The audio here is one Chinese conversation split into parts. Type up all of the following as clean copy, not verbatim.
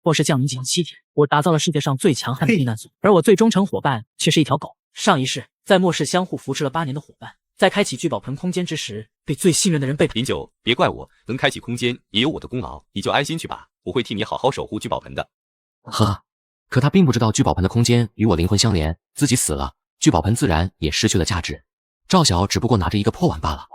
末世降临仅7天，我打造了世界上最强悍的避难所，而我最忠诚伙伴却是一条狗。上一世，在末世相互扶持了8年的伙伴，在开启聚宝盆空间之时，被最信任的人背叛。林九，别怪我，能开启空间也有我的功劳，你就安心去吧，我会替你好好守护聚宝盆的。呵呵，可他并不知道聚宝盆的空间与我灵魂相连，自己死了，聚宝盆自然也失去了价值。赵晓只不过拿着一个破碗罢了。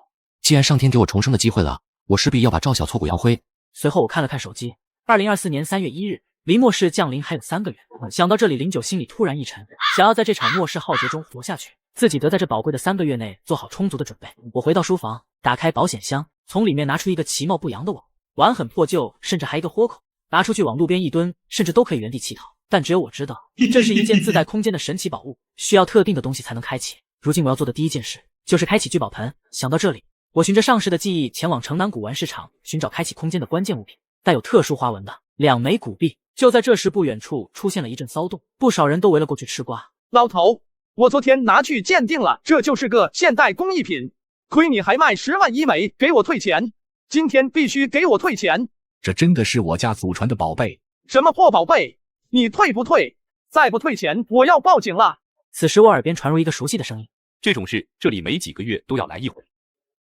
既然上天给我重生的机会了，我势必要把赵晓挫骨扬灰。随后我看了看手机，2024年3月1日，离末世降临还有3个月。想到这里，林九心里突然一沉，想要在这场末世浩劫中活下去，自己得在这宝贵的3个月内做好充足的准备。我回到书房，打开保险箱，从里面拿出一个其貌不扬的网，碗很破旧，甚至还一个豁口，拿出去往路边一蹲，甚至都可以原地乞讨。但只有我知道，这是一件自带空间的神奇宝物，需要特定的东西才能开启。如今我要做的第一件事就是开启聚宝盆。想到这里，我循着上世的记忆前往城南古玩市场寻找开启空间的关键物品，带有特殊花纹的2枚古币。就在这时，不远处出现了一阵骚动，不少人都围了过去吃瓜。老头，我昨天拿去鉴定了，这就是个现代工艺品，亏你还卖10万1枚，给我退钱！今天必须给我退钱！这真的是我家祖传的宝贝？什么破宝贝？你退不退？再不退钱，我要报警了！此时我耳边传入一个熟悉的声音：这种事这里没几个月都要来一回，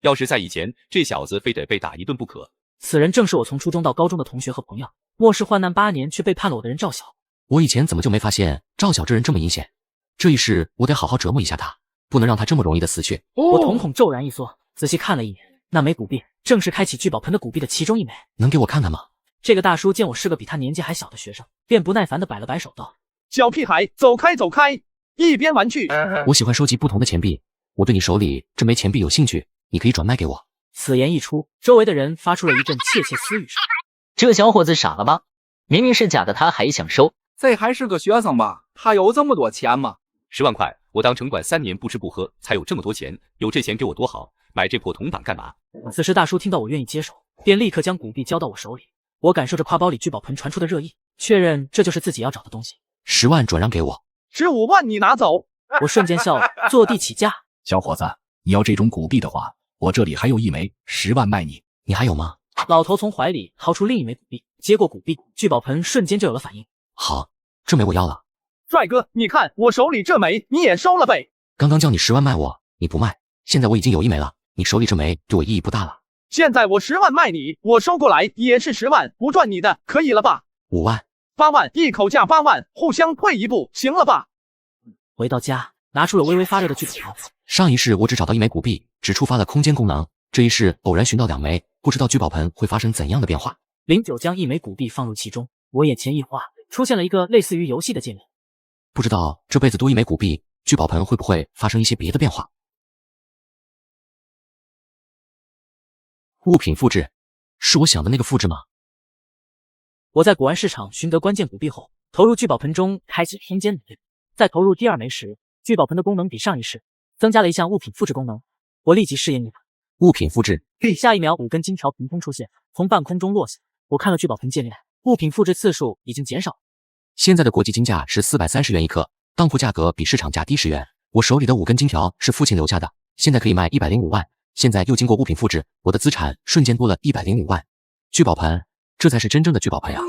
要是在以前，这小子非得被打一顿不可。此人正是我从初中到高中的同学和朋友，末世患难8年却背叛了我的人赵晓。我以前怎么就没发现赵晓这人这么阴险？这一世我得好好折磨一下他，不能让他这么容易的死去。我瞳孔骤然一缩，仔细看了一眼，那枚古币正是开启聚宝盆的古币的其中1枚。能给我看看吗？这个大叔见我是个比他年纪还小的学生，便不耐烦地摆了摆手道：小屁孩，走开走开，一边玩去！我喜欢收集不同的钱币，我对你手里这枚钱币有兴趣，你可以转卖给我。此言一出，周围的人发出了一阵窃窃私语声。这小伙子傻了吧？明明是假的，他还想收？这还是个学生吧？他有这么多钱吗？10万块，我当城管3年不吃不喝，才有这么多钱。有这钱给我多好，买这破铜板干嘛？此时大叔听到我愿意接手，便立刻将古币交到我手里。我感受着挎包里聚宝盆传出的热意，确认这就是自己要找的东西。10万转让给我。15万你拿走。我瞬间笑了，坐地起价。小伙子，你要这种古币的话，我这里还有1枚，10万卖你。你还有吗？老头从怀里掏出另1枚古币，接过古币，聚宝盆瞬间就有了反应。好，这枚我要了。帅哥，你看我手里这枚，你也收了呗。刚刚叫你10万卖我，你不卖，现在我已经有1枚了，你手里这枚对我意义不大了。现在我10万卖你，我收过来也是10万，不赚你的，可以了吧？5万、 8万，一口价8万，互相退一步，行了吧？回到家，拿出了微微发热的聚宝盆。上一世我只找到1枚古币，只触发了空间功能，这一世偶然寻到2枚，不知道聚宝盆会发生怎样的变化。林九将1枚古币放入其中，我眼前一花，出现了一个类似于游戏的界面。不知道这辈子多1枚古币，聚宝盆会不会发生一些别的变化？物品复制，是我想的那个复制吗？我在古玩市场寻得关键古币后，投入聚宝盆中开启空间能力。在投入第2枚时，聚宝盆的功能比上一世增加了一项物品复制功能。我立即试验一把物品复制，下一秒5根金条凭空出现，从半空中落下。我看了聚宝盆界面，物品复制次数已经减少。现在的国际金价是430元1克，当铺价格比市场价低10元。我手里的5根金条是父亲留下的，现在可以卖105万。现在又经过物品复制，我的资产瞬间多了105万。聚宝盆，这才是真正的聚宝盆呀！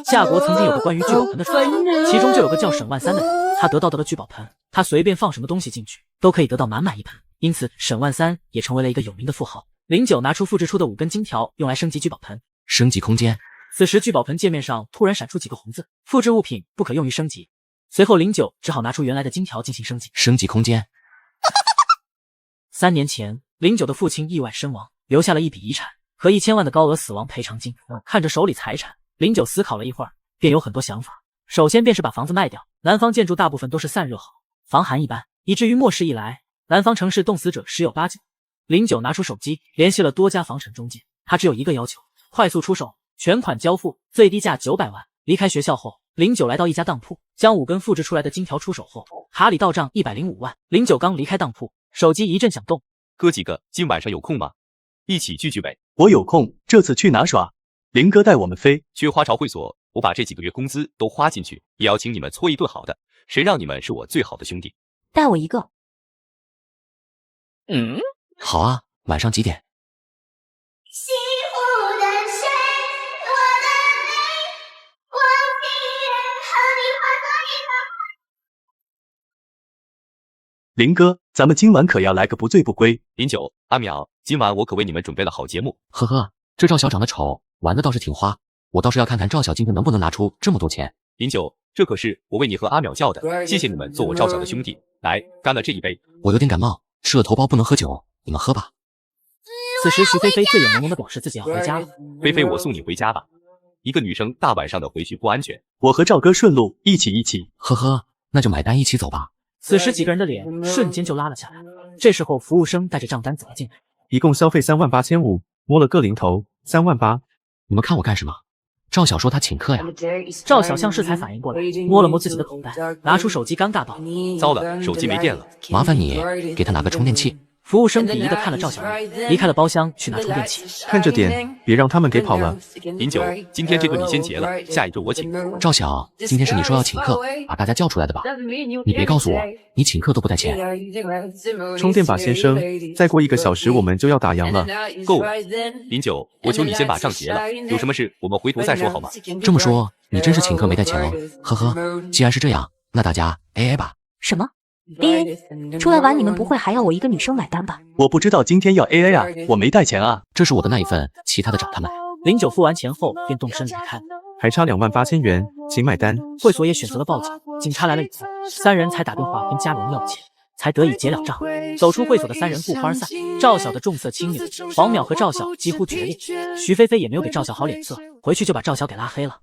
夏国曾经有个关于聚宝盆的传说，其中就有个叫沈万三的人，他得到了聚宝盆，他随便放什么东西进去，都可以得到满满一盆，因此沈万三也成为了一个有名的富豪。林九拿出复制出的5根金条，用来升级聚宝盆。升级空间。此时聚宝盆界面上突然闪出几个红字：复制物品不可用于升级。随后林九只好拿出原来的金条进行升级。升级空间。3年前，林九的父亲意外身亡，留下了一笔遗产和1000万的高额死亡赔偿金。看着手里财产，林九思考了一会儿，便有很多想法。首先便是把房子卖掉。南方建筑大部分都是散热好，防寒一般，以至于末世一来，南方城市冻死者10有8九。林九拿出手机联系了多家房产中介，他只有一个要求：快速出手，全款交付，最低价900万。离开学校后，林九来到一家当铺，将5根复制出来的金条出手后，卡里到账105万。林九刚离开当铺，手机一阵响动。哥几个今晚上有空吗？一起聚聚呗。我有空，这次去哪耍？林哥带我们飞。去花朝会所，我把这几个月工资都花进去，也要请你们搓一顿好的。谁让你们是我最好的兄弟？带我一个。好啊，晚上几点？西湖的水，我的泪，林哥，咱们今晚可要来个不醉不归。林九、阿淼，今晚我可为你们准备了好节目。呵呵，这赵小长得丑，玩的倒是挺花。我倒是要看看赵小今天能不能拿出这么多钱。林九，这可是我为你和阿淼叫的，谢谢你们做我赵小的兄弟。来，干了这一杯。我有点感冒，吃了头孢不能喝酒，你们喝吧。此时徐菲菲醉眼朦胧地表示自己要回家了。菲菲，我送你回家吧。一个女生大晚上的回去不安全。我和赵哥顺路，一起。呵呵，那就买单一起走吧。此时几个人的脸瞬间就拉了下来。这时候服务生带着账单走了进来，一共消费38500，摸了个零头，38000。你们看我干什么？赵小说他请客呀。赵小像是才反应过来，摸了摸自己的口袋，拿出手机尴尬道：糟了，手机没电了。麻烦你给他拿个充电器。服务生鄙夷地看了赵小明，离开了包厢去拿充电器。看着点，别让他们给跑了。林九，今天这个你先结了，下一周我请。赵小，今天是你说要请客，把大家叫出来的吧？你别告诉我，你请客都不带钱。充电吧，先生，再过1个小时我们就要打烊了。够了，林九，我求你先把账结了，有什么事我们回头再说好吗？这么说，你真是请客没带钱哦？呵呵，既然是这样，那大家 AA 吧。什么？ AA 出来玩，你们不会还要我一个女生买单吧？我不知道今天要 AA 啊，我没带钱啊。这是我的那一份，其他的找他们。林九付完钱后便动身离开，还差28000元，请买单。会所也选择了报警，警察来了以后，三人才打电话跟家里人要钱，才得以结了账。走出会所的三人不欢而散。赵晓的重色轻友，黄淼和赵晓几乎决裂，徐菲菲也没有给赵晓好脸色，回去就把赵晓给拉黑了。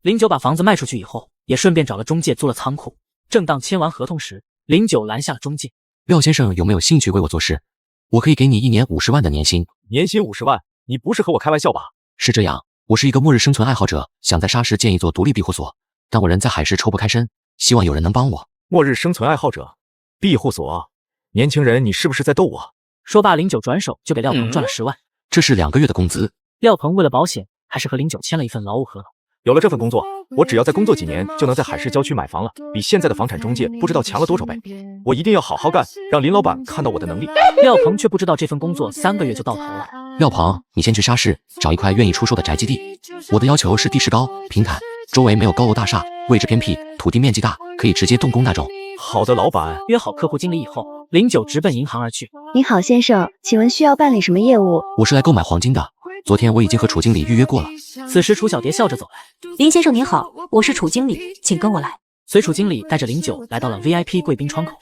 林九把房子卖出去以后，也顺便找了中介租了仓库。正当签完合同时，林九拦下了中介。廖先生有没有兴趣为我做事？我可以给你1年50万的年薪。年薪50万？你不是和我开玩笑吧？是这样，我是一个末日生存爱好者，想在沙市建一座独立庇护所，但我人在海市抽不开身，希望有人能帮我。末日生存爱好者，庇护所，年轻人，你是不是在逗我？说罢，林九转手就给廖鹏赚了10万。这是2个月的工资。廖鹏为了保险，还是和林九签了一份劳务合同。有了这份工作，我只要再工作几年，就能在海市郊区买房了，比现在的房产中介不知道强了多少倍。我一定要好好干，让林老板看到我的能力。廖鹏却不知道这份工作3个月就到头了。廖鹏，你先去沙市找一块愿意出售的宅基地。我的要求是地势高、平坦，周围没有高楼大厦，位置偏僻，土地面积大，可以直接动工那种。好的，老板。约好客户经理以后，林九直奔银行而去。您好，先生，请问需要办理什么业务？我是来购买黄金的。昨天我已经和楚经理预约过了。此时楚小蝶笑着走来。林先生您好，我是楚经理，请跟我来。随楚经理带着林九来到了 VIP 贵宾窗口。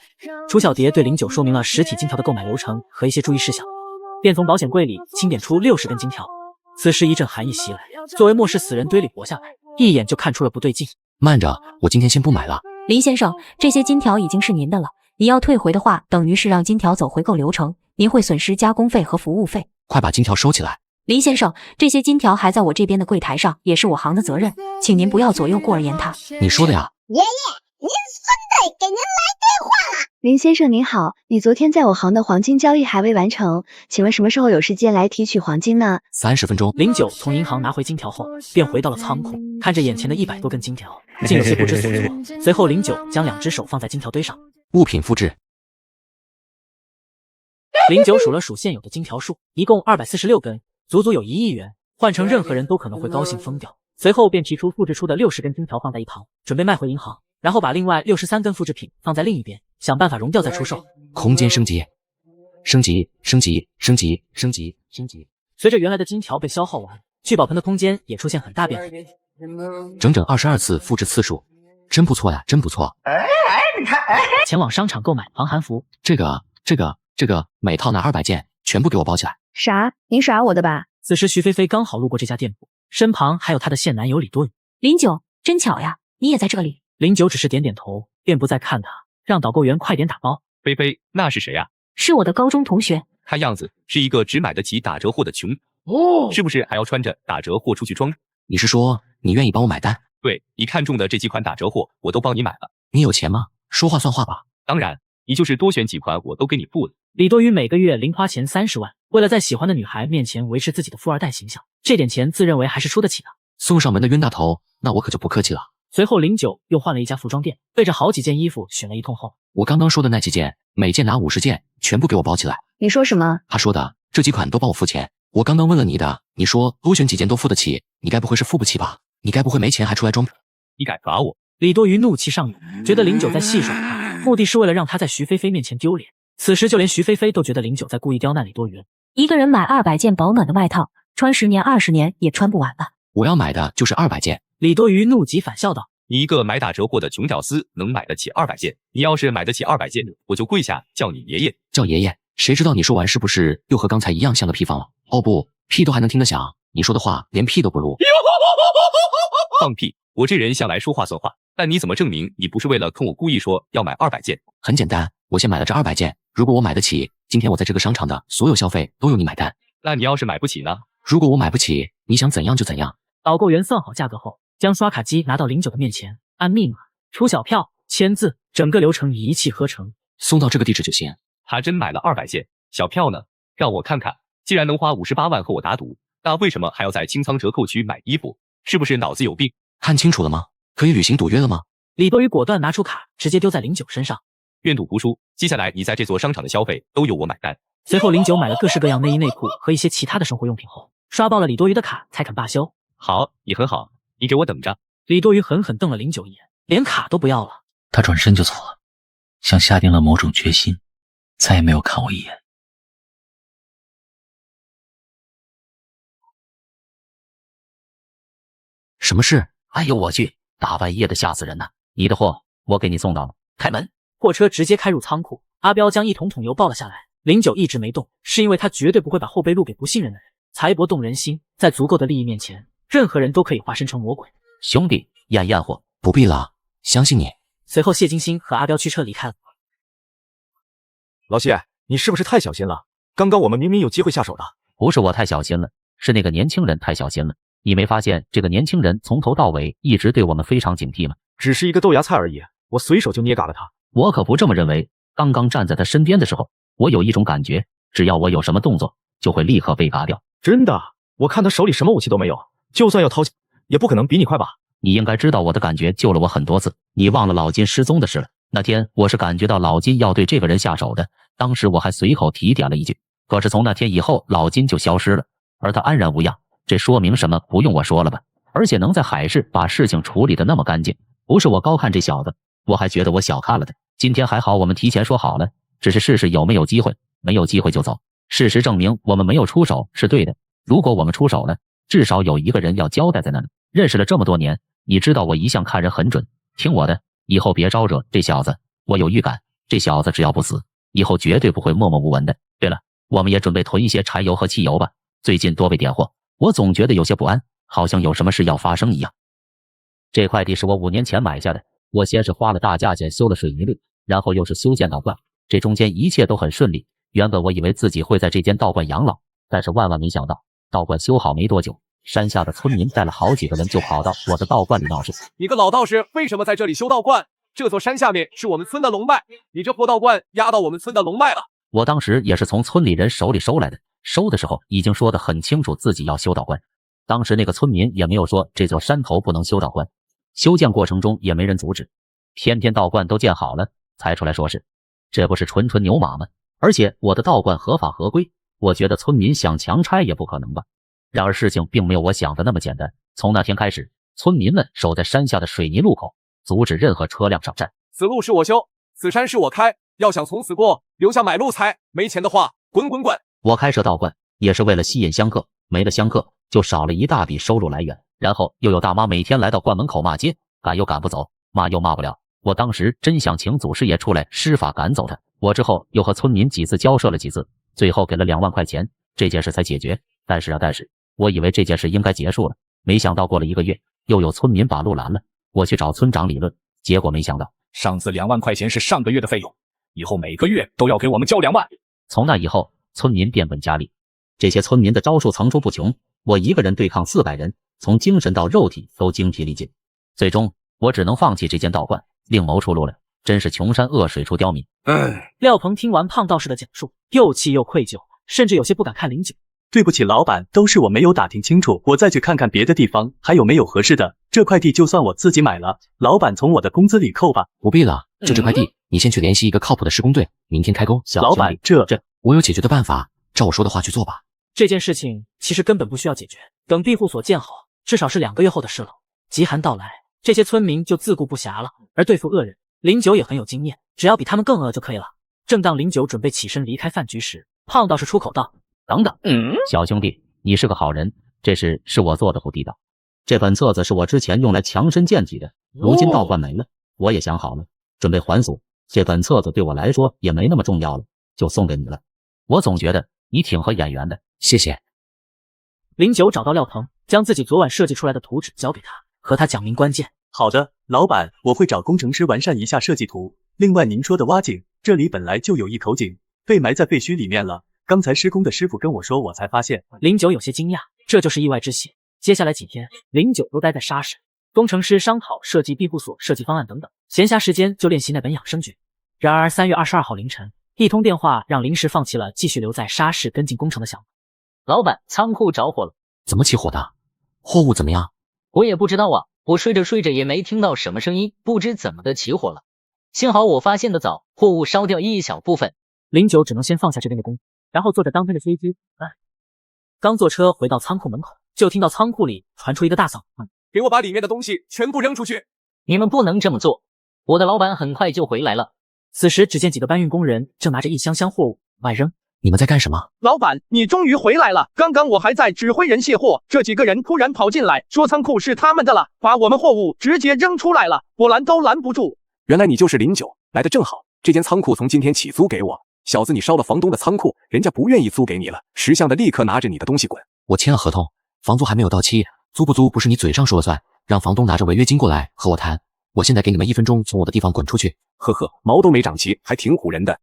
楚小蝶对林九说明了实体金条的购买流程和一些注意事项，便从保险柜里清点出60根金条。此时一阵寒意袭来，作为末世死人堆里活下来，一眼就看出了不对劲。慢着，我今天先不买了。林先生，这些金条已经是您的了，你要退回的话，等于是让金条走回购流程，您会损失加工费和服务费。快把金条收起来。林先生，这些金条还在我这边的柜台上，也是我行的责任，请您不要左右过而言他。你说的呀？爷爷，您孙子给您来电话了。林先生您好，你昨天在我行的黄金交易还未完成，请问什么时候有时间来提取黄金呢？30分钟。林九从银行拿回金条后，便回到了仓库，看着眼前的100多根金条，竟有些不知所措。随后，林九将2只手放在金条堆上，物品复制。林九数了数现有的金条数，一共246根。足足有1亿元，换成任何人都可能会高兴疯掉。随后便提出复制出的60根金条放在一旁，准备卖回银行，然后把另外63根复制品放在另一边，想办法熔掉再出售。空间升级，升级，升级，升级，升级，升级。随着原来的金条被消耗完，聚宝盆的空间也出现很大变化，整整22次复制次数，真不错呀，真不错。你看，前往商场购买防寒服，这个每套拿200件，全部给我包起来。啥？您耍我的吧？此时徐菲菲刚好路过这家店铺，身旁还有她的现男友李盾。林九，真巧呀，你也在这里。林九只是点点头，便不再看他，让导购员快点打包。菲菲，那是谁啊？是我的高中同学。看样子是一个只买得起打折货的穷是不是还要穿着打折货出去装？你是说你愿意帮我买单？对，你看中的这几款打折货我都帮你买了。你有钱吗？说话算话吧。当然，你就是多选几款我都给你付了。李多余每个月零花钱30万，为了在喜欢的女孩面前维持自己的富二代形象，这点钱自认为还是出得起的。送上门的冤大头，那我可就不客气了。随后林九又换了一家服装店，对着好几件衣服选了一通后，我刚刚说的那几件，每件拿50件，全部给我包起来。你说什么？他说的这几款都帮我付钱。我刚刚问了你的，你说多选几件都付得起，你该不会是付不起吧？你该不会没钱还出来装？你敢罚我？李多余怒气上涌，觉得林九在戏耍他，目的是为了让他在徐菲菲面前丢脸。此时就连徐菲菲都觉得林九在故意刁难李多余。一个人买200件保暖的外套，穿10年20年也穿不完了。我要买的就是200件。李多余怒极反笑道：“你一个买打折货的穷屌丝，能买得起200件？你要是买得起200件，我就跪下叫你爷爷。”叫爷爷？谁知道你说完是不是又和刚才一样像个屁放了？哦不，屁都还能听得响，你说的话连屁都不如。放屁！我这人向来说话算话，但你怎么证明你不是为了坑我故意说要买200件？很简单，我先买了这200件，如果我买得起，今天我在这个商场的所有消费都由你买单。那你要是买不起呢？如果我买不起，你想怎样就怎样。导购员算好价格后，将刷卡机拿到林九的面前，按密码、出小票、签字，整个流程一气呵成。送到这个地址就行。他真买了200件，小票呢？让我看看。既然能花58万和我打赌，那为什么还要在清仓折扣区买衣服？是不是脑子有病？看清楚了吗？可以履行赌约了吗？李多余果断拿出卡，直接丢在林九身上。愿赌服输，接下来你在这座商场的消费都由我买单。随后林九买了各式各样内衣内裤和一些其他的生活用品后，刷爆了李多余的卡才肯罢休。好，你很好，你给我等着。李多余狠狠瞪了林九一眼，连卡都不要了。他转身就走了，像下定了某种决心，再也没有看我一眼。什么事？哎呦我去，大半夜的吓死人了！你的货我给你送到了，开门。货车直接开入仓库，阿彪将一桶桶油抱了下来。林九一直没动，是因为他绝对不会把后背露给不信任的人。财帛动人心，在足够的利益面前，任何人都可以化身成魔鬼。兄弟，验货。不必了，相信你。随后谢金星和阿彪驱车离开了。老谢，你是不是太小心了？刚刚我们明明有机会下手的。不是我太小心了，是那个年轻人太小心了。你没发现这个年轻人从头到尾一直对我们非常警惕吗？只是一个豆芽菜而已，我随手就捏嘎了他。我可不这么认为。刚刚站在他身边的时候，我有一种感觉，只要我有什么动作，就会立刻被嘎掉。真的？我看他手里什么武器都没有，就算要掏，也不可能比你快吧？你应该知道我的感觉救了我很多次。你忘了老金失踪的事了？那天我是感觉到老金要对这个人下手的，当时我还随口提点了一句。可是从那天以后，老金就消失了，而他安然无恙。这说明什么？不用我说了吧？而且能在海市把事情处理得那么干净，不是我高看这小子，我还觉得我小看了他。今天还好我们提前说好了，只是试试有没有机会，没有机会就走。事实证明我们没有出手是对的，如果我们出手了，至少有一个人要交代在那里。认识了这么多年，你知道我一向看人很准，听我的，以后别招惹这小子。我有预感，这小子只要不死，以后绝对不会默默无闻的。对了，我们也准备囤一些柴油和汽油吧，最近多被点货，我总觉得有些不安，好像有什么事要发生一样。这块地是我5年前买下的，我先是花了大价钱修了水泥路，然后又是修建道观，这中间一切都很顺利。原本我以为自己会在这间道观养老，但是万万没想到，道观修好没多久，山下的村民带了好几个人就跑到我的道观里闹事。你个老道士为什么在这里修道观？这座山下面是我们村的龙脉，你这破道观压到我们村的龙脉了。我当时也是从村里人手里收来的，收的时候已经说得很清楚自己要修道观。当时那个村民也没有说这座山头不能修道观，修建过程中也没人阻止，偏偏道观都建好了才出来说事，这不是纯纯牛马吗？而且我的道观合法合规，我觉得村民想强拆也不可能吧。然而事情并没有我想的那么简单，从那天开始，村民们守在山下的水泥路口，阻止任何车辆上山。此路是我修，此山是我开，要想从此过，留下买路财，没钱的话滚滚滚。我开设道观也是为了吸引香客，没了香客就少了一大笔收入来源，然后又有大妈每天来到观门口骂街，赶又赶不走，骂又骂不了。我当时真想请祖师爷出来施法赶走他。我之后又和村民几次交涉了几次，最后给了2万块钱，这件事才解决。但是我以为这件事应该结束了，没想到过了1个月，又有村民把路拦了。我去找村长理论，结果没想到上次2万块钱是上个月的费用，以后每个月都要给我们交2万。从那以后，村民变本加厉，这些村民的招数层出不穷，我一个人对抗400人，从精神到肉体都精疲力尽。最终我只能放弃这间道观，另谋出路了。真是穷山恶水出刁民。廖鹏听完胖道士的讲述，又气又愧疚，甚至有些不敢看林九。对不起老板，都是我没有打听清楚，我再去看看别的地方还有没有合适的。这块地就算我自己买了，老板从我的工资里扣吧。不必了，就这块地，你先去联系一个靠谱的施工队，明天开工。老板，这我有解决的办法，照我说的话去做吧。这件事情其实根本不需要解决，等庇护所建好，至少是2个月后的事了。极寒到来，这些村民就自顾不暇了。而对付恶人，林九也很有经验，只要比他们更恶就可以了。正当林九准备起身离开饭局时，胖道士出口道：“等等，小兄弟，你是个好人，这事是我做的不地道。这本册子是我之前用来强身健体的，如今道观没了，我也想好了，准备还俗。这本册子对我来说也没那么重要了，就送给你了。我总觉得你挺合眼缘的，谢谢。”林九找到廖腾，将自己昨晚设计出来的图纸交给他，和他讲明关键。好的，老板，我会找工程师完善一下设计图。另外您说的挖井，这里本来就有一口井，被埋在废墟里面了。刚才施工的师傅跟我说，我才发现。林九有些惊讶，这就是意外之喜。接下来几天，林九都待在沙市，工程师商讨设计庇护所设计方案等等，闲暇时间就练习那本养生诀。然而3月22号凌晨，一通电话让临时放弃了继续留在沙市跟进工程的项目。老板，仓库着火了。怎么起火的？货物怎么样？我也不知道啊，我睡着睡着也没听到什么声音，不知怎么的起火了。幸好我发现的早，货物烧掉一小部分。林九只能先放下这边的工，然后坐着当天的飞机。刚坐车回到仓库门口，就听到仓库里传出一个大嗓：“给我把里面的东西全部扔出去！”你们不能这么做，我的老板很快就回来了。此时只见几个搬运工人正拿着一箱箱货物外扔。你们在干什么？老板，你终于回来了！刚刚我还在指挥人卸货，这几个人突然跑进来，说仓库是他们的了，把我们货物直接扔出来了，我拦都拦不住。原来你就是林九，来的正好。这间仓库从今天起租给我。小子，你烧了房东的仓库，人家不愿意租给你了。识相的立刻拿着你的东西滚！我签了合同，房租还没有到期，租不租不是你嘴上说了算，让房东拿着违约金过来和我谈。我现在给你们1分钟从我的地方滚出去。呵呵，毛都没长齐，还挺唬人的。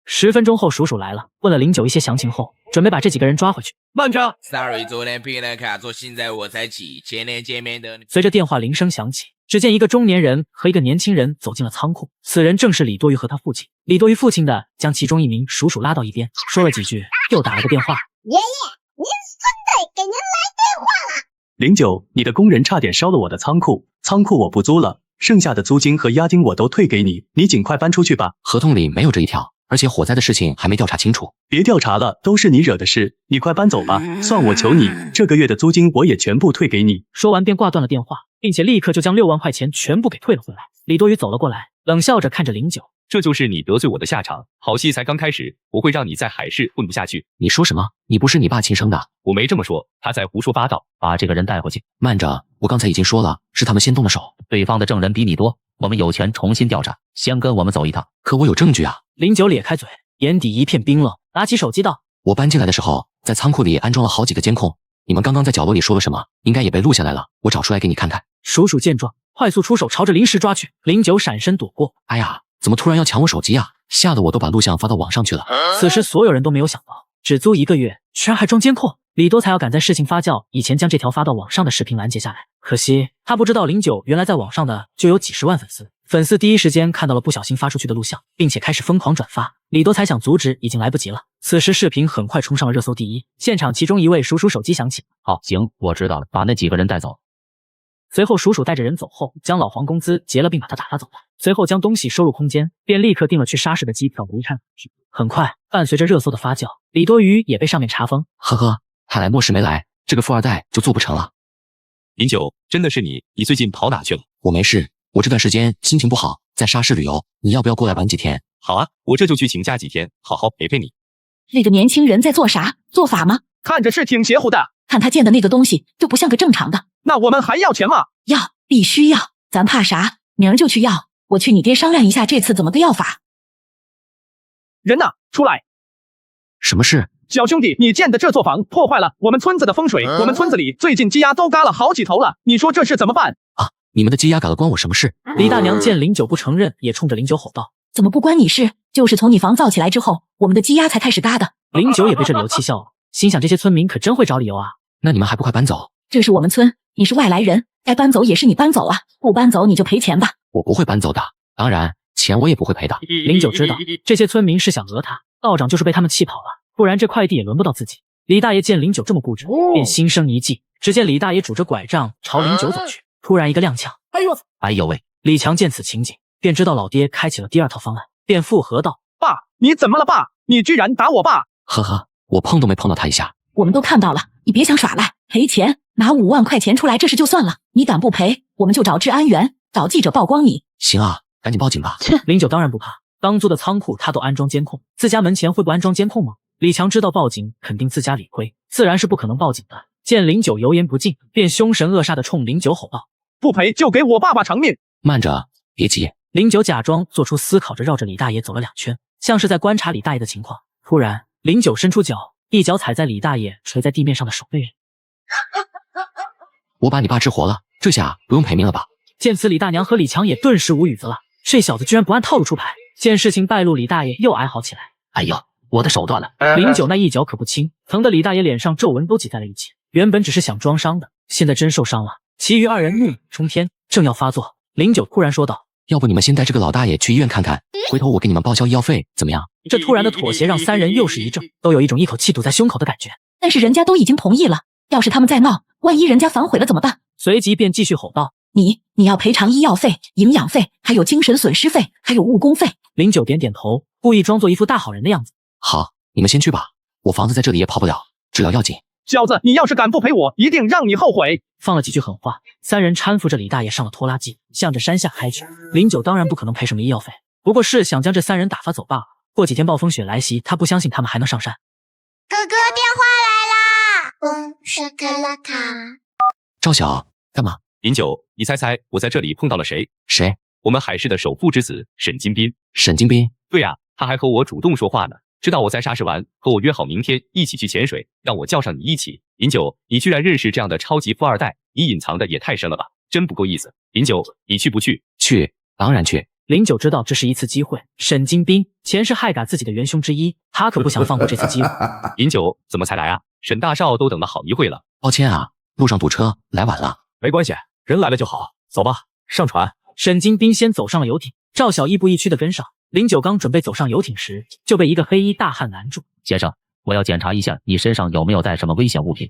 10分钟后，叔叔来了，问了林九一些详情后，准备把这几个人抓回去。慢着 ，Sorry， 昨天拼了卡，说现在我才起，前天见面的。随着电话铃声响起，只见一个中年人和一个年轻人走进了仓库，此人正是李多余和他父亲。李多余父亲的将其中一名叔叔拉到一边，说了几句，又打了个电话：“爷爷，您孙子给您来电话了。林九，你的工人差点烧了我的仓库，仓库我不租了，剩下的租金和押金我都退给你，你尽快搬出去吧。”合同里没有这一条。而且火灾的事情还没调查清楚，别调查了，都是你惹的事，你快搬走吧，算我求你，这个月的租金我也全部退给你。说完便挂断了电话，并且立刻就将6万块钱全部给退了回来。李多余走了过来，冷笑着看着林九：“这就是你得罪我的下场，好戏才刚开始，我会让你在海市混不下去。”你说什么？你不是你爸亲生的？我没这么说，他在胡说八道。把这个人带回去。慢着，我刚才已经说了，是他们先动的手，对方的证人比你多，我们有权重新调查，先跟我们走一趟。可我有证据啊！林九咧开嘴，眼底一片冰冷，拿起手机道：“我搬进来的时候，在仓库里安装了好几个监控，你们刚刚在角落里说了什么，应该也被录下来了，我找出来给你看看。”叔叔见状，快速出手朝着林石抓去，林九闪身躲过。哎呀，怎么突然要抢我手机啊？吓得我都把录像发到网上去了。此时所有人都没有想到，只租1个月，居然还装监控。李多才要赶在事情发酵以前将这条发到网上的视频拦截下来，可惜他不知道林九原来在网上的就有几十万粉丝，粉丝第一时间看到了不小心发出去的录像，并且开始疯狂转发。李多才想阻止已经来不及了，此时视频很快冲上了热搜第一。现场其中一位叔叔手机响起：“好，行，我知道了，把那几个人带走。”随后叔叔带着人走后，将老黄工资结了并把他打发走了，随后将东西收入空间，便立刻订了去沙市的机票离开。很快伴随着热搜的发酵，李多余也被上面查封。呵呵，看来莫世没来，这个富二代就做不成了。林九，真的是你？你最近跑哪去了？我没事，我这段时间心情不好，在沙市旅游，你要不要过来玩几天？好啊，我这就去请假几天，好好陪陪你。那个年轻人在做啥？做法吗？看着是挺邪乎的，看他见的那个东西就不像个正常的。那我们还要钱吗？要，必须要，咱怕啥？明儿就去要。我去你爹商量一下这次怎么个要法。人呢？出来！什么事？小兄弟，你建的这座房破坏了我们村子的风水，我们村子里最近鸡鸭都嘎了好几头了，你说这事怎么办？啊，你们的鸡鸭嘎了关我什么事？李大娘见林九不承认，也冲着林九吼道：“怎么不关你事？就是从你房造起来之后，我们的鸡鸭才开始嘎的。”林九也被这理由气笑了，心想这些村民可真会找理由啊。那你们还不快搬走？这是我们村，你是外来人，该搬走也是你搬走啊，不搬走你就赔钱吧。我不会搬走的，当然钱我也不会赔的。林九知道这些村民是想讹他，道长就是被他们气跑了，不然这块地也轮不到自己。李大爷见林九这么固执，便心生一计。只见李大爷拄着拐杖朝林九走去，突然一个踉跄，哎呦喂！李强见此情景，便知道老爹开启了第二套方案，便附和道：“爸，你怎么了？爸，你居然打我爸！”呵呵，我碰都没碰到他一下。我们都看到了，你别想耍赖，赔钱，拿5万块钱出来，这事就算了。你敢不赔，我们就找治安员，找记者曝光你。行啊，赶紧报警吧。切，林九当然不怕，刚租的仓库他都安装监控，自家门前会不安装监控吗？李强知道报警肯定自家理亏，自然是不可能报警的。见林九油盐不进，便凶神恶煞地冲林九吼道：“不赔就给我爸爸偿命！”慢着，别急。林九假装做出思考着，绕着李大爷走了2圈，像是在观察李大爷的情况。突然，林九伸出脚，一脚踩在李大爷垂在地面上的手背上。我把你爸治活了，这下不用赔命了吧？见此，李大娘和李强也顿时无语子了。这小子居然不按套路出牌。见事情败露，李大爷又哀嚎起来：“哎呦，我的手断了！”林九那一脚可不轻，疼得李大爷脸上皱纹都挤在了一起。原本只是想装伤的，现在真受伤了。其余2人怒火冲天，正要发作，林九突然说道：“要不你们先带这个老大爷去医院看看，回头我给你们报销医药费，怎么样？”这突然的妥协让3人又是一怔，都有一种一口气堵在胸口的感觉。但是人家都已经同意了，要是他们再闹，万一人家反悔了怎么办？随即便继续吼道：“你要赔偿医药费、营养费，还有精神损失费，还有误工费。”林九点点头，故意装作一副大好人的样子。好，你们先去吧，我房子在这里也跑不了，治疗要紧。小子，你要是敢不赔我，一定让你后悔！放了几句狠话，3人搀扶着李大爷上了拖拉机，向着山下开去。林九当然不可能赔什么医药费，不过是想将这3人打发走罢了。过几天暴风雪来袭，他不相信他们还能上山。哥哥，电话来啦！沙卡拉卡。赵晓，干嘛？林九，你猜猜我在这里碰到了谁？谁？我们海市的首富之子沈金斌。沈金斌？对呀，他还和我主动说话呢。知道我在沙市玩，和我约好明天一起去潜水，让我叫上你一起。林九，你居然认识这样的超级富二代，你隐藏的也太深了吧，真不够意思。林九，你去不去？去，当然去。林九知道这是一次机会，沈金斌前世害嘎自己的元凶之一，他可不想放过这次机会。林九，怎么才来啊？沈大少都等了好一会了。抱歉啊，路上堵车，来晚了。没关系，人来了就好。走吧，上船。沈金斌先走上了游艇，赵晓亦步亦趋地跟上。林九刚准备走上游艇时，就被一个黑衣大汉拦住。先生，我要检查一下你身上有没有带什么危险物品。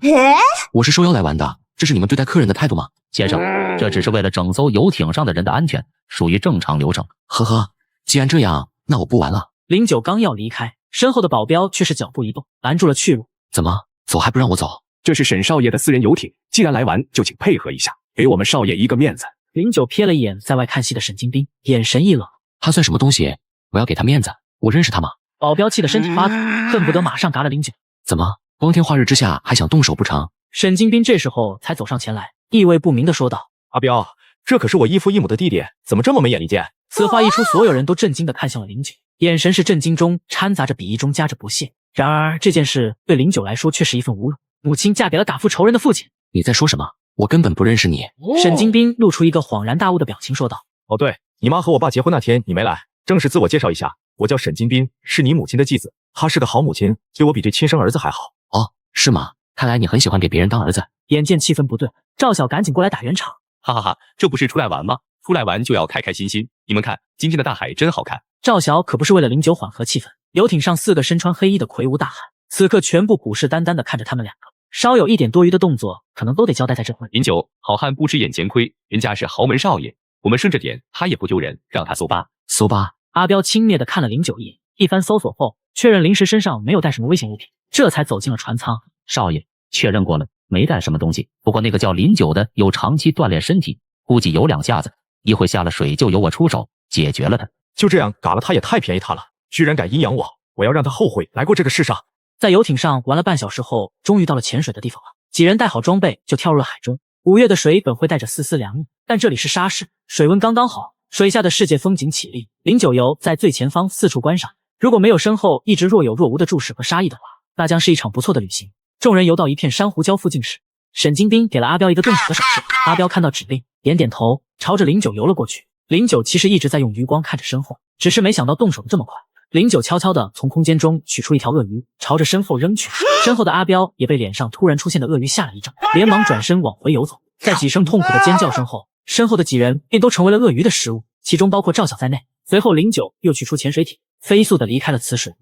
我是受邀来玩的，这是你们对待客人的态度吗？先生，这只是为了整艘游艇上的人的安全，属于正常流程。呵呵，既然这样，那我不玩了。林九刚要离开，身后的保镖却是脚步一动，拦住了去路。怎么，走还不让我走？这是沈少爷的私人游艇，既然来玩，就请配合一下，给我们少爷一个面子。林九瞥了一眼在外看戏的沈金斌，眼神一冷。他算什么东西？我要给他面子，我认识他吗？保镖气得身体发抖，恨不得马上嘎了林九。怎么，光天化日之下还想动手不成？沈金斌这时候才走上前来，意味不明地说道：“阿彪，这可是我异父异母的弟弟，怎么这么没眼力见？”此话一出，所有人都震惊地看向了林九，眼神是震惊中掺杂着鄙夷中夹着不屑。然而这件事对林九来说却是一份侮辱，母亲嫁给了打富仇人的父亲。你在说什么？我根本不认识你。沈金斌露出一个恍然大悟的表情说道：“哦对，你妈和我爸结婚那天你没来。正式自我介绍一下，我叫沈金斌，是你母亲的继子。她是个好母亲，对我比这亲生儿子还好。”哦，是吗？看来你很喜欢给别人当儿子。眼见气氛不对，赵晓赶紧过来打圆场。哈哈哈，这不是出来玩吗？出来玩就要开开心心。你们看，今天的大海真好看。赵晓可不是为了林九缓和气氛，游艇上4个身穿黑衣的魁梧大汉，此刻全部虎视眈眈地看着他们2个，稍有一点多余的动作，可能都得交代在这里。林九，好汉不吃眼前亏，人家是豪门少爷，我们顺着点，他也不丢人，让他搜吧。搜吧。阿彪轻蔑地看了林九一眼，一番搜索后，确认林时身上没有带什么危险物品，这才走进了船舱。少爷，确认过了，没带什么东西。不过那个叫林九的有长期锻炼身体，估计有2下子，一会下了水就由我出手解决了他。就这样嘎了他也太便宜他了，居然敢阴阳我，我要让他后悔来过这个世上。在游艇上玩了半小时后，终于到了潜水的地方了。几人带好装备就跳入了海中。5月的水本会带着丝丝凉意，但这里是沙市，水温刚刚好，水下的世界风景绮丽。林九游在最前方四处观赏，如果没有身后一直若有若无的注视和杀意的话，那将是一场不错的旅行。众人游到一片珊瑚礁附近时，沈金斌给了阿彪一个动手的手势，阿彪看到指令，点点头，朝着林九游了过去。林九其实一直在用余光看着身后，只是没想到动手的这么快。林九悄悄地从空间中取出一条鳄鱼，朝着身后扔去。身后的阿彪也被脸上突然出现的鳄鱼吓了一跳，连忙转身往回游走。在几声痛苦的尖叫声后，身后的几人便都成为了鳄鱼的食物，其中包括赵晓在内。随后林九又取出潜水艇，飞速地离开了此水。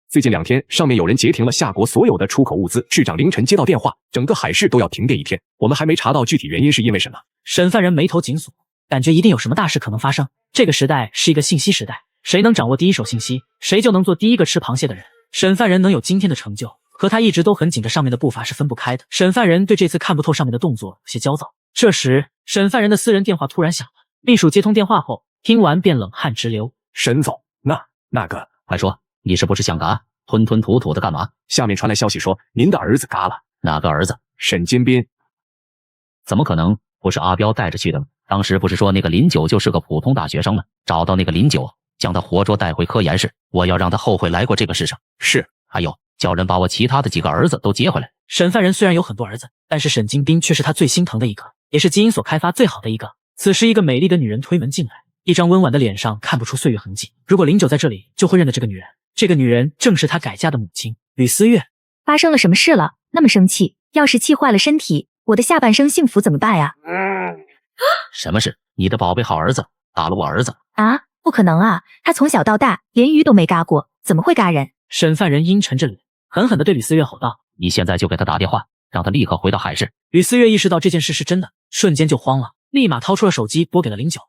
最近2天，上面有人截停了夏国所有的出口物资。市长凌晨接到电话，整个海市都要停电1天。我们还没查到具体原因是因为什么。审犯人眉头紧锁，感觉一定有什么大事可能发生。这个时代是一个信息时代，谁能掌握第一手信息，谁就能做第一个吃螃蟹的人。审犯人能有今天的成就，和他一直都很紧着上面的步伐是分不开的。沈犯人对这次看不透上面的动作有些焦躁。这时，沈犯人的私人电话突然响了，秘书接通电话后，听完便冷汗直流。沈总，那个，快说，你是不是想嘎？吞吞吐吐的干嘛？下面传来消息说您的儿子嘎了。哪个儿子？沈金斌。怎么可能？不是阿彪带着去的吗？当时不是说那个林九就是个普通大学生吗？找到那个林九，将他活捉带回科研室，我要让他后悔来过这个世上。是，还有叫人把我其他的几个儿子都接回来。沈犯人虽然有很多儿子，但是沈金斌却是他最心疼的一个，也是基因所开发最好的一个。此时，一个美丽的女人推门进来，一张温婉的脸上看不出岁月痕迹。如果林九在这里，就会认得这个女人。这个女人正是他改嫁的母亲吕思月。发生了什么事了？那么生气？要是气坏了身体，我的下半生幸福怎么办呀？什么事？你的宝贝好儿子打了我儿子啊？不可能啊！他从小到大连鱼都没嘎过，怎么会嘎人？沈犯人阴沉着脸，狠狠地对吕思月吼道：“你现在就给他打电话，让他立刻回到海市。”吕思月意识到这件事是真的，瞬间就慌了，立马掏出了手机拨给了林九。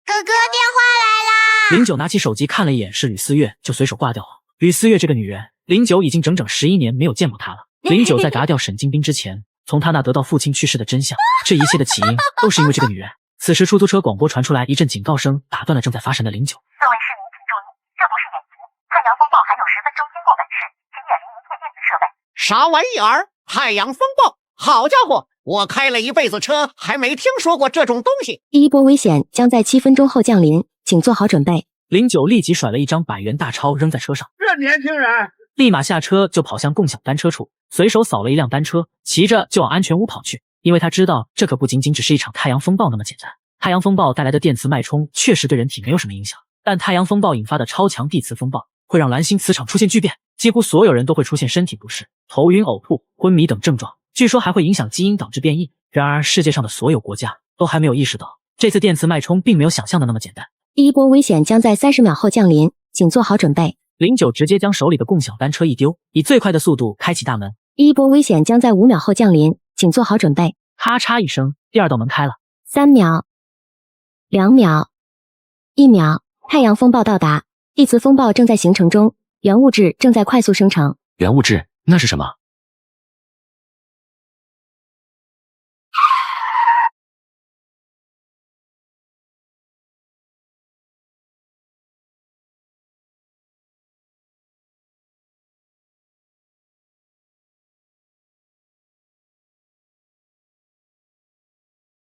哥哥，电话来啦！林九拿起手机看了一眼是吕思月，就随手挂掉了。吕思月这个女人，林九已经整整11年没有见过她了。林九在嘎掉沈金斌之前，从他那得到父亲去世的真相，这一切的起因都是因为这个女人。此时出租车广播传出来一阵警告声，打断了正在发神的林九。各位市民请注意，这不是演习，太阳风暴还有10分钟经过本市，请远离一切电子设备。啥玩意儿？太阳风暴？好家伙，我开了一辈子车，还没听说过这种东西。第一波危险将在7分钟后降临，请做好准备。林九立即甩了一张100元大钞扔在车上，这年轻人立马下车就跑向共享单车处，随手扫了一辆单车，骑着就往安全屋跑去。因为他知道这可不仅仅只是一场太阳风暴那么简单。太阳风暴带来的电磁脉冲确实对人体没有什么影响，但太阳风暴引发的超强地磁风暴会让蓝星磁场出现巨变，几乎所有人都会出现身体不适、头晕、呕吐、昏迷等症状，据说还会影响基因导致变异。然而世界上的所有国家都还没有意识到，这次电磁脉冲并没有想象的那么简单。第一波危险将在30秒后降临，请做好准备。林九直接将手里的共享单车一丢，以最快的速度开启大门。第一波危险将在5秒后降临，请做好准备。咔嚓一声，第二道门开了。3秒、2秒、1秒，太阳风暴到达，地磁风暴正在形成中，原物质正在快速生成。原物质？那是什么？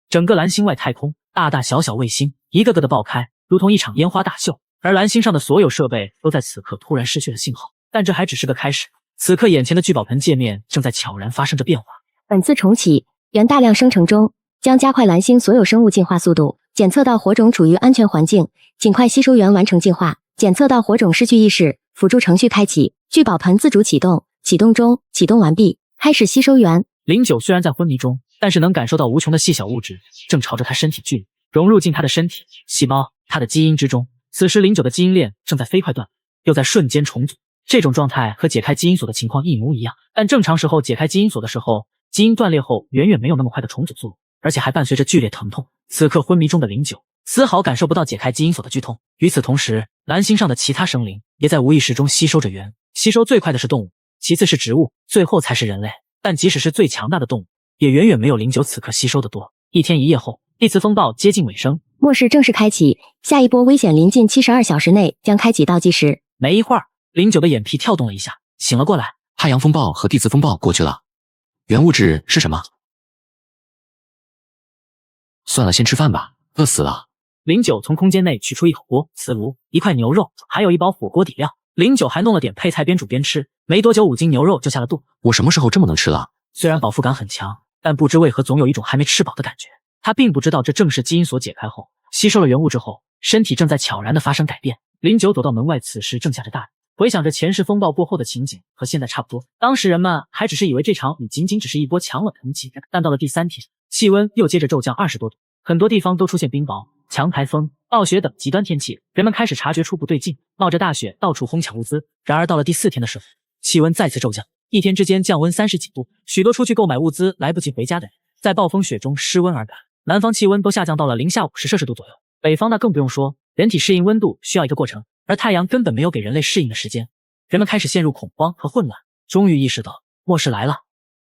整个蓝星外太空，大大小小卫星一个个的爆开，如同一场烟花大秀。而蓝星上的所有设备都在此刻突然失去了信号，但这还只是个开始。此刻眼前的聚宝盆界面正在悄然发生着变化。本次重启，原大量生成中，将加快蓝星所有生物进化速度。检测到火种处于安全环境，尽快吸收源完成进化。检测到火种失去意识，辅助程序开启，聚宝盆自主启动，启动中，启动完毕，开始吸收源。林九虽然在昏迷中，但是能感受到无穷的细小物质正朝着他身体聚集，融入进他的身体、细胞、他的基因之中。此时林九的基因链正在飞快断，又在瞬间重组。这种状态和解开基因锁的情况一模一样，但正常时候解开基因锁的时候，基因断裂后远远没有那么快的重组速度，而且还伴随着剧烈疼痛。此刻昏迷中的林九丝毫感受不到解开基因锁的剧痛。与此同时，蓝星上的其他生灵也在无意识中吸收着源。吸收最快的是动物，其次是植物，最后才是人类。但即使是最强大的动物，也远远没有林九此刻吸收的多。一天一夜后，地磁风暴接近尾声，末世正式开启，下一波危险临近72小时内将开启倒计时。没一会儿，林九的眼皮跳动了一下，醒了过来。太阳风暴和地磁风暴过去了，原物质是什么？算了，先吃饭吧，饿死了。林九从空间内取出一口锅、磁炉、一块牛肉，还有一包火锅底料。林九还弄了点配菜，边煮边吃。没多久，5斤牛肉就下了肚。我什么时候这么能吃了？虽然饱腹感很强，但不知为何总有一种还没吃饱的感觉。他并不知道这正是基因锁解开后，吸收了原物质后，身体正在悄然地发生改变。林九走到门外，此时正下着大雨，回想着前世风暴过后的情景，和现在差不多。当时人们还只是以为这场雨仅仅只是一波强冷空气，但到了第3天，气温又接着骤降20多度，很多地方都出现冰雹、强台风、暴雪等极端天气。人们开始察觉出不对劲，冒着大雪到处哄抢物资。然而到了第4天的时候，气温再次骤降，一天之间降温30几度，许多出去购买物资来不及回家的人，在暴风雪中失温而感。南方气温都下降到了零下50摄氏度左右，北方那更不用说。人体适应温度需要一个过程，而太阳根本没有给人类适应的时间。人们开始陷入恐慌和混乱，终于意识到末世来了。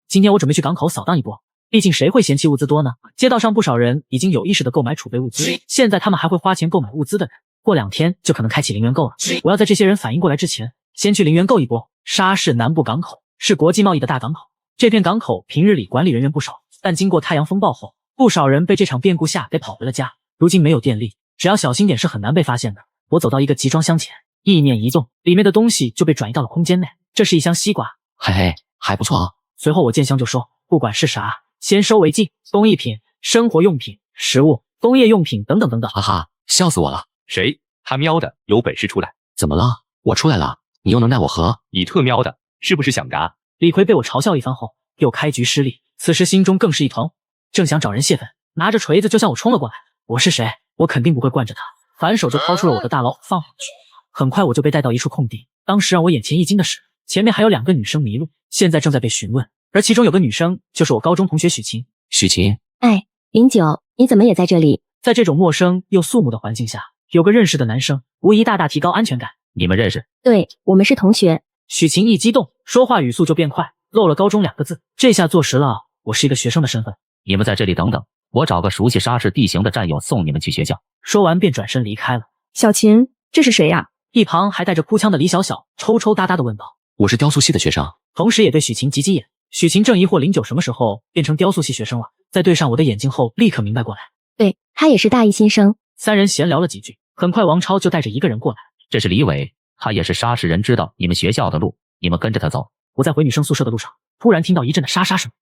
今天我准备去港口扫荡一波，毕竟谁会嫌弃物资多呢？街道上不少人已经有意识的购买储备物资，现在他们还会花钱购买物资的人，过2天就可能开启零元购了。我要在这些人反应过来之前，先去零元购一波。沙市南部港口是国际贸易的大港口，这片港口平日里管理人员不少，但经过太阳风暴后，不少人被这场变故下给跑回了家。如今没有电力，只要小心点是很难被发现的。我走到一个集装箱前，意念一动，里面的东西就被转移到了空间内。这是一箱西瓜，嘿嘿，还不错啊。随后我见箱就说，不管是啥，先收为敬。工艺品、生活用品、食物、工业用品等等等等。哈哈，笑死我了。谁？他喵的，有本事出来！怎么了？我出来了，你又能奈我何？你特喵的，是不是想嘎？李逵被我嘲笑一番后，又开局失利，此时心中更是一团，正想找人泄愤，拿着锤子就向我冲了过来。我是谁？我肯定不会惯着他，反手就掏出了我的大老虎放回去。很快我就被带到一处空地，当时让我眼前一惊的是，前面还有2个女生迷路，现在正在被询问，而其中有个女生就是我高中同学许晴。许晴，哎，林九，你怎么也在这里？在这种陌生又肃穆的环境下，有个认识的男生，无疑大大提高安全感。你们认识？对，我们是同学。许晴一激动，说话语速就变快，漏了高中2个字，这下坐实了我是一个学生的身份。你们在这里等等，我找个熟悉沙市地形的战友送你们去学校。说完便转身离开了。小秦，这是谁呀？一旁还带着哭腔的李小小抽抽搭搭的问道。我是雕塑系的学生，同时也对许晴挤挤眼。许晴正疑惑09什么时候变成雕塑系学生了，在对上我的眼睛后立刻明白过来。对，他也是大一新生。3人闲聊了几句，很快王超就带着1个人过来。这是李伟，他也是沙市人，知道你们学校的路，你们跟着他走。我在回女生宿舍的路上，突然听到一阵的沙沙声。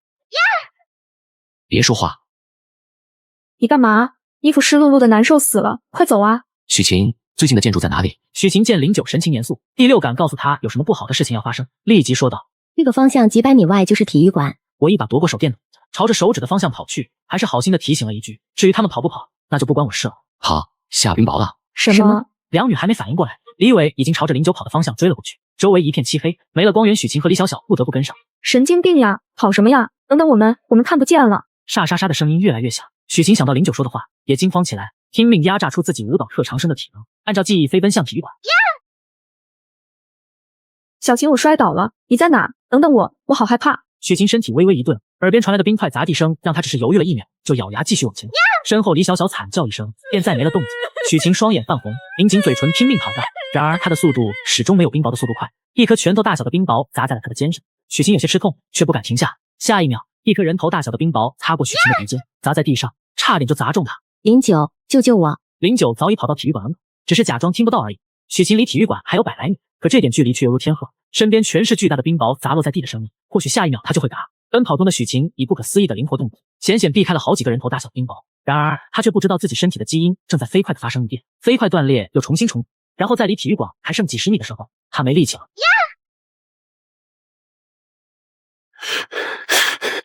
别说话。你干嘛？衣服湿漉漉的，难受死了，快走啊！许晴，最近的建筑在哪里？许晴见09神情严肃，第6感告诉他有什么不好的事情要发生，立即说道：这个方向几百米外就是体育馆。我一把夺过手电筒，朝着手指的方向跑去，还是好心的提醒了一句，至于他们跑不跑，那就不关我事了。好，下冰雹了。什么？2女还没反应过来，李伟已经朝着09跑的方向追了过去，周围一片漆黑，没了光源，许晴和李小小不得不跟上。神经病呀，跑什么呀？等等我们看不见了。沙沙沙的声音越来越响，许晴想到09说的话，也惊慌起来，拼命压榨出自己舞蹈特长生的体能，按照记忆飞奔向体育馆。小晴，我摔倒了，你在哪？等等我好害怕。许晴身体微微一顿，耳边传来的冰块砸地声让她只是犹豫了1秒，就咬牙继续往前。身后李小小惨叫一声，便再没了动静。许晴双眼泛红，抿紧嘴唇拼命讨债，然而她的速度始终没有冰雹的速度快，一颗拳头大小的冰雹砸在了她的肩上。许晴有些吃痛，却不敢停下。下一秒，一颗人头大小的冰雹擦过许晴的鼻尖，砸在地上，差点就砸中她。09，救救我！09早已跑到体育馆门口，只是假装听不到而已。许晴离体育馆还有100来米，可这点距离却犹如天河，身边全是巨大的冰雹砸落在地的声音，或许下一秒她就会嘎。奔跑中的许晴以不可思议的灵活动作，险险避开了好几个人头大小的冰雹。然而她却不知道自己身体的基因正在飞快的发生异变，飞快断裂又重新重组，然后在离体育馆还剩几十米的时候，她没力气了。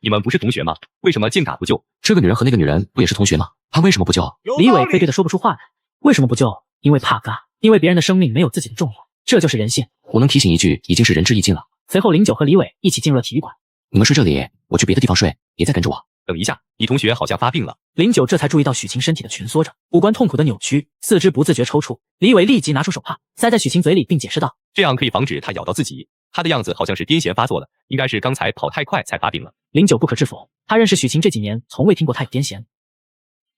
你们不是同学吗？为什么见打不救？这个女人和那个女人不也是同学吗？她为什么不救？李伟被对的说不出话来。为什么不救？因为怕嘎，因为别人的生命没有自己的重要，这就是人性。我能提醒一句，已经是仁至义尽了。随后09和李伟一起进入了体育馆。你们睡这里，我去别的地方睡，别再跟着我。等一下，你同学好像发病了。09这才注意到许晴身体的蜷缩着，五官痛苦的扭曲，四肢不自觉抽搐。李伟立即拿出手帕塞在许晴嘴里，并解释道：这样可以防止他咬到自己。他的样子好像是癫痫发作了，应该是刚才跑太快才发病了。09不可置否，他认识许晴这几年，从未听过他有癫痫。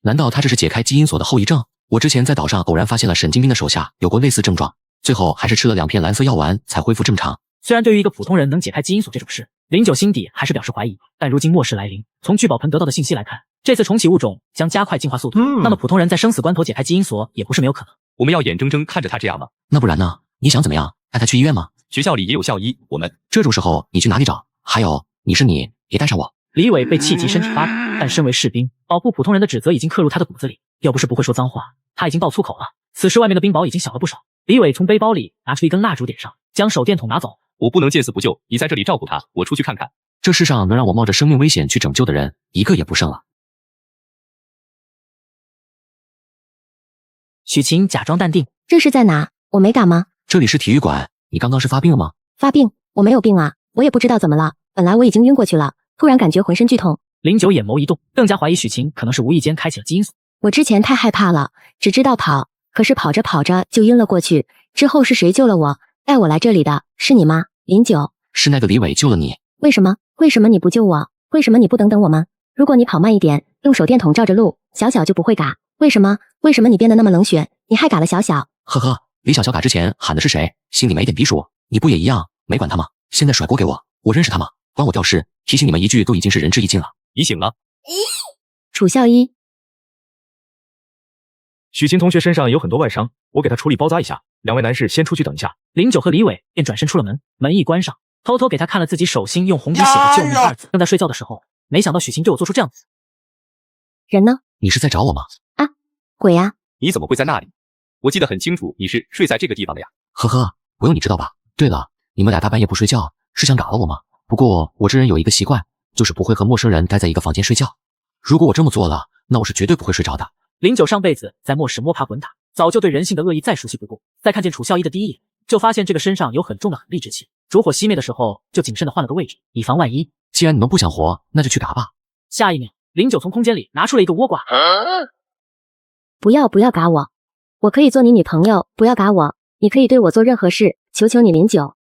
难道他这是解开基因锁的后遗症？我之前在岛上偶然发现了沈金兵的手下有过类似症状，最后还是吃了2片蓝色药丸才恢复正常。虽然对于一个普通人能解开基因锁这种事，09心底还是表示怀疑，但如今末世来临，从聚宝盆得到的信息来看，这次重启物种将加快进化速度，那么普通人在生死关头解开基因锁也不是没有可能。我们要眼睁睁看着他这样吗？那不然呢？你想怎么样？带他去医院吗？学校里也有校医，我们这种时候你去哪里找？还有，你别带上我。李伟被气急身体发抖，但身为士兵，保护普通人的指责已经刻入他的骨子里，要不是不会说脏话，他已经爆粗口了。此时外面的冰雹已经小了不少，李伟从背包里拿出一根蜡烛点上，将手电筒拿走。我不能见死不救，你在这里照顾他，我出去看看。这世上能让我冒着生命危险去拯救的人，一个也不剩了。许晴假装淡定，这是在哪？我没嘎吗？这里是体育馆，你刚刚是发病了吗？发病？我没有病啊，我也不知道怎么了，本来我已经晕过去了，突然感觉浑身剧痛。09眼眸一动，更加怀疑许晴可能是无意间开启了基因锁。我之前太害怕了，只知道跑，可是跑着跑着就晕了过去，之后是谁救了我，带我来这里的？是你吗？09，是那个李伟救了你。为什么？为什么你不救我？为什么你不等等我吗？如果你跑慢一点，用手电筒照着路，小小就不会嘎。为什么？为什么你变得那么冷血？你还嘎了小小？呵呵，李小小嘎之前喊的是谁？心里没点逼数？你不也一样没管他吗？现在甩锅给我，我认识他吗？关我吊事？提醒你们一句都已经是仁至义尽了。你醒了。楚孝一，许晴同学身上有很多外伤，我给他处理包扎一下。两位男士先出去等一下。林九和李伟便转身出了门，门一关上，偷偷给他看了自己手心用红笔写的救命二字。正在睡觉的时候，没想到许晴对我做出这样子。人呢？你是在找我吗？啊，鬼呀！你怎么会在那里？我记得很清楚，你是睡在这个地方的呀。呵呵，不用你知道吧？对了，你们俩大半夜不睡觉，是想嘎了我吗？不过我这人有一个习惯，就是不会和陌生人待在一个房间睡觉。如果我这么做了，那我是绝对不会睡着的。林九上辈子在末世摸爬滚打，早就对人性的恶意再熟悉不过。在看见楚孝一的第一眼，就发现这个身上有很重的狠戾之气。烛火熄灭的时候，就谨慎的换了个位置，以防万一。既然你们不想活，那就去嘎吧。下一秒，林九从空间里拿出了一个倭瓜。不要嘎我，我可以做你女朋友，不要嘎我，你可以对我做任何事，求求你林九。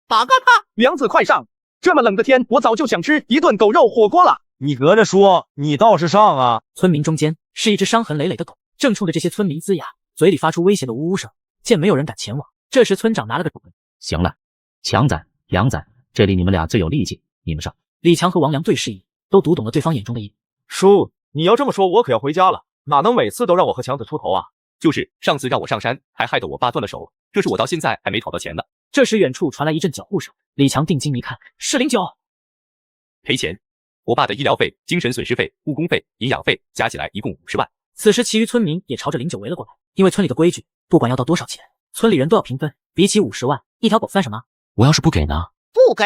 打个他！梁子快上！这么冷的天，我早就想吃一顿狗肉火锅了。你隔着说，你倒是上啊！村民中间是一只伤痕累累的狗，正冲着这些村民呲牙，嘴里发出威胁的呜呜声。见没有人敢前往，这时村长拿了个主意。行了，强仔、杨仔，这里你们俩最有力气，你们上。李强和王良对视一眼，都读懂了对方眼中的意。叔，你要这么说，我可要回家了。哪能每次都让我和强子出头啊？就是上次让我上山，还害得我爸断了手，这是我到现在还没讨到钱呢。这时远处传来一阵脚步声，李强定睛一看，是林九。赔钱，我爸的医疗费、精神损失费、误工费、营养费加起来一共50万。此时其余村民也朝着林九围了过来，因为村里的规矩，不管要到多少钱，村里人都要平分。比起50万，一条狗算什么？我要是不给呢？不给？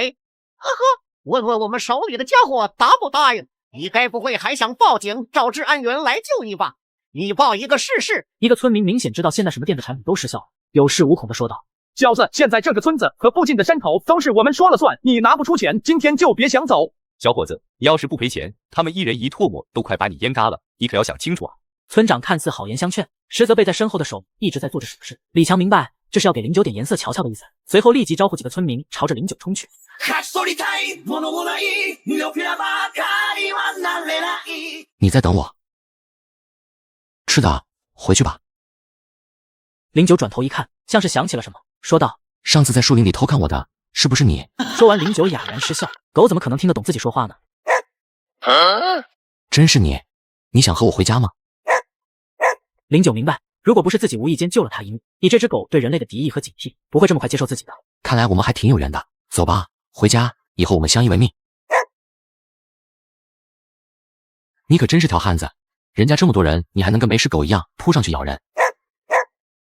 呵呵，问问我们手里的家伙答不答应？你该不会还想报警找治安员来救你吧？你报一个试试。一个村民明显知道现在什么店的产品都失效了，有恃无恐的说道：小子，现在这个村子和附近的山头都是我们说了算，你拿不出钱，今天就别想走。小伙子，你要是不赔钱，他们一人一唾沫都快把你淹嘎了，你可要想清楚啊！村长看似好言相劝，实则背在身后的手一直在做着手势。李强明白这是要给林九点颜色瞧瞧的意思，随后立即招呼几个村民朝着林九冲去。你在等我？是的，回去吧。林九转头一看，像是想起了什么，说道：上次在树林里偷看我的，是不是你？说完，林九哑然失笑。狗怎么可能听得懂自己说话呢？真是你？你想和我回家吗？林九明白，如果不是自己无意间救了他一命，以这只狗对人类的敌意和警惕，不会这么快接受自己的。看来我们还挺有缘的。走吧，回家，以后我们相依为命。你可真是条汉子，人家这么多人，你还能跟没事狗一样扑上去咬人。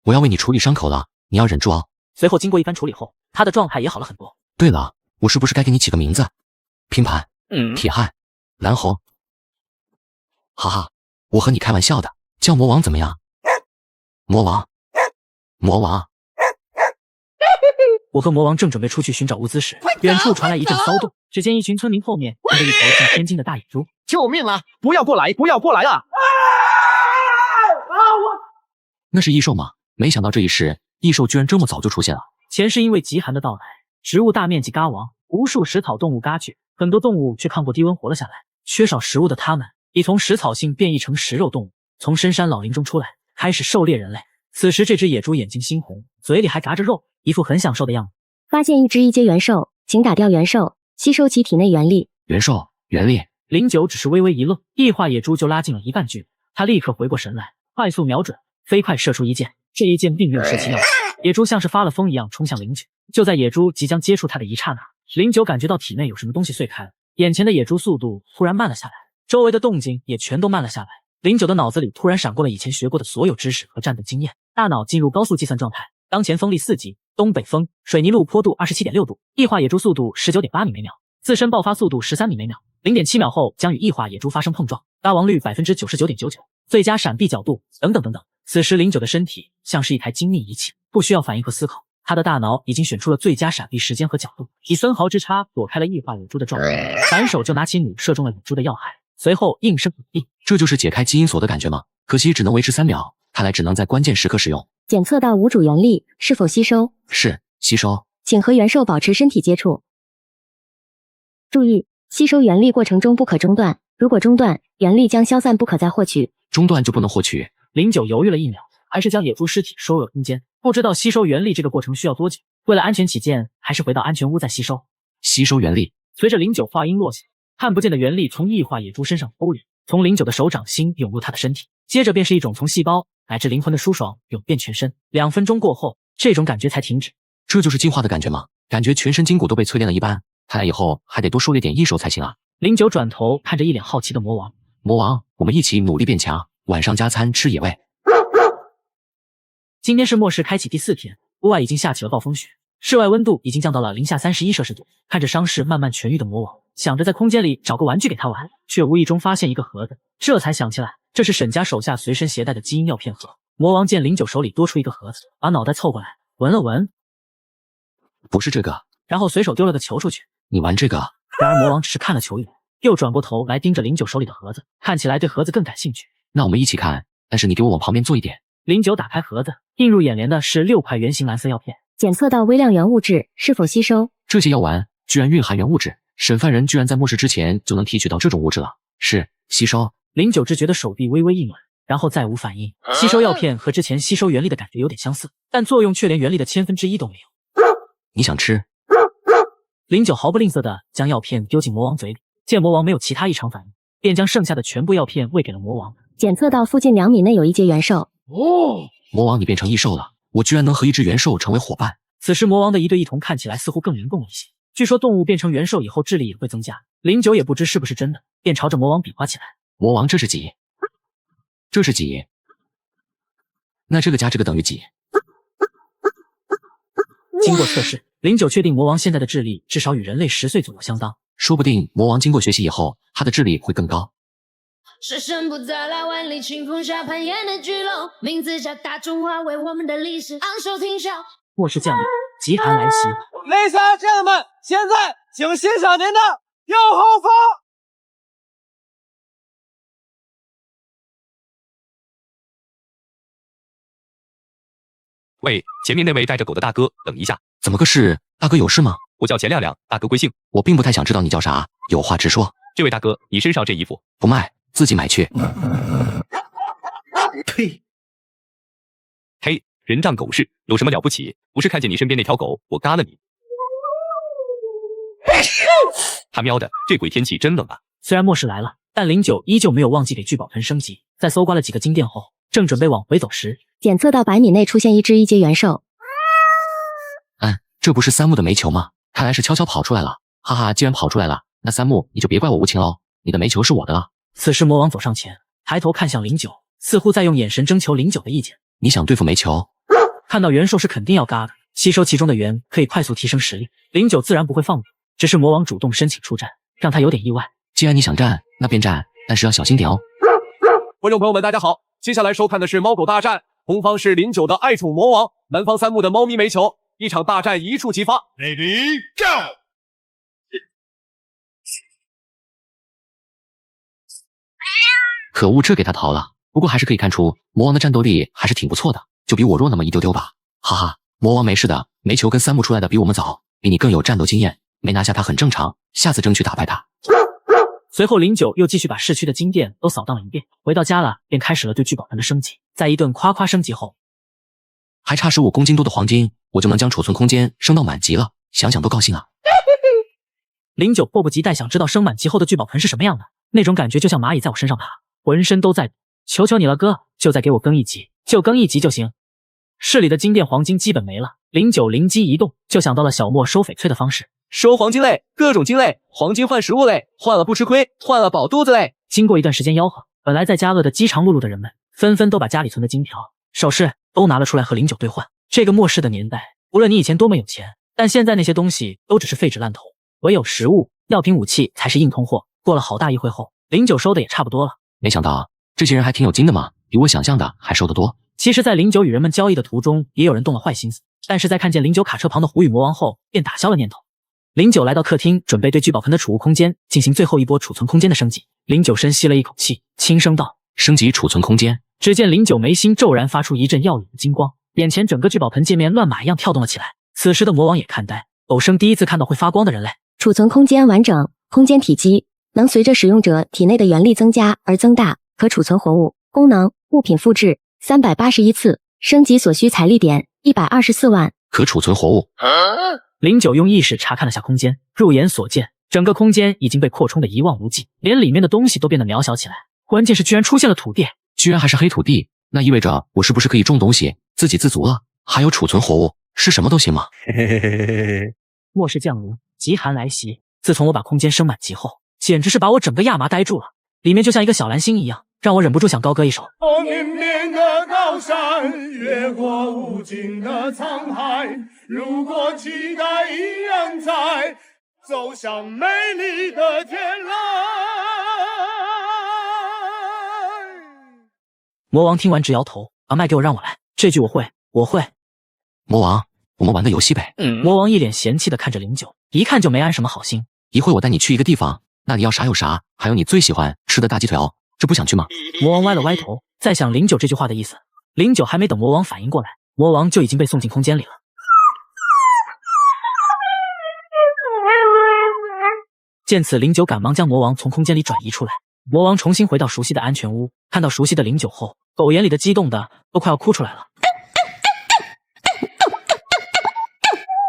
我要为你处理伤口了，你要忍住哦。随后经过一番处理后，他的状态也好了很多。对了，我是不是该给你起个名字？拼盘、铁汉、蓝猴。哈哈，我和你开玩笑的，叫魔王怎么样？魔王。我和魔王正准备出去寻找物资时，远处传来一阵骚动。只见一群村民后面跟着一头近千斤的大野猪。救命啊！不要过来！不要过来啊！那是异兽吗？没想到这一世，异兽居然这么早就出现了。前世因为极寒的到来，植物大面积嘎亡，无数食草动物嘎绝，很多动物却抗过低温活了下来。缺少食物的它们，已从食草性变异成食肉动物，从深山老林中出来，开始狩猎人类。此时这只野猪眼睛猩红，嘴里还嘎着肉，一副很享受的样子。发现一只异阶元兽，请打掉元兽，吸收其体内元力。元兽元力。林九只是微微一愣，异化野猪就拉近了一半距离。他立刻回过神来，快速瞄准，飞快射出一箭。这一箭并没有射其要害，野猪像是发了疯一样冲向林九。就在野猪即将接触他的一刹那，林九感觉到体内有什么东西碎开了，眼前的野猪速度突然慢了下来，周围的动静也全都慢了下来。林九的脑子里突然闪过了以前学过的所有知识和战斗经验，大脑进入高速计算状态。当前风力4级，东北风，水泥路坡度 27.6 度，异化野猪速度 19.8 米每秒，自身爆发速度13米每秒，0.7秒后将与异化野猪发生碰撞，嘎亡率 99.99%， 最佳闪避角度等等等等。此时林九的身体像是一台精密仪器，不需要反应和思考，他的大脑已经选出了最佳闪避时间和角度，以分毫之差躲开了异化野猪的撞击，反手就拿起弩射中了野猪的要害，随后应声倒地。这就是解开基因锁的感觉吗？可惜只能维持3秒，看来只能在关键时刻使用。检测到无主元力，是否吸收？是吸收。请和元兽保持身体接触。注意，吸收元力过程中不可中断，如果中断，元力将消散，不可再获取。中断就不能获取。09犹豫了1秒，还是将野猪尸体收入了空间。不知道吸收元力这个过程需要多久，为了安全起见，还是回到安全屋再吸收。吸收元力。随着09话音落下，看不见的元力从异化野猪身上抽入，从09的手掌心涌入他的身体，接着便是一种从细胞乃至灵魂的舒爽涌遍全身。2分钟过后，这种感觉才停止。这就是进化的感觉吗？感觉全身筋骨都被淬炼了一般，看来以后还得多狩猎点异兽才行啊。09转头看着一脸好奇的魔王，魔王，我们一起努力变强，晚上加餐吃野味。今天是末世开启第4天，屋外已经下起了暴风雪，室外温度已经降到了-31摄氏度。看着伤势慢慢痊愈的魔王，想着在空间里找个玩具给他玩，却无意中发现一个盒子，这才想起来这是沈家手下随身携带的基因药片盒。魔王见09手里多出一个盒子，把脑袋凑过来闻了闻，不是这个，然后随手丢了个球出去。你玩这个？然而魔王只是看了球一眼，又转过头来盯着09手里的盒子，看起来对盒子更感兴趣。那我们一起看，但是你给我往旁边坐一点。09打开盒子，映入眼帘的是6块圆形蓝色药片。检测到微量元物质，是否吸收？这些药丸居然蕴含元物质，审犯人居然在末世之前就能提取到这种物质了。是吸收。09只觉得手臂微微一暖，然后再无反应。吸收药片和之前吸收元力的感觉有点相似，但作用却连元力的1/1000都没有。你想吃？09毫不吝啬地将药片丢进魔王嘴里，见魔王没有其他异常反应，便将剩下的全部药片喂给了魔王。检测到附近2米内有一节元兽。魔王，你变成异兽了，我居然能和一只元兽成为伙伴。此时魔王的一对一瞳看起来似乎更灵动了一些，据说动物变成元兽以后智力也会增加。09也不知是不是真的，便朝着魔王比划起来。魔王，这是几？这是几？那这个加这个等于几？经过测试，09确定魔王现在的智力至少与人类10岁左右相当，说不定魔王经过学习以后，他的智力会更高。是神不再来，万里清风下攀岩的巨龙，名字叫大中华，为我们的历史昂首挺胸。末世降临，极寒来袭。Ladies and gentlemen，现在请欣赏您的右后方。喂，前面那位带着狗的大哥，等一下。怎么个事？大哥有事吗？我叫钱亮亮，大哥贵姓？我并不太想知道你叫啥，有话直说。这位大哥，你身上这衣服不卖，自己买去。呸！嘿，人仗狗势，有什么了不起？不是看见你身边那条狗，我嘎了你。他喵的，这鬼天气真冷啊！虽然末世来了，但09依旧没有忘记给聚宝盆升级。在搜刮了几个金店后，正准备往回走时，检测到100米内出现一只一阶元兽。这不是3木的煤球吗？看来是悄悄跑出来了。哈哈，既然跑出来了，那3木你就别怪我无情喽，你的煤球是我的了。此时魔王走上前，抬头看向09，似乎在用眼神征求09的意见。你想对付煤球？看到元兽是肯定要嘎的，吸收其中的元可以快速提升实力，09自然不会放过。只是魔王主动申请出战，让他有点意外。既然你想战，那便战，但是要小心点哦。观众朋友们，大家好，接下来收看的是猫狗大战，红方是09的爱宠魔王，南方3木的猫咪煤球，一场大战一触即发。Ready go！ 可恶，这给他逃了。不过还是可以看出魔王的战斗力还是挺不错的，就比我弱那么一丢丢吧。哈哈，魔王没事的，煤球跟3木出来的比我们早，比你更有战斗经验，没拿下他很正常，下次争取打败他。随后09又继续把市区的金店都扫荡了一遍，回到家了便开始了对聚宝盆的升级。在一顿夸夸升级后，还差15公斤多的黄金，我就能将储存空间升到满级了，想想都高兴啊。09迫不及待想知道升满级后的聚宝盆是什么样的，那种感觉就像蚂蚁在我身上爬，浑身都在。求求你了哥，就再给我更一级，就更一级就行。市里的金店黄金基本没了，09灵机一动，就想到了小莫收翡翠的方式。收黄金类，各种金类，黄金换食物类，换了不吃亏，换了饱肚子类。经过一段时间吆喝，本来在家饿得饥肠辘辘的人们，纷纷都把家里存的金条、首饰都拿了出来和09兑换。这个末世的年代，无论你以前多么有钱，但现在那些东西都只是废纸烂头，唯有食物、药品、武器才是硬通货。过了好大一会后，09收的也差不多了。没想到这些人还挺有劲的嘛，比我想象的还收得多。其实，在09与人们交易的途中，也有人动了坏心思，但是在看见09卡车旁的虎羽魔王后，便打消了念头。09来到客厅，准备对聚宝盆的储物空间进行最后一波储存空间的升级。09深吸了一口气，轻声道：“升级储存空间。”只见09眉心骤然发出一阵耀眼的金光，眼前整个聚宝盆界面乱码一样跳动了起来。此时的魔王也看呆，偶生第一次看到会发光的人类。储存空间完整，空间体积能随着使用者体内的元力增加而增大，可储存活物。功能：物品复制381次，升级所需财力点124万。可储存活物。09用意识查看了下空间，入眼所见，整个空间已经被扩充的一望无际，连里面的东西都变得渺小起来。关键是居然出现了土地，居然还是黑土地，那意味着我是不是可以种东西，自给自足了？还有储存活物，是什么都行吗？末世降临，极寒来袭。自从我把空间升满级后，简直是把我整个亚麻呆住了。里面就像一个小蓝星一样，让我忍不住想高歌一首。绵绵的高山，越过无尽的沧海。如果期待依然在，走向美丽的天籁。魔王听完直摇头，把麦给我让我来，这句我会。魔王，我们玩个游戏呗。魔王一脸嫌弃的看着09，一看就没安什么好心。一会我带你去一个地方，那里要啥有啥，还有你最喜欢吃的大鸡腿哦，这不想去吗？魔王歪了歪头，在想09这句话的意思。09还没等魔王反应过来，魔王就已经被送进空间里了。见此，09赶忙将魔王从空间里转移出来。魔王重新回到熟悉的安全屋，看到熟悉的09后，狗眼里的激动的都快要哭出来了。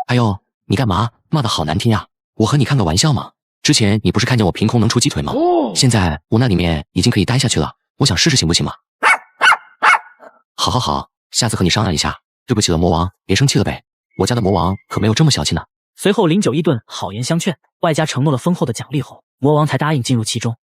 哎呦，你干嘛？骂得好难听呀！我和你开个玩笑嘛。之前你不是看见我凭空能出鸡腿吗？现在我那里面已经可以待下去了，我想试试行不行嘛？好，下次和你商量一下。对不起了，魔王，别生气了呗。我家的魔王可没有这么小气呢。随后09一顿好言相劝，外加承诺了丰厚的奖励后，魔王才答应进入其中。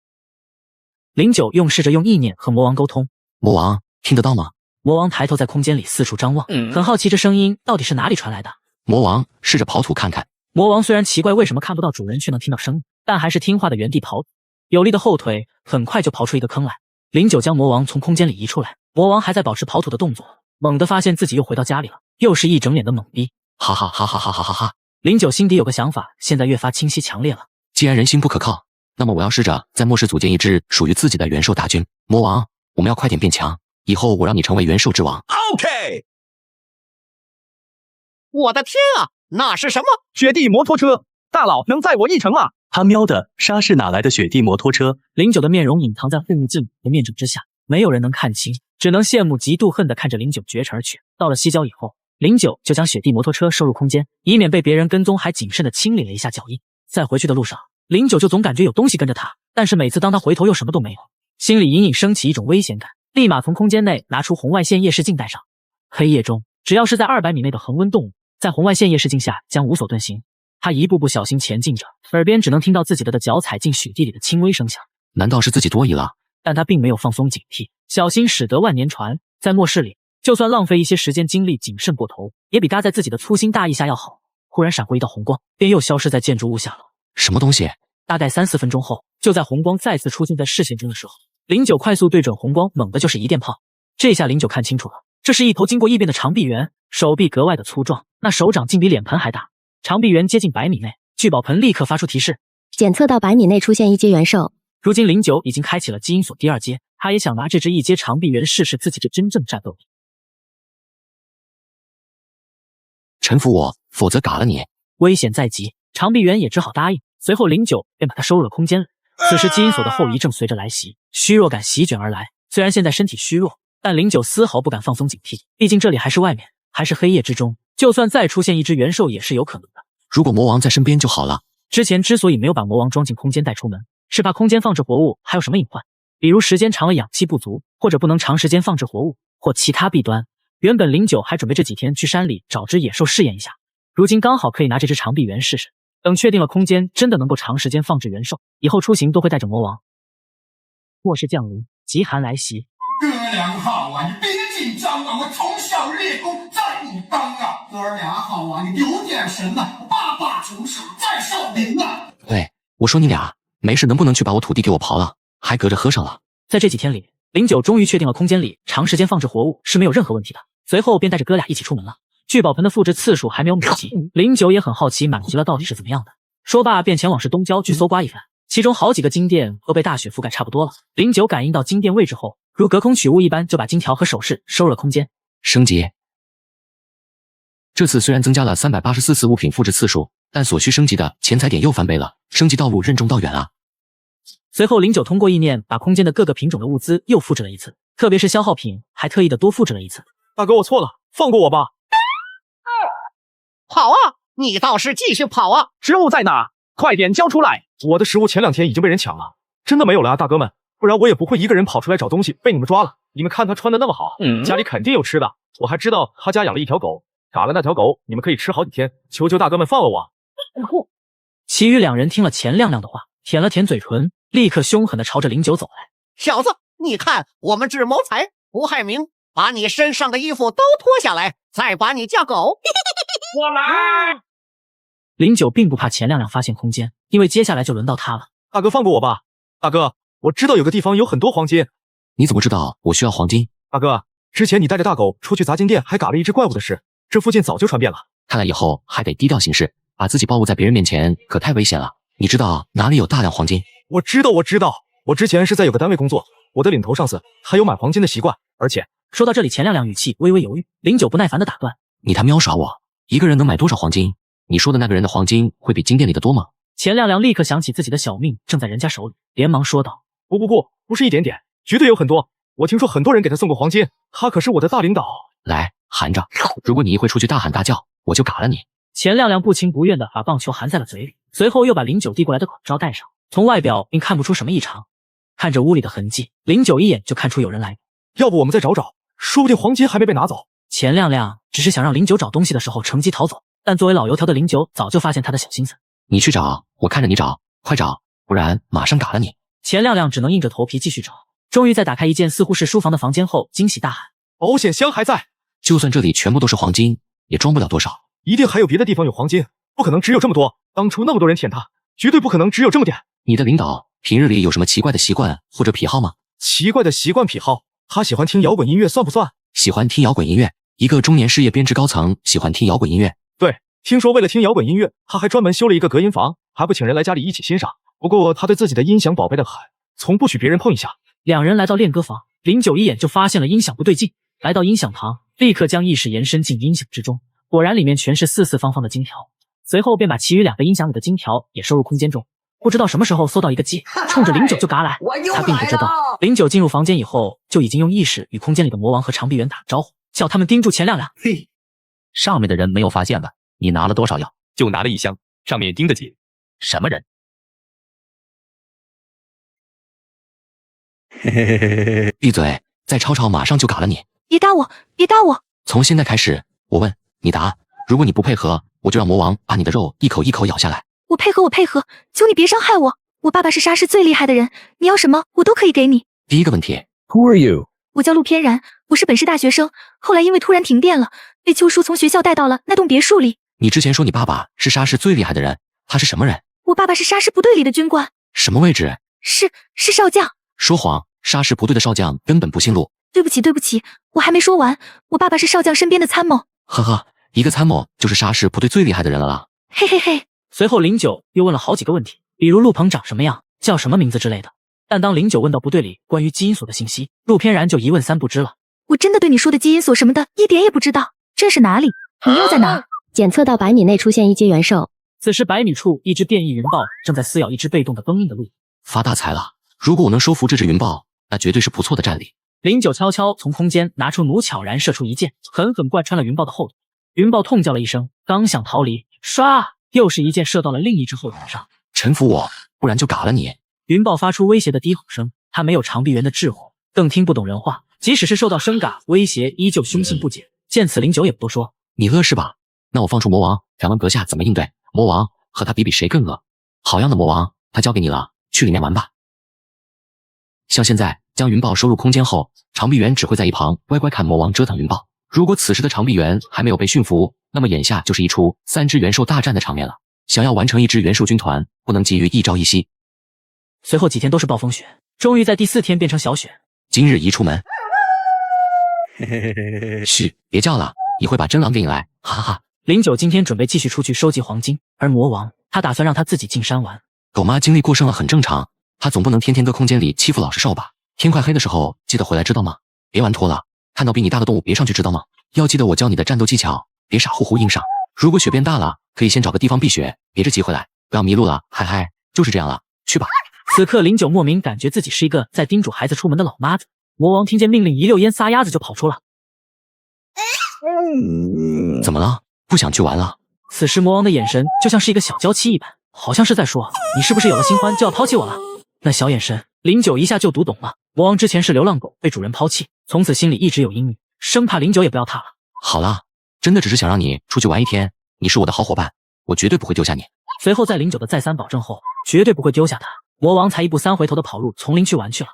09试着用意念和魔王沟通。魔王，听得到吗？魔王抬头在空间里四处张望，很好奇这声音到底是哪里传来的。魔王试着刨土看看。魔王虽然奇怪为什么看不到主人却能听到声音，但还是听话的原地刨。有力的后腿很快就刨出一个坑来。09将魔王从空间里移出来，魔王还在保持刨土的动作，猛地发现自己又回到家里了，又是一整脸的懵逼。哈哈哈哈哈哈哈哈！09心底有个想法，现在越发清晰强烈了。既然人心不可靠，那么我要试着在末世组建一支属于自己的元兽大军。魔王，我们要快点变强，以后我让你成为元兽之王。OK。我的天啊，那是什么？雪地摩托车，大佬能载我一程吗？他喵的，沙士哪来的雪地摩托车？09的面容隐藏在护目镜和面罩之下，没有人能看清，只能羡慕嫉妒恨地看着09绝尘而去。到了西郊以后，09就将雪地摩托车收入空间，以免被别人跟踪，还谨慎地清理了一下脚印。在回去的路上，09就总感觉有东西跟着他，但是每次当他回头又什么都没有，心里隐隐升起一种危险感，立马从空间内拿出红外线夜视镜戴上。黑夜中，只要是在200米内的恒温动物，在红外线夜视镜下将无所遁形。他一步步小心前进着，耳边只能听到自己的脚踩进雪地里的轻微声响。难道是自己多疑了？但他并没有放松警惕，小心驶得万年船。在末世里，就算浪费一些时间精力谨慎过头，也比搭在自己的粗心大意下要好。忽然闪过一道红光，便又消失在建筑物下了。什么东西？大概3、4分钟后，就在红光再次出现在视线中的时候，09快速对准红光，猛地就是一电炮。这下09看清楚了，这是一头经过异变的长臂猿，手臂格外的粗壮，那手掌竟比脸盆还大。长臂猿接近100米内，聚宝盆立刻发出提示，检测到100米内出现一阶元兽。如今09已经开启了基因锁第2阶，他也想拿这只一阶长臂猿试试自己的真正战斗力。臣服我，否则嘎了你！危险在即，长臂猿也只好答应。随后09便把他收入了空间里。此时基因锁的后遗症随着来袭，虚弱感席卷而来。虽然现在身体虚弱，但09丝毫不敢放松警惕，毕竟这里还是外面，还是黑夜之中，就算再出现一只元兽也是有可能的。如果魔王在身边就好了。之前之所以没有把魔王装进空间带出门，是怕空间放置活物还有什么隐患，比如时间长了氧气不足，或者不能长时间放置活物，或其他弊端。原本09还准备这几天去山里找只野兽试验一下，如今刚好可以拿这只长臂猿试试。等确定了空间真的能够长时间放置元兽，以后出行都会带着魔王。末世降临，极寒来袭。哥俩好啊，你别紧张啊，我从小练功在武当啊。哥俩好啊，你有点神呐，爸爸从小在少林啊。喂，我说你俩没事能不能去把我土地给我刨了，还隔着喝上了。在这几天里，09终于确定了空间里长时间放置活物是没有任何问题的，随后便带着哥俩一起出门了。聚宝盆的复制次数还没有满级，09也很好奇满级了到底是怎么样的。说罢便前往市东郊去搜刮一番，其中好几个金店都被大雪覆盖差不多了。09感应到金店位置后，如隔空取物一般就把金条和首饰收入了空间。升级。这次虽然增加了384次物品复制次数，但所需升级的钱财点又翻倍了，升级道路任重道远啊！随后09通过意念把空间的各个品种的物资又复制了一次，特别是消耗品还特意的多复制了一次。大哥，我错了，放过我吧！跑啊！你倒是继续跑啊！食物在哪？快点交出来！我的食物前2天已经被人抢了，真的没有了啊，大哥们，不然我也不会一个人跑出来找东西被你们抓了。你们看他穿的那么好，家里肯定有吃的。我还知道他家养了一条狗，打了那条狗，你们可以吃好几天。求求大哥们放了我！其余2人听了钱亮亮的话，舔了舔嘴唇，立刻凶狠地朝着09走来。小子，你看我们只谋财不害民，把你身上的衣服都脱下来，再把你叫狗。我来。09并不怕钱亮亮发现空间，因为接下来就轮到他了。大哥放过我吧！大哥，我知道有个地方有很多黄金。你怎么知道我需要黄金？大哥，之前你带着大狗出去砸金店还嘎了一只怪物的事，这附近早就传遍了。看来以后还得低调行事，把自己暴露在别人面前可太危险了。你知道哪里有大量黄金？我知道，我之前是在有个单位工作，我的领头上司还有买黄金的习惯，而且……说到这里，钱亮亮语气微微犹豫，09不耐烦地打断：“你他喵耍我！一个人能买多少黄金？你说的那个人的黄金会比金店里的多吗？”钱亮亮立刻想起自己的小命正在人家手里，连忙说道：“不是一点点，绝对有很多。我听说很多人给他送过黄金，他可是我的大领导。来，含着，如果你一会出去大喊大叫，我就嘎了你。”钱亮亮不情不愿地把棒球含在了嘴里，随后又把09递过来的口罩戴上，从外表并看不出什么异常。看着屋里的痕迹，09一眼就看出有人来。要不我们再找找，说不定黄金还没被拿走。钱亮亮只是想让09找东西的时候乘机逃走，但作为老油条的09早就发现他的小心思。你去找，我看着你找，快找，不然马上嘎了你。钱亮亮只能硬着头皮继续找，终于在打开一间似乎是书房的房间后，惊喜大喊：“保险箱还在！就算这里全部都是黄金，也装不了多少。一定还有别的地方有黄金，不可能只有这么多。当初那么多人舔他，绝对不可能只有这么点。”你的领导平日里有什么奇怪的习惯或者癖好吗？奇怪的习惯癖好，他喜欢听摇滚音乐，算不算？喜欢听摇滚音乐，一个中年事业编制高层喜欢听摇滚音乐。对，听说为了听摇滚音乐，他还专门修了一个隔音房，还不请人来家里一起欣赏。不过他对自己的音响宝贝得很，从不许别人碰一下。2人来到练歌房，09一眼就发现了音响不对劲，来到音响堂，立刻将意识延伸进音响之中，果然里面全是四四方方的金条。随后便把其余2个音响里的金条也收入空间中。不知道什么时候搜到一个鸡，冲着09就嘎来。他并不知道09进入房间以后就已经用意识与空间里的魔王和长臂猿打招呼，叫他们盯住钱亮亮。嘿，上面的人没有发现吧？你拿了多少药？就拿了1箱，上面盯得紧。什么人？闭嘴！再吵吵，马上就嘎了你！别打我！别打我！从现在开始，我问你答，如果你不配合，我就让魔王把你的肉一口一口咬下来。我配合，我配合，求你别伤害我！我爸爸是沙市最厉害的人，你要什么我都可以给你。第一个问题 ，Who are you？ 我叫陆偏然，我是本市大学生，后来因为突然停电了，被邱叔从学校带到了那栋别墅里。你之前说你爸爸是沙市最厉害的人，他是什么人？我爸爸是沙市部队里的军官。什么位置？是少将。说谎，沙市部队的少将根本不姓陆。对不起，我还没说完，我爸爸是少将身边的参谋。呵呵，一个参谋就是沙市部队最厉害的人了啦。嘿嘿嘿。随后09又问了好几个问题，比如陆鹏长什么样，叫什么名字之类的。但当09问到部队里关于基因锁的信息，陆偏然就一问三不知了。我真的对你说的基因锁什么的一点也不知道，这是哪里？你又在哪？检测到100米内出现一阶元兽。此时100米处，一只变异云豹正在撕咬一只被动的崩硬的鹿。发大财了！如果我能收服这只云豹，那绝对是不错的战力。09悄悄从空间拿出弩，悄然射出一箭，狠狠贯穿了云豹的后腿。云豹痛叫了一声，刚想逃离，唰，又是一箭射到了另一只后腿上。臣服我，不然就嘎了你！云豹发出威胁的低吼声，他没有长臂猿的智慧，更听不懂人话，即使是受到声嘎威胁，依旧凶性不减。见此，09也不多说，你饿是吧？那我放出魔王，敢问阁下怎么应对？魔王和他比谁更饿？好样的魔王，他交给你了，去里面玩吧。像现在将云豹收入空间后，长臂猿只会在一旁乖乖看魔王折腾云豹。如果此时的长臂猿还没有被驯服，那么眼下就是一出3只元兽大战的场面了。想要完成一支元兽军团，不能急于一朝一夕。随后几天都是暴风雪，终于在第4天变成小雪。今日宜出门。嘘，别叫了，一会把真狼给引来，哈哈哈。09今天准备继续出去收集黄金，而魔王他打算让他自己进山玩。狗妈精力过剩了很正常，他总不能天天搁空间里欺负老实兽吧？天快黑的时候记得回来知道吗？别玩脱了，看到比你大的动物别上去知道吗？要记得我教你的战斗技巧，别傻乎乎硬上。如果雪变大了，可以先找个地方避雪，别着急回来，不要迷路了。嗨嗨，就是这样了，去吧。此刻林九莫名感觉自己是一个在叮嘱孩子出门的老妈子。魔王听见命令，一溜烟撒丫子就跑出了。怎么了？不想去玩了？此时魔王的眼神就像是一个小娇妻一般，好像是在说你是不是有了新欢就要抛弃我了？那小眼神，林九一下就读懂了。魔王之前是流浪狗被主人抛弃，从此心里一直有阴影，生怕林九也不要他了。好了，真的只是想让你出去玩一天，你是我的好伙伴，我绝对不会丢下你。随后在林九的再三保证后，绝对不会丢下他，魔王才一步三回头的跑入丛林去玩去了。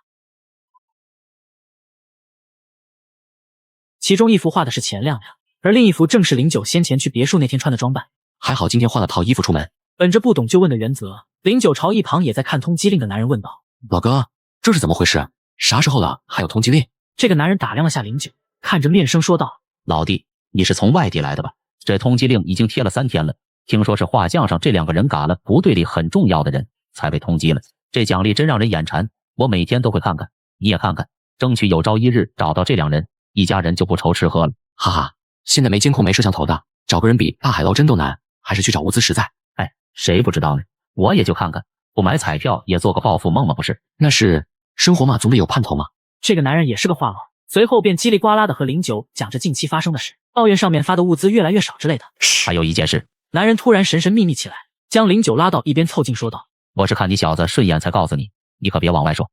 其中一幅画的是钱亮亮，而另一幅正是林九先前去别墅那天穿的装扮。还好今天换了套衣服出门。本着不懂就问的原则，林九朝一旁也在看通缉令的男人问道：老哥，这是怎么回事？啥时候了还有通缉令？这个男人打量了下林九，看着面生说道：老弟，你是从外地来的吧？这通缉令已经贴了3天了，听说是画像上这2个人嘎了部队里很重要的人，才被通缉了。这奖励真让人眼馋，我每天都会看看，你也看看，争取有朝一日找到这2人，一家人就不愁吃喝了。哈哈，现在没监控没摄像头的，找个人比大海捞针都难，还是去找物资实在。哎，谁不知道呢？我也就看看，不买彩票也做个暴富梦嘛，不是？那是生活嘛，总得有盼头嘛。这个男人也是个话痨，随后便叽里呱啦的和林九讲着近期发生的事，抱怨上面发的物资越来越少之类的。还有一件事，男人突然神神秘秘起来，将林九拉到一边凑近说道：我是看你小子顺眼才告诉你，你可别往外说。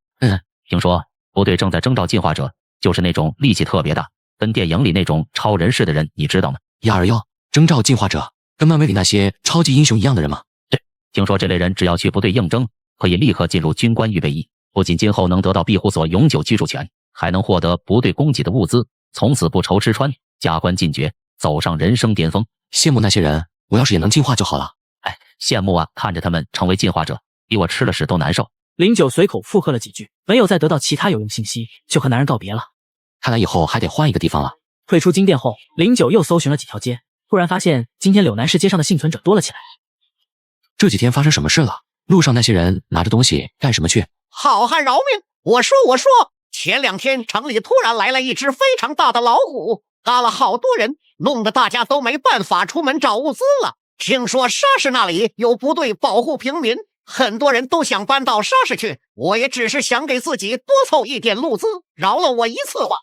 听说部队正在征召进化者，就是那种力气特别大，跟电影里那种超人似的人，你知道吗？呀儿哟，征召进化者，跟漫威里那些超级英雄一样的人吗？对，听说这类人只要去部队应征，可以立刻进入军官预备役，不仅今后能得到庇护所永久居住权，还能获得部队供给的物资，从此不愁吃穿，加官进爵，走上人生巅峰。羡慕那些人，我要是也能进化就好了。哎，羡慕啊，看着他们成为进化者，比我吃了屎都难受。林九随口附和了几句，没有再得到其他有用信息，就和男人告别了。看来以后还得换一个地方了。退出金店后，林九又搜寻了几条街，突然发现今天柳南市街上的幸存者多了起来。这几天发生什么事了？路上那些人拿着东西干什么去？好汉饶命！我说，前2天城里突然来了一只非常大的老虎，嘎了好多人，弄得大家都没办法出门找物资了。听说沙市那里有部队保护平民，很多人都想搬到沙市去，我也只是想给自己多凑一点物资，饶了我一次吧。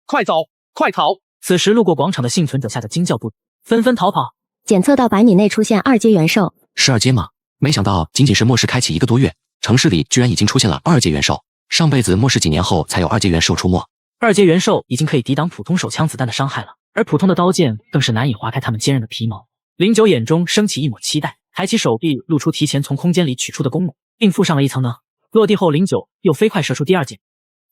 快走，快逃！此时路过广场的幸存者吓得惊叫不止，纷纷逃跑。检测到100米内出现2阶元兽，是2阶吗？没想到仅仅是末世开启1个多月，城市里居然已经出现了2阶元兽。上辈子末世几年后才有2阶元兽出没。2阶元兽已经可以抵挡普通手枪子弹的伤害了，而普通的刀剑更是难以划开它们坚韧的皮毛。林九眼中升起一抹期待，抬起手臂露出提前从空间里取出的弓弩，并附上了一层呢。落地后，林九又飞快射出第2箭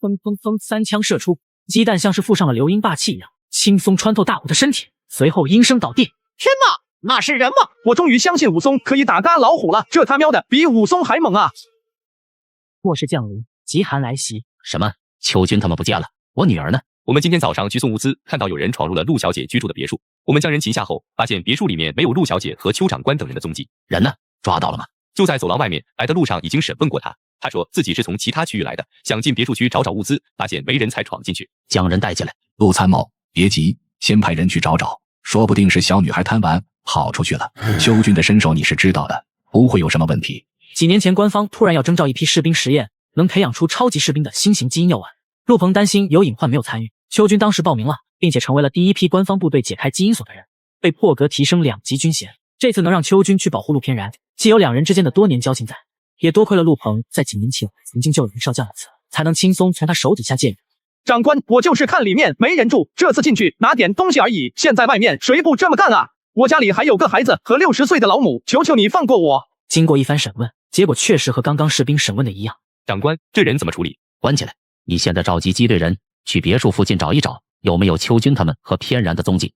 ，3枪射出，鸡蛋像是附上了流音霸气一样，轻松穿透大虎的身体，随后应声倒地。天哪，那是人吗？我终于相信武松可以打嘎老虎了，这他喵的比武松还猛啊！末世降临，极寒来袭。什么？秋君他们不见了？我女儿呢？我们今天早上去送物资，看到有人闯入了陆小姐居住的别墅。我们将人擒下后，发现别墅里面没有陆小姐和邱长官等人的踪迹。人呢？抓到了吗？就在走廊外面，来的路上已经审问过他。他说自己是从其他区域来的，想进别墅区找物资，发现没人才闯进去，将人带进来。陆参谋，别急，先派人去找找，说不定是小女孩贪玩跑出去了。邱军的身手你是知道的，不会有什么问题。几年前官方突然要征召一批士兵实验能培养出超级士兵的新型基因药丸，陆鹏担心有隐患没有参与，邱军当时报名了，并且成为了第一批官方部队解开基因锁的人，被破格提升2级军衔。这次能让邱军去保护陆翩然，既有2人之间的多年交情在，也多亏了陆鹏在几年前曾经救了林少将一次，才能轻松从他手底下介入。长官，我就是看里面没人住，这次进去拿点东西而已，现在外面谁不这么干啊？我家里还有个孩子和60岁的老母，求求你放过我。经过一番审问，结果确实和刚刚士兵审问的一样。长官，这人怎么处理？关起来。你现在召集机队人去别墅附近找一找，有没有邱军他们和翩然的踪迹。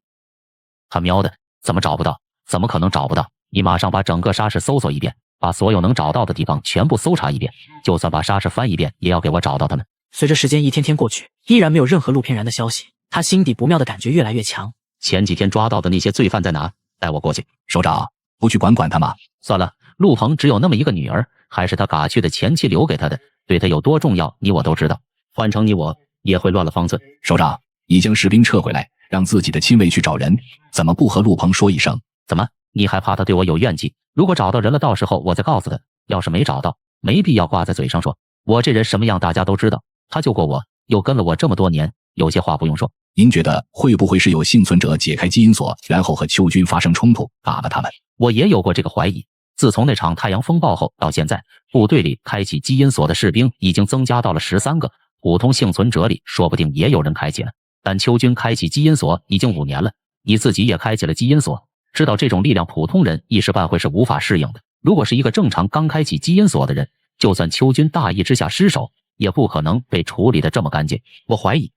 他喵的，怎么找不到？怎么可能找不到？你马上把整个沙市搜索一遍，把所有能找到的地方全部搜查一遍，就算把沙市翻一遍，也要给我找到他们。随着时间一天天过去，依然没有任何陆翩然的消息，他心底不妙的感觉越来越强。前几天抓到的那些罪犯在哪？带我过去。首长，不去管他吗？算了，陆鹏只有那么一个女儿，还是他嘎去的前妻留给他的，对他有多重要，你我都知道。换成你我也会乱了方寸。首长，已将士兵撤回来，让自己的亲卫去找人，怎么不和陆鹏说一声？怎么，你还怕他对我有怨气？如果找到人了，到时候我再告诉他。要是没找到，没必要挂在嘴上说。我这人什么样大家都知道，他救过我，又跟了我这么多年，有些话不用说。您觉得会不会是有幸存者解开基因锁，然后和邱军发生冲突，打了他们？我也有过这个怀疑。自从那场太阳风暴后到现在，部队里开启基因锁的士兵已经增加到了13个，普通幸存者里说不定也有人开启了。但邱军开启基因锁已经5年了，你自己也开启了基因锁，知道这种力量普通人一时半会是无法适应的。如果是一个正常刚开启基因锁的人，就算邱军大意之下失手，也不可能被处理的这么干净。我怀疑。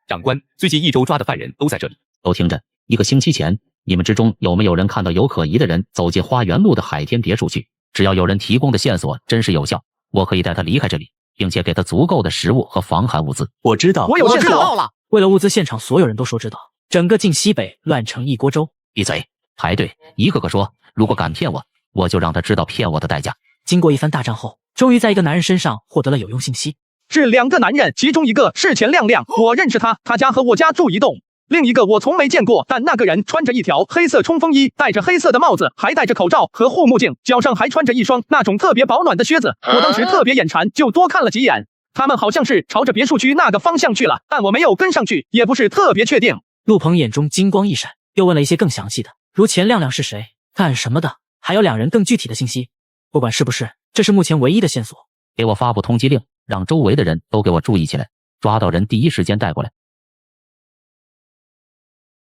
长官，最近1周抓的犯人都在这里。都听着，1个星期前，你们之中有没有人看到有可疑的人走进花园路的海天别墅去？只要有人提供的线索真实有效，我可以带他离开这里，并且给他足够的食物和防寒物资。我知道，我有线索了。为了物资，现场所有人都说知道，整个晋西北乱成一锅粥。闭嘴！排队，一个个说。如果敢骗我，我就让他知道骗我的代价。经过一番大战后，终于在一个男人身上获得了有用信息。是2个男人，其中一个是钱亮亮，我认识他，他家和我家住一栋。另一个我从没见过，但那个人穿着一条黑色冲锋衣，戴着黑色的帽子，还戴着口罩和护目镜，脚上还穿着一双那种特别保暖的靴子。我当时特别眼馋，就多看了几眼。他们好像是朝着别墅区那个方向去了，但我没有跟上去，也不是特别确定。陆鹏眼中金光一闪，又问了一些更详细的，如钱亮亮是谁、干什么的，还有2人更具体的信息。不管是不是，这是目前唯一的线索。给我发布通缉令，让周围的人都给我注意起来，抓到人第一时间带过来。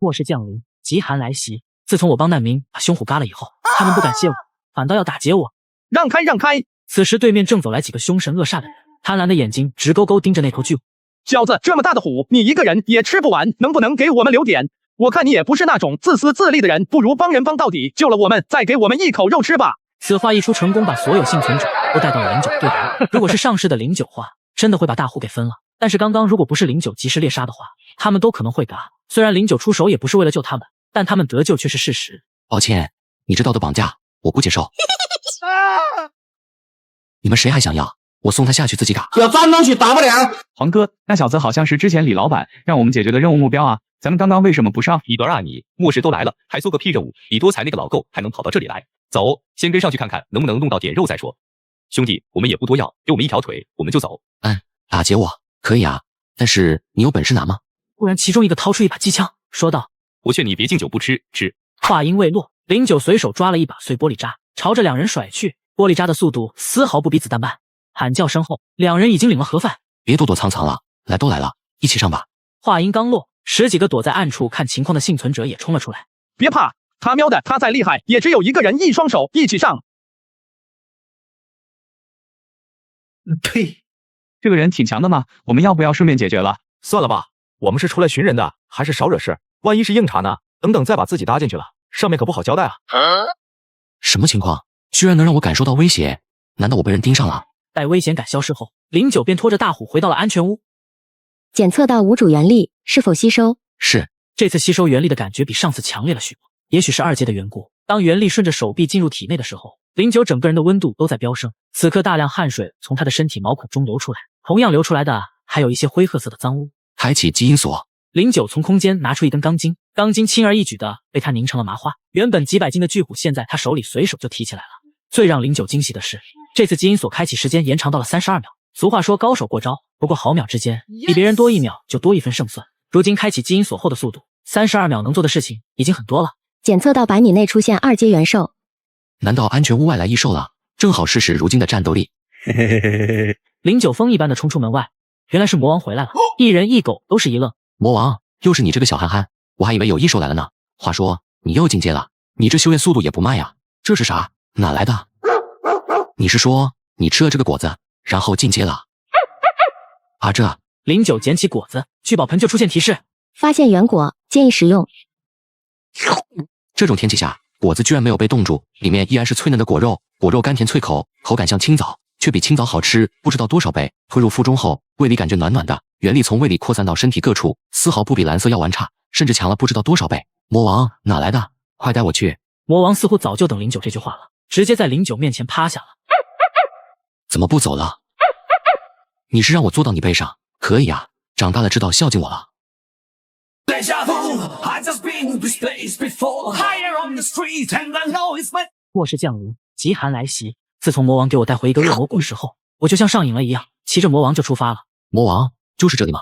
末世降临，极寒来袭。自从我帮难民把胸虎嘎了以后，他们不感谢我，反倒要打劫我。让开，让开！此时对面正走来几个凶神恶煞的人，贪婪的眼睛直勾勾盯着那头巨虎。小子，这么大的虎，你一个人也吃不完，能不能给我们留点？我看你也不是那种自私自利的人，不如帮人帮到底，救了我们，再给我们一口肉吃吧。此话一出，成功把所有幸存者都带到了09队员。如果是上市的09话，真的会把大户给分了。但是刚刚如果不是09及时猎杀的话，他们都可能会嘎。虽然09出手也不是为了救他们，但他们得救却是事实。抱歉，你这道德绑架我不接受。你们谁还想要？我送他下去自己嘎。有脏东西打不了。黄哥，那小子好像是之前李老板让我们解决的任务目标啊，咱们刚刚为什么不上？李端啊你，末世都来了，还做个屁任务？李多才那个老狗还能跑到这里来？走，先跟上去看看能不能弄到点肉再说。兄弟，我们也不多要，给我们1条腿，我们就走。打劫我可以啊，但是你有本事拿吗？忽然其中一个掏出一把机枪，说道：我劝你别敬酒不吃。话音未落，09随手抓了一把碎玻璃渣，朝着2人甩去。玻璃渣的速度丝毫不比子弹慢。喊叫声后，2人已经领了盒饭。别躲躲藏藏了，来都来了，一起上吧。话音刚落，10几个躲在暗处看情况的幸存者也冲了出来。别怕，他喵的，他再厉害，也只有一个人1双手，一起上。呸！这个人挺强的嘛，我们要不要顺便解决了？算了吧，我们是出来寻人的，还是少惹事。万一是硬茬呢？等等再把自己搭进去了，上面可不好交代啊。什么情况？居然能让我感受到威胁？难道我被人盯上了？待危险感消失后，09便拖着大虎回到了安全屋。检测到无主原力，是否吸收？是。这次吸收原力的感觉比上次强烈了许多，也许是2阶的缘故。当原力顺着手臂进入体内的时候，09整个人的温度都在飙升。此刻大量汗水从他的身体毛孔中流出来，同样流出来的还有一些灰褐色的脏污。开启基因锁，09从空间拿出一根钢筋，钢筋轻而易举的被他拧成了麻花。原本几百斤的巨虎，现在他手里随手就提起来了。最让09惊喜的是，这次基因锁开启时间延长到了32秒。俗话说高手过招，不过毫秒之间，比别人多1秒就多1分胜算。如今开启基因锁后的速度，32秒能做的事情已经很多了。检测到百米内出现2阶元兽，难道安全屋外来异兽了？正好试试如今的战斗力。09风一般的冲出门外，原来是魔王回来了。一人一狗都是一愣。魔王，又是你这个小憨憨，我还以为有异兽来了呢。话说你又进阶了，你这修炼速度也不慢呀。这是啥？哪来的？你是说你吃了这个果子，然后进阶了？啊这09捡起果子，聚宝盆就出现提示：发现原果，建议食用。这种天气下，果子居然没有被冻住，里面依然是脆嫩的果肉，果肉甘甜脆口，口感像青枣，却比青枣好吃不知道多少倍。吞入腹中后，胃里感觉暖暖的，原力从胃里扩散到身体各处，丝毫不比蓝色药丸差，甚至强了不知道多少倍。魔王哪来的？快带我去！魔王似乎早就等09这句话了，直接在09面前趴下了。怎么不走了？你是让我坐到你背上？可以啊，长大了知道孝敬我了。Deja vu, I just been this place before. Higher on the street, and I know it's my. 末世降临，极寒来袭。自从魔王给我带回一个恶魔果实后，我就像上瘾了一样，骑着魔王就出发了。魔王就是这里吗？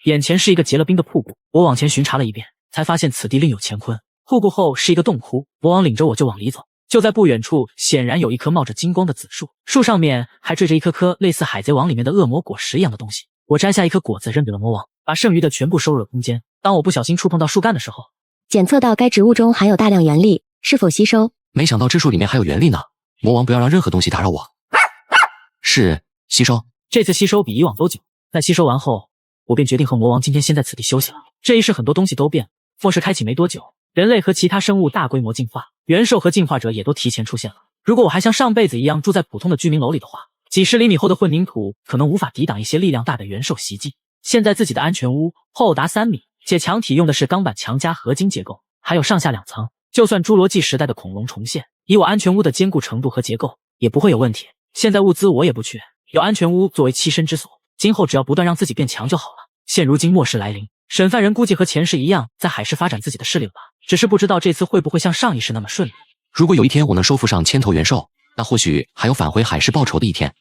眼前是一个结了冰的瀑布，我往前巡查了一遍，才发现此地另有乾坤。瀑布后是一个洞窟，魔王领着我就往里走。就在不远处，显然有一棵冒着金光的紫树，树上面还缀着一颗类似海贼王里面的恶魔果实一样的东西。我摘下一颗果子扔给了魔王，把剩余的全部收入了空间。当我不小心触碰到树干的时候，检测到该植物中含有大量元力，是否吸收？没想到这树里面还有元力呢。魔王不要让任何东西打扰我。是吸收。这次吸收比以往都久，在吸收完后，我便决定和魔王今天先在此地休息了。这一世很多东西都变了，末世开启没多久，人类和其他生物大规模进化，元兽和进化者也都提前出现了。如果我还像上辈子一样住在普通的居民楼里的话，几十厘米厚的混凝土可能无法抵挡一些力量大的元兽袭击。现在自己的安全屋厚达3米，且墙体用的是钢板墙加合金结构，还有上下2层，就算侏罗纪时代的恐龙重现，以我安全屋的坚固程度和结构，也不会有问题。现在物资我也不缺，有安全屋作为栖身之所，今后只要不断让自己变强就好了。现如今末世来临，审犯人估计和前世一样，在海市发展自己的势力了吧？只是不知道这次会不会像上一世那么顺利。如果有一天我能收复上千头元兽，那或许还有返回海市报仇的一天。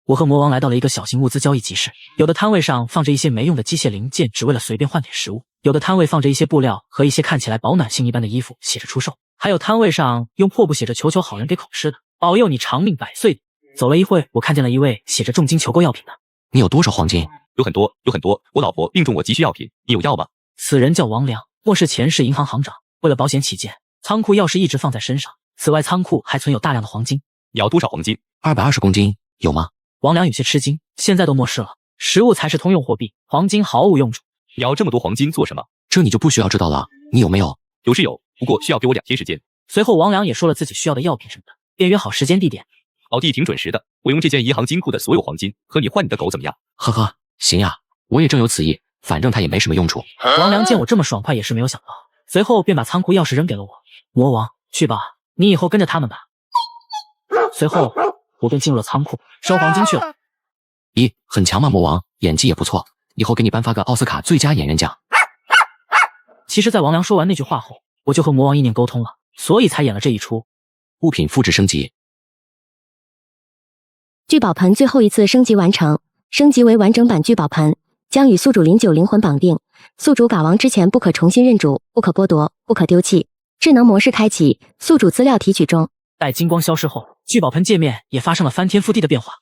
我和魔王来到了一个小型物资交易集市，有的摊位上放着一些没用的机械零件，只为了随便换点食物；有的摊位放着一些布料和一些看起来保暖性一般的衣服，写着出售；还有摊位上用破布写着求求好人给口吃的，保佑你长命百岁。走了一会，我看见了一位写着重金求购药品的。你有多少黄金？有很多，有很多。我老婆病重，我急需药品，你有药吗？此人叫王良，末世前世银行行长，为了保险起见，仓库钥匙一直放在身上。此外，仓库还存有大量的黄金。你要多少黄金？220公斤，有吗？王良有些吃惊，现在都末世了，食物才是通用货币，黄金毫无用处。你要这么多黄金做什么？这你就不需要知道了。你有没有？有是有，不过需要给我2天时间。随后王良也说了自己需要的药品什么的，便约好时间地点。老弟挺准时的，我用这间银行金库的所有黄金和你换你的狗怎么样？呵呵，行呀，我也正有此意，反正它也没什么用处。王良见我这么爽快也是没有想到，随后便把仓库钥匙扔给了我。魔王，去吧，你以后跟着他们吧。随后我便进入了仓库收黄金去了。咦，很强吗？魔王演技也不错，以后给你颁发个奥斯卡最佳演员奖。其实在王良说完那句话后，我就和魔王意念沟通了，所以才演了这一出。物品复制升级。聚宝盆最后一次升级完成，升级为完整版聚宝盆，将与宿主09灵魂绑定。宿主嘎亡之前不可重新认主，不可剥夺，不可丢弃。智能模式开启，宿主资料提取中。待金光消失后，聚宝盆界面也发生了翻天覆地的变化。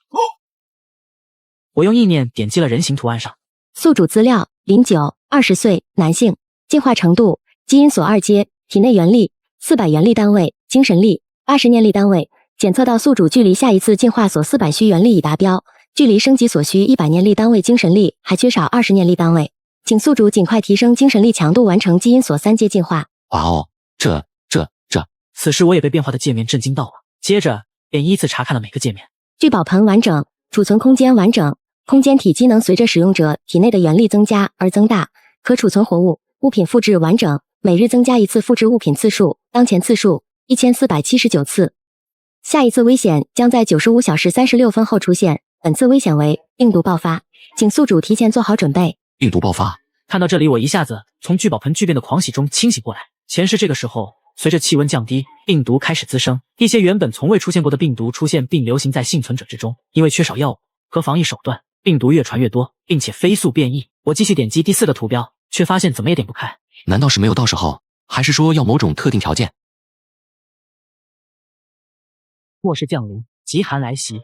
我用意念点击了人形图案上，宿主资料09 20岁男性，进化程度基因锁2阶，体内元力400元力单位，精神力80念力单位。检测到宿主距离下一次进化所400虚元力已达标，距离升级所需100念力单位精神力还缺少20念力单位，请宿主尽快提升精神力强度，完成基因锁3阶进化。哇哦，这，此时我也被变化的界面震惊到了，接着便依次查看了每个界面。聚宝盆完整，储存空间完整，空间体积能随着使用者体内的元力增加而增大，可储存活物，物品复制完整，每日增加1次复制物品次数，当前次数1479次。下一次危险将在95小时36分后出现，本次危险为病毒爆发，请宿主提前做好准备。病毒爆发。看到这里，我一下子从聚宝盆巨变的狂喜中清醒过来。前世这个时候，随着气温降低，病毒开始滋生，一些原本从未出现过的病毒出现并流行在幸存者之中。因为缺少药物和防疫手段，病毒越传越多，并且飞速变异。我继续点击第4个图标，却发现怎么也点不开。难道是没有到时候？还是说要某种特定条件？末世降临，极寒来袭。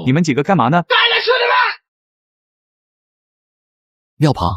你们几个干嘛呢？干了，兄弟们！廖鹏。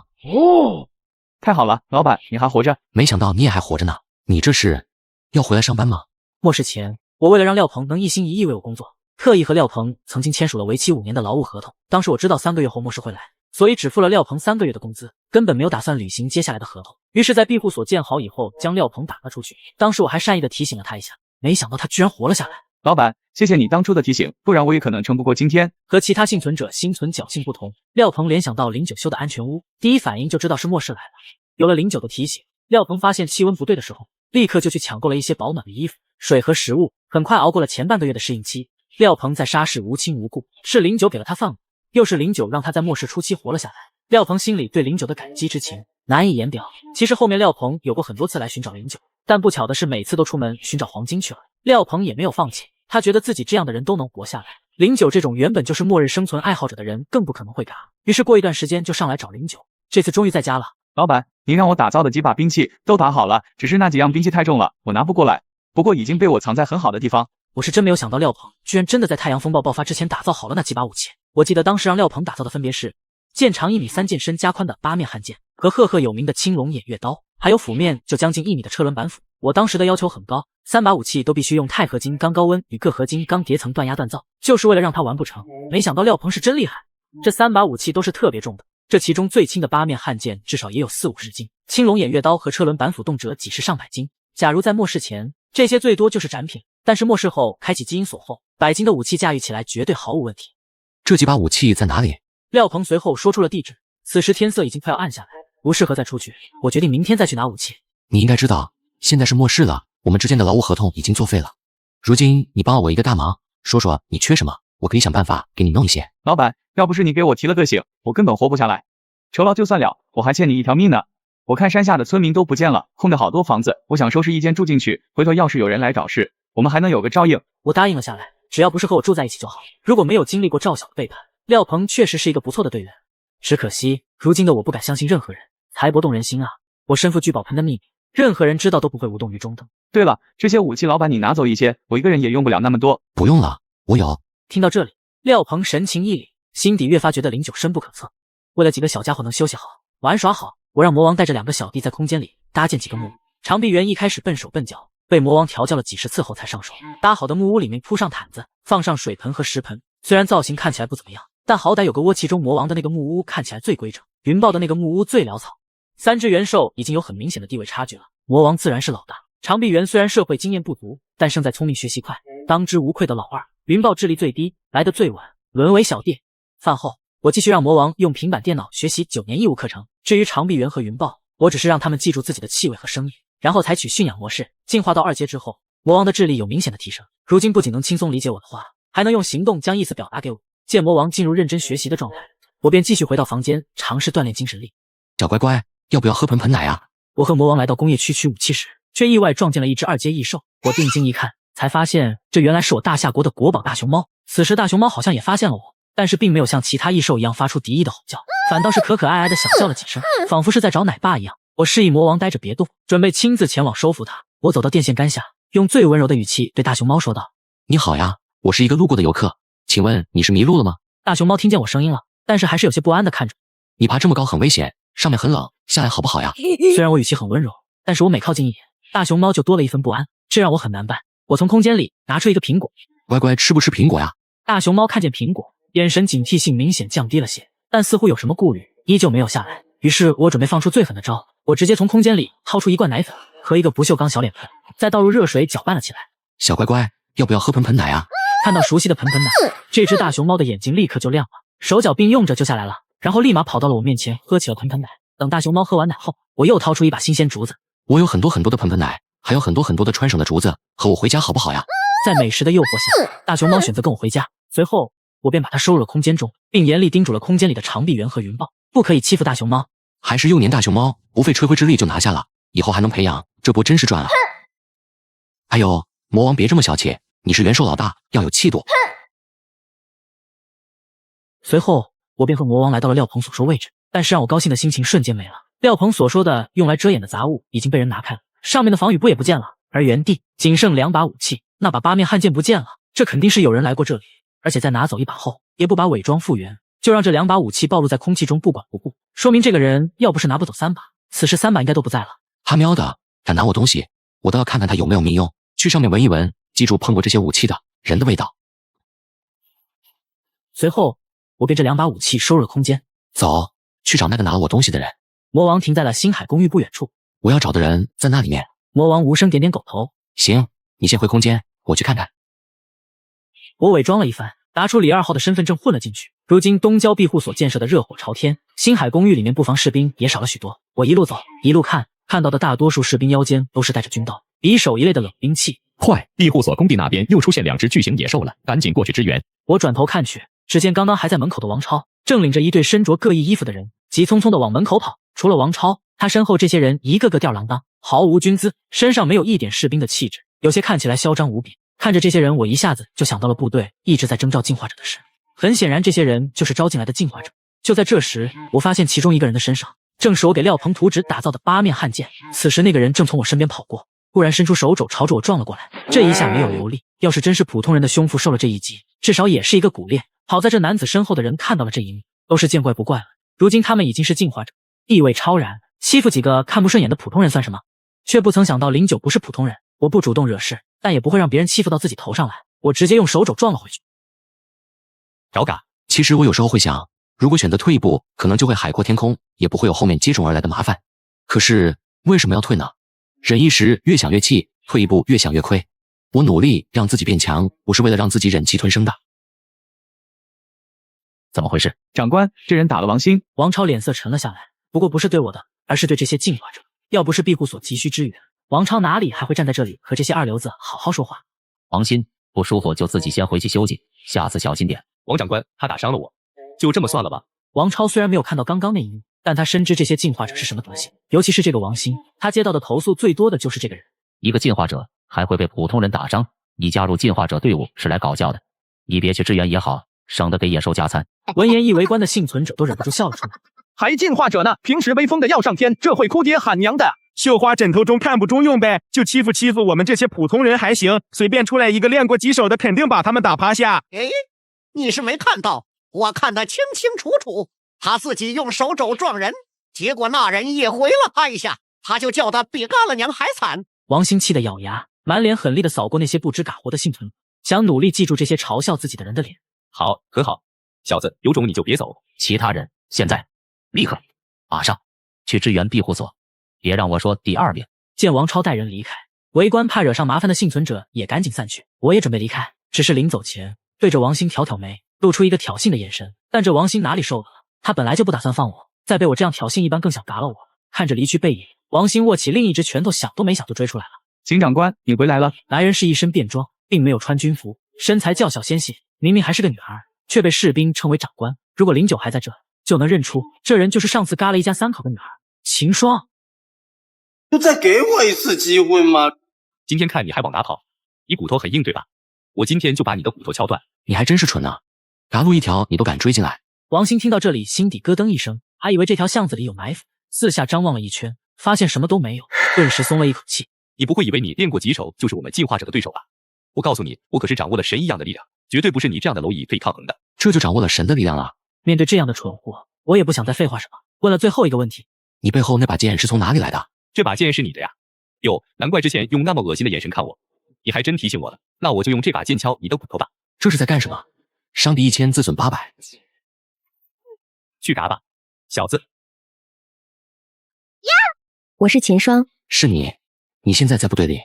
太好了，老板，你还活着？没想到你也还活着呢。你这是要回来上班吗？末世前，我为了让廖鹏能一心一意为我工作，特意和廖鹏曾经签署了为期5年的劳务合同。当时我知道3个月后末世会来，所以只付了廖鹏3个月的工资，根本没有打算履行接下来的合同。于是，在庇护所建好以后，将廖鹏打了出去。当时我还善意的提醒了他一下，没想到他居然活了下来。老板，谢谢你当初的提醒，不然我也可能撑不过今天。和其他幸存者心存侥幸不同，廖鹏联想到09修的安全屋，第一反应就知道是末世来了。有了09的提醒，廖鹏发现气温不对的时候，立刻就去抢购了一些保暖的衣服、水和食物，很快熬过了前半个月的适应期。廖鹏在沙市无亲无故，是09给了他饭碗，又是09让他在末世初期活了下来。廖鹏心里对林九的感激之情难以言表。其实后面廖鹏有过很多次来寻找林九，但不巧的是每次都出门寻找黄金去了。廖鹏也没有放弃，他觉得自己这样的人都能活下来，林九这种原本就是末日生存爱好者的人更不可能会嘎。于是过一段时间就上来找林九，这次终于在家了。老板，您让我打造的几把兵器都打好了，只是那几样兵器太重了，我拿不过来。不过已经被我藏在很好的地方。我是真没有想到廖鹏居然真的在太阳风暴爆发之前打造好了那几把武器。我记得当时让廖鹏打造的分别是剑长1米3、剑深加宽的八面悍剑和赫赫有名的青龙偃月刀，还有斧面就将近1米的车轮板斧。我当时的要求很高，3把武器都必须用钛合金钢高温与铬合金钢叠层锻压锻造，就是为了让它完不成。没想到廖鹏是真厉害，这3把武器都是特别重的，这其中最轻的八面悍剑至少也有40-50斤，青龙偃月刀和车轮板斧动辄几十上百斤。假如在末世前，这些最多就是展品，但是末世后开启基因锁后，100斤的武器驾驭起来绝对毫无问题。这几把武器在哪里？廖鹏随后说出了地址。此时天色已经快要暗下来，不适合再出去，我决定明天再去拿武器。你应该知道，现在是末世了，我们之间的劳务合同已经作废了。如今你帮了我一个大忙，说说你缺什么，我可以想办法给你弄一些。老板，要不是你给我提了个醒，我根本活不下来。酬劳就算了，我还欠你一条命呢。我看山下的村民都不见了，空的好多房子，我想收拾一间住进去，回头要是有人来找事，我们还能有个照应。我答应了下来，只要不是和我住在一起就好。如果没有经历过赵晓的背叛，廖鹏确实是一个不错的队员。只可惜如今的我不敢相信任何人，财帛动人心啊！我身负聚宝盆的秘密，任何人知道都不会无动于衷的。对了，这些武器老板你拿走一些，我一个人也用不了那么多。不用了，我有。听到这里，廖鹏神情毅凛，心底越发觉得林九深不可测。为了几个小家伙能休息好玩耍好，我让魔王带着2个小弟在空间里搭建几个木屋。长臂猿一开始笨手笨脚，被魔王调教了几十次后才上手。搭好的木屋里面铺上毯子，放上水盆和食盆，虽然造型看起来不怎么样，但好歹有个窝。其中魔王的那个木屋看起来最规整，云豹的那个木屋最潦草。3只元兽已经有很明显的地位差距了，魔王自然是老大。长臂猿虽然社会经验不足，但胜在聪明学习快，当之无愧的老二。云豹智力最低，来得最晚，沦为小弟。饭后我继续让魔王用平板电脑学习9年义务课程。至于长臂猿和云豹，我只是让他们记住自己的气味和声音，然后采取驯养模式。进化到2阶之后，魔王的智力有明显的提升，如今不仅能轻松理解我的话，还能用行动将意思表达给我。见魔王进入认真学习的状态，我便继续回到房间尝试锻炼精神力。小乖乖，要不要喝盆奶啊？我和魔王来到工业区取武器时，却意外撞见了一只2阶异兽。我定睛一看，才发现这原来是我大夏国的国宝大熊猫。此时大熊猫好像也发现了我，但是并没有像其他异兽一样发出敌意的吼叫，反倒是可可爱爱的小叫了几声，仿佛是在找奶爸一样。我示意魔王待着别动，准备亲自前往收服它。我走到电线杆下，用最温柔的语气对大熊猫说道：你好呀，我是一个路过的游客，请问你是迷路了吗？大熊猫听见我声音了，但是还是有些不安地看着。你爬这么高很危险，上面很冷，下来好不好呀？虽然我语气很温柔，但是我每靠近一眼，大熊猫就多了一分不安，这让我很难办。我从空间里拿出一个苹果，乖乖吃不吃苹果呀？大熊猫看见苹果，眼神警惕性明显降低了些，但似乎有什么顾虑，依旧没有下来。于是我准备放出最狠的招，我直接从空间里掏出一罐奶粉和一个不锈钢小脸盆，再倒入热水搅拌了起来。小乖乖，要不要喝盆奶啊？看到熟悉的盆奶，这只大熊猫的眼睛立刻就亮了，手脚并用着就下来了，然后立马跑到了我面前喝起了盆奶。等大熊猫喝完奶后，我又掏出一把新鲜竹子。我有很多的盆奶，还有很多的川省的竹子，和我回家好不好呀？在美食的诱惑下，大熊猫选择跟我回家。随后我便把它收入了空间中，并严厉叮嘱了空间里的长臂猿和云豹，不可以欺负大熊猫。还是幼年大熊猫，不费吹灰之力就拿下了，以后还能培养，这波真是赚了。哎呦，魔王别这么小气，你是元兽老大，要有气度。随后我便和魔王来到了廖鹏所说位置，但是让我高兴的心情瞬间没了。廖鹏所说的用来遮掩的杂物已经被人拿开了，上面的防雨布也不见了，而原地仅剩2把武器，那把八面悍剑不见了，这肯定是有人来过这里，而且在拿走一把后也不把伪装复原，就让这2把武器暴露在空气中不管不顾，说明这个人要不是拿不走3把，此时3把应该都不在了。他喵的，敢拿我东西，我倒要看看他有没有命用，去上面闻一闻，记住碰过这些武器的人的味道。随后我便这2把武器收入了空间，走去找那个拿了我东西的人。魔王停在了星海公寓不远处，我要找的人在那里面。魔王无声点点狗头，行，你先回空间，我去看看。我伪装了一番，拿出李2号的身份证混了进去。如今东郊庇护所建设的热火朝天，星海公寓里面布防士兵也少了许多。我一路走一路看，看到的大多数士兵腰间都是带着军刀、匕首一类的冷兵器。快，庇护所工地那边又出现2只巨型野兽了，赶紧过去支援。我转头看去，只见刚刚还在门口的王超正领着一队身着各异衣服的人急匆匆的往门口跑。除了王超，他身后这些人一个个吊儿郎当，毫无军姿，身上没有一点士兵的气质，有些看起来嚣张无比。看着这些人，我一下子就想到了部队一直在征召进化者的事。很显然，这些人就是招进来的进化者。就在这时，我发现其中一个人的身上正是我给廖鹏图纸打造的8面悍剑。此时，那个人正从我身边跑过，忽然伸出手肘朝着我撞了过来。这一下没有留力，要是真是普通人的胸腹受了这一击，至少也是一个骨裂。好在这男子身后的人看到了这一幕，都是见怪不怪了。如今他们已经是进化者，地位超然，欺负几个看不顺眼的普通人算什么？却不曾想到09不是普通人。我不主动惹事，但也不会让别人欺负到自己头上来。我直接用手肘撞了回去。找嘎。其实我有时候会想，如果选择退一步，可能就会海阔天空，也不会有后面接踵而来的麻烦。可是为什么要退呢？忍一时越想越气，退一步越想越亏。我努力让自己变强，不是为了让自己忍气吞声的。怎么回事？长官，这人打了王鑫。王超脸色沉了下来，不过不是对我的，而是对这些进化者。要不是庇护所急需支援，王超哪里还会站在这里和这些二流子好好说话？王鑫不舒服就自己先回去休息，下次小心点。王长官，他打伤了我，就这么算了吧。王超虽然没有看到刚刚那一幕，但他深知这些进化者是什么德行，尤其是这个王鑫，他接到的投诉最多的就是这个人。一个进化者还会被普通人打伤，你加入进化者队伍是来搞笑的，你别去支援也好，省得给野兽加餐。闻言，一围观的幸存者都忍不住笑了出来。还进化者呢，平时威风的要上天，这会哭爹喊娘的。绣花枕头中看不中用呗，就欺负我们这些普通人还行，随便出来一个练过几手的，肯定把他们打趴下。哎，你是没看到，我看得清清楚楚，他自己用手肘撞人，结果那人也回了他一下，他就叫他比干了娘还惨。王鑫气得咬牙，满脸狠厉地扫过那些不知嘎活的幸存，想努力记住这些嘲笑自己的人的脸。好，很好，小子，有种你就别走。其他人现在立刻马上去支援庇护所，别让我说第二遍。见王超带人离开，围观怕惹上麻烦的幸存者也赶紧散去，我也准备离开，只是临走前对着王鑫挑挑眉，露出一个挑衅的眼神。但这王鑫哪里受得了，他本来就不打算放我，再被我这样挑衅一般更想嘎了我。看着离去背影，王鑫握起另一只拳头，想都没想就追出来了。邢长官，你回来了。来人是一身便装，并没有穿军服，身材较小纤细，明明还是个女孩，却被士兵称为长官。如果09还在这，就能认出这人就是上次嘎了一家3口的女孩秦霜。就再给我一次机会吗？今天看你还往哪跑？你骨头很硬对吧？我今天就把你的骨头敲断。你还真是蠢呢，嘎路一条你都敢追进来。王鑫听到这里，心底咯噔一声，还以为这条巷子里有埋伏，四下张望了一圈，发现什么都没有，顿时松了一口气。你不会以为你练过几手就是我们进化者的对手吧？我告诉你，我可是掌握了神一样的力量，绝对不是你这样的蝼蚁可以抗衡的。这就掌握了神的力量了。面对这样的蠢货，我也不想再废话什么，问了最后一个问题：你背后那把剑是从哪里来的？这把剑是你的呀？哟，难怪之前用那么恶心的眼神看我，你还真提醒我了。那我就用这把剑敲你的骨头吧。这是在干什么？伤敌1000，自损800。去嘎吧，小子。呀，我是秦霜。是你？你现在在部队里？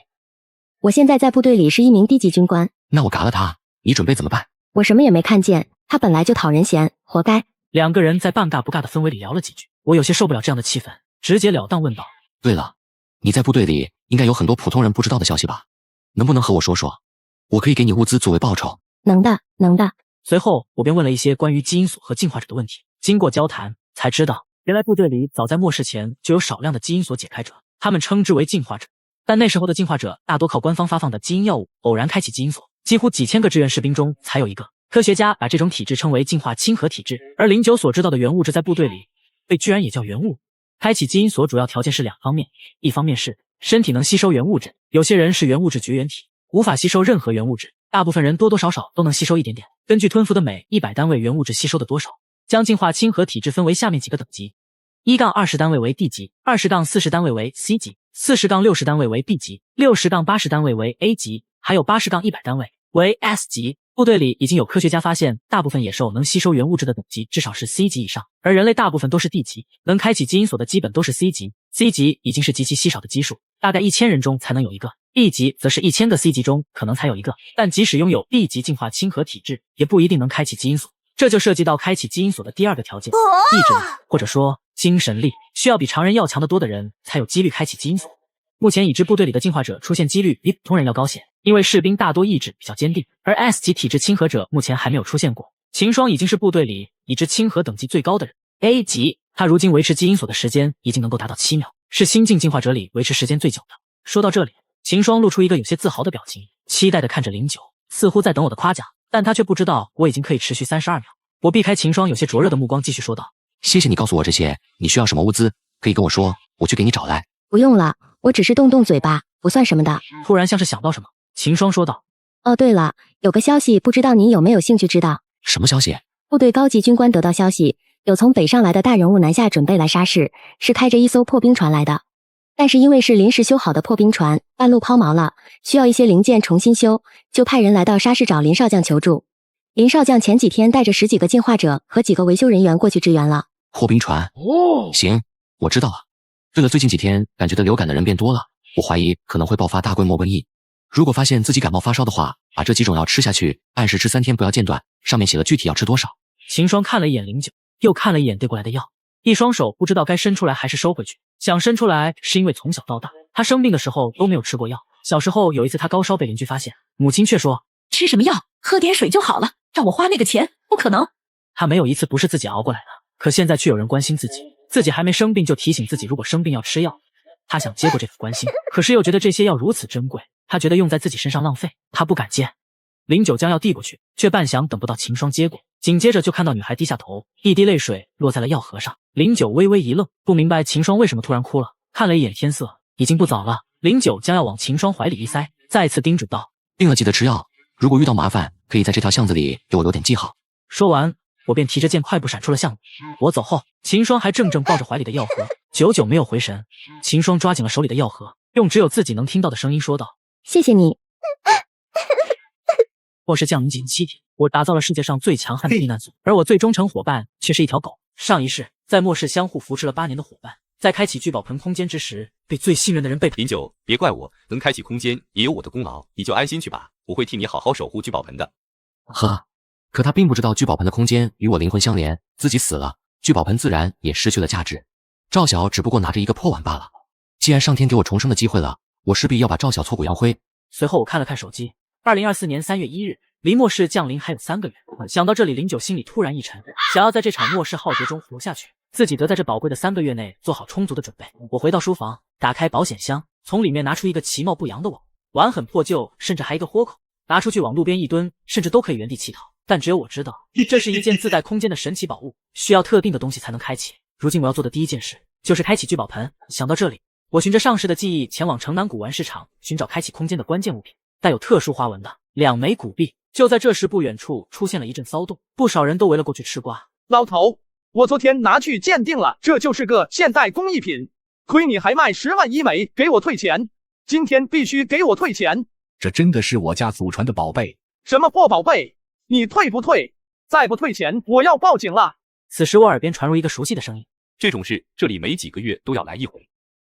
我现在在部队里是一名低级军官。那我嘎了他，你准备怎么办？我什么也没看见，他本来就讨人嫌，活该。两个人在半尬不尬的氛围里聊了几句，我有些受不了这样的气氛，直截了当问道：对了，你在部队里应该有很多普通人不知道的消息吧？能不能和我说说？我可以给你物资作为报酬。能的，能的。随后我便问了一些关于基因所和进化者的问题，经过交谈才知道，原来部队里早在末世前就有少量的基因所解开者，他们称之为进化者。但那时候的进化者大多靠官方发放的基因药物偶然开启基因所，几乎几千个志愿士兵中才有一个。科学家把这种体质称为进化亲和体质，而09所知道的原物质在部队里被居然也叫原物。开启基因所主要条件是2方面，一方面是身体能吸收原物质，有些人是原物质绝缘体，无法吸收任何原物质，大部分人多多少少都能吸收一点点。根据吞服的每100单位原物质吸收的多少，将进化亲和体质分为下面几个等级：1-20单位为 D 级，20-40单位为 C 级，40-60单位为 B 级，60-80单位为 A 级，还有80-100单位为 S 级。部队里已经有科学家发现，大部分野兽能吸收原物质的等级至少是 C 级以上，而人类大部分都是 D 级，能开启基因所的基本都是 C 级。C 级已经是极其稀少的基数，大概1000人中才能有一个。B 级则是1000个 C 级中可能才有一个，但即使拥有 B 级进化亲和体质，也不一定能开启基因所。这就涉及到开启基因所的第2个条件，意志力或者说精神力，需要比常人要强得多的人才有几率开启基因所。目前已知部队里的进化者出现几率比普通人要高些，因为士兵大多意志比较坚定，而 S 级体质亲和者目前还没有出现过。秦霜已经是部队里已知亲和等级最高的人， A 级，他如今维持基因锁的时间已经能够达到7秒，是新晋进化者里维持时间最久的。说到这里，秦霜露出一个有些自豪的表情，期待的看着09，似乎在等我的夸奖，但他却不知道我已经可以持续32秒。我避开秦霜有些灼热的目光，继续说道：谢谢你告诉我这些，你需要什么物资，可以跟我说，我去给你找来。不用了，我只是动动嘴巴，不算什么的。突然像是想到什么，秦霜说道：哦，对了，有个消息，不知道你有没有兴趣知道？什么消息？部队高级军官得到消息，有从北上来的大人物南下准备来沙市，是开着一艘破冰船来的。但是因为是临时修好的破冰船，半路抛锚了，需要一些零件重新修，就派人来到沙市找林少将求助。林少将前几天带着10几个进化者和几个维修人员过去支援了。破冰船？行，我知道了。对了，最近几天感觉得流感的人变多了，我怀疑可能会爆发大规模瘟疫。如果发现自己感冒发烧的话，把这几种药吃下去，按时吃3天，不要间断。上面写了具体要吃多少。秦霜看了一眼09，又看了一眼递过来的药，一双手不知道该伸出来还是收回去。想伸出来是因为从小到大，他生病的时候都没有吃过药。小时候有一次他高烧被邻居发现，母亲却说：吃什么药，喝点水就好了，让我花那个钱，不可能。他没有一次不是自己熬过来的，可现在却有人关心自己，自己还没生病就提醒自己如果生病要吃药。他想接过这份关心，可是又觉得这些药如此珍贵，他觉得用在自己身上浪费，他不敢接。09将药递过去，却半晌等不到秦霜接过，紧接着就看到女孩低下头，一滴泪水落在了药盒上。09微微一愣，不明白秦霜为什么突然哭了，看了一眼天色，已经不早了。09将药往秦霜怀里一塞，再次叮嘱道：病了记得吃药，如果遇到麻烦，可以在这条巷子里给我留点记号。说完，我便提着剑快步闪出了巷子。我走后，秦霜还怔怔抱着怀里的药盒，久久没有回神。秦霜抓紧了手里的药盒，用只有自己能听到的声音说道：谢谢你。末世降临仅7天，我打造了世界上最强悍的避难所，而我最忠诚伙伴却是一条狗。上一世，在末世相互扶持了8年的伙伴，在开启聚宝盆空间之时，被最信任的人背叛。09，别怪我，能开启空间也有我的功劳，你就安心去吧，我会替你好好守护聚宝盆的。呵，可他并不知道聚宝盆的空间与我灵魂相连，自己死了，聚宝盆自然也失去了价值。赵晓只不过拿着一个破碗罢了。既然上天给我重生的机会了，我势必要把赵晓挫骨扬灰。随后我看了看手机，2024年3月1日，离末世降临还有3个月。想到这里，09心里突然一沉，想要在这场末世浩劫中活下去，自己得在这宝贵的3个月内做好充足的准备。我回到书房，打开保险箱，从里面拿出一个其貌不扬的网，碗很破旧，甚至还一个豁口，拿出去往路边一蹲，甚至都可以原地乞讨。但只有我知道，这是一件自带空间的神奇宝物，需要特定的东西才能开启。如今我要做的第一件事就是开启聚宝盆。想到这里，我循着上世的记忆前往城南古玩市场寻找开启空间的关键物品，带有特殊花纹的2枚古币。就在这时，不远处出现了一阵骚动，不少人都围了过去吃瓜。老头，我昨天拿去鉴定了，这就是个现代工艺品，亏你还卖10万1枚，给我退钱！今天必须给我退钱！这真的是我家祖传的宝贝？什么破宝贝？你退不退？再不退钱，我要报警了！此时我耳边传入一个熟悉的声音：这种事这里没几个月都要来一回，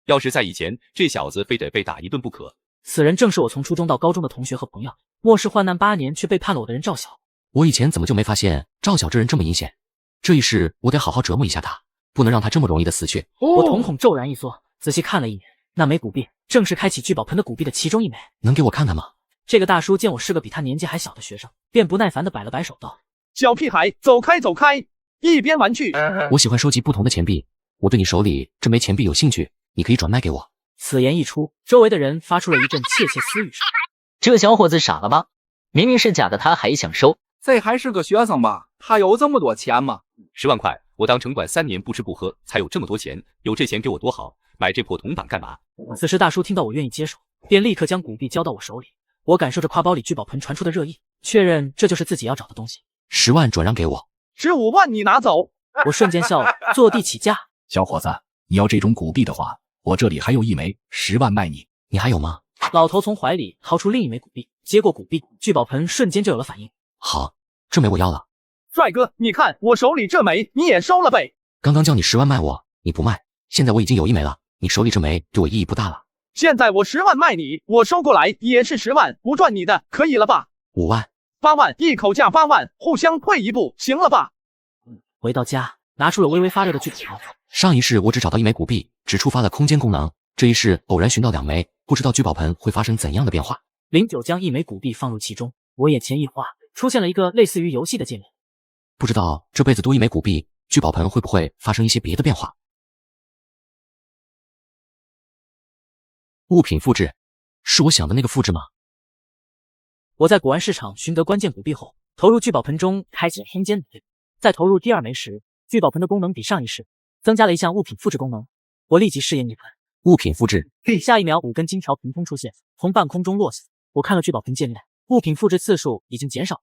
要是在以前，这小子非得被打一顿不可。此人正是我从初中到高中的同学和朋友，末世患难8年却背叛了我的人赵晓。我以前怎么就没发现赵晓这人这么阴险？这一世我得好好折磨一下他，不能让他这么容易的死去。我瞳孔骤然一缩，仔细看了一眼，那枚古币正是开启聚宝盆的古币的其中1枚。能给我看看吗？这个大叔见我是个比他年纪还小的学生，便不耐烦地摆了摆手道：小屁孩，走开走开，一边玩去！我喜欢收集不同的钱币，我对你手里这枚钱币有兴趣，你可以转卖给我。此言一出，周围的人发出了一阵窃窃私语声。这小伙子傻了吧？明明是假的，他还想收？这还是个学生吧？他有这么多钱吗？10万块，我当城管3年不吃不喝，才有这么多钱。有这钱给我多好，买这破铜板干嘛？此时大叔听到我愿意接手，便立刻将古币交到我手里。我感受着挎包里聚宝盆传出的热意，确认这就是自己要找的东西。10万转让给我，15万你拿走。我瞬间笑了，坐地起价。小伙子，你要这种古币的话，我这里还有1枚，10万卖你。你还有吗？老头从怀里掏出另1枚古币，接过古币，聚宝盆瞬间就有了反应。好，这枚我要了。帅哥，你看我手里这枚，你也收了呗。刚刚叫你10万卖我，你不卖，现在我已经有1枚了，你手里这枚对我意义不大了。现在我10万卖你，我收过来也是10万，不赚你的，可以了吧？5万、8万，一口价8万，互相退一步，行了吧？回到家，拿出了微微发热的聚宝盆。上一世我只找到1枚古币，只触发了空间功能，这一世偶然寻到2枚，不知道聚宝盆会发生怎样的变化。09将1枚古币放入其中，我眼前一花，出现了一个类似于游戏的界面。不知道这辈子多1枚古币聚宝盆会不会发生一些别的变化？物品复制，是我想的那个复制吗？我在古玩市场寻得关键古币后，投入聚宝盆中开启了黑间努力。在投入第2枚时，聚宝盆的功能比上一世增加了一项物品复制功能。我立即试验一盆物品复制，下一秒5根金条凭空出现，从半空中落下。我看了聚宝盆界面，物品复制次数已经减少。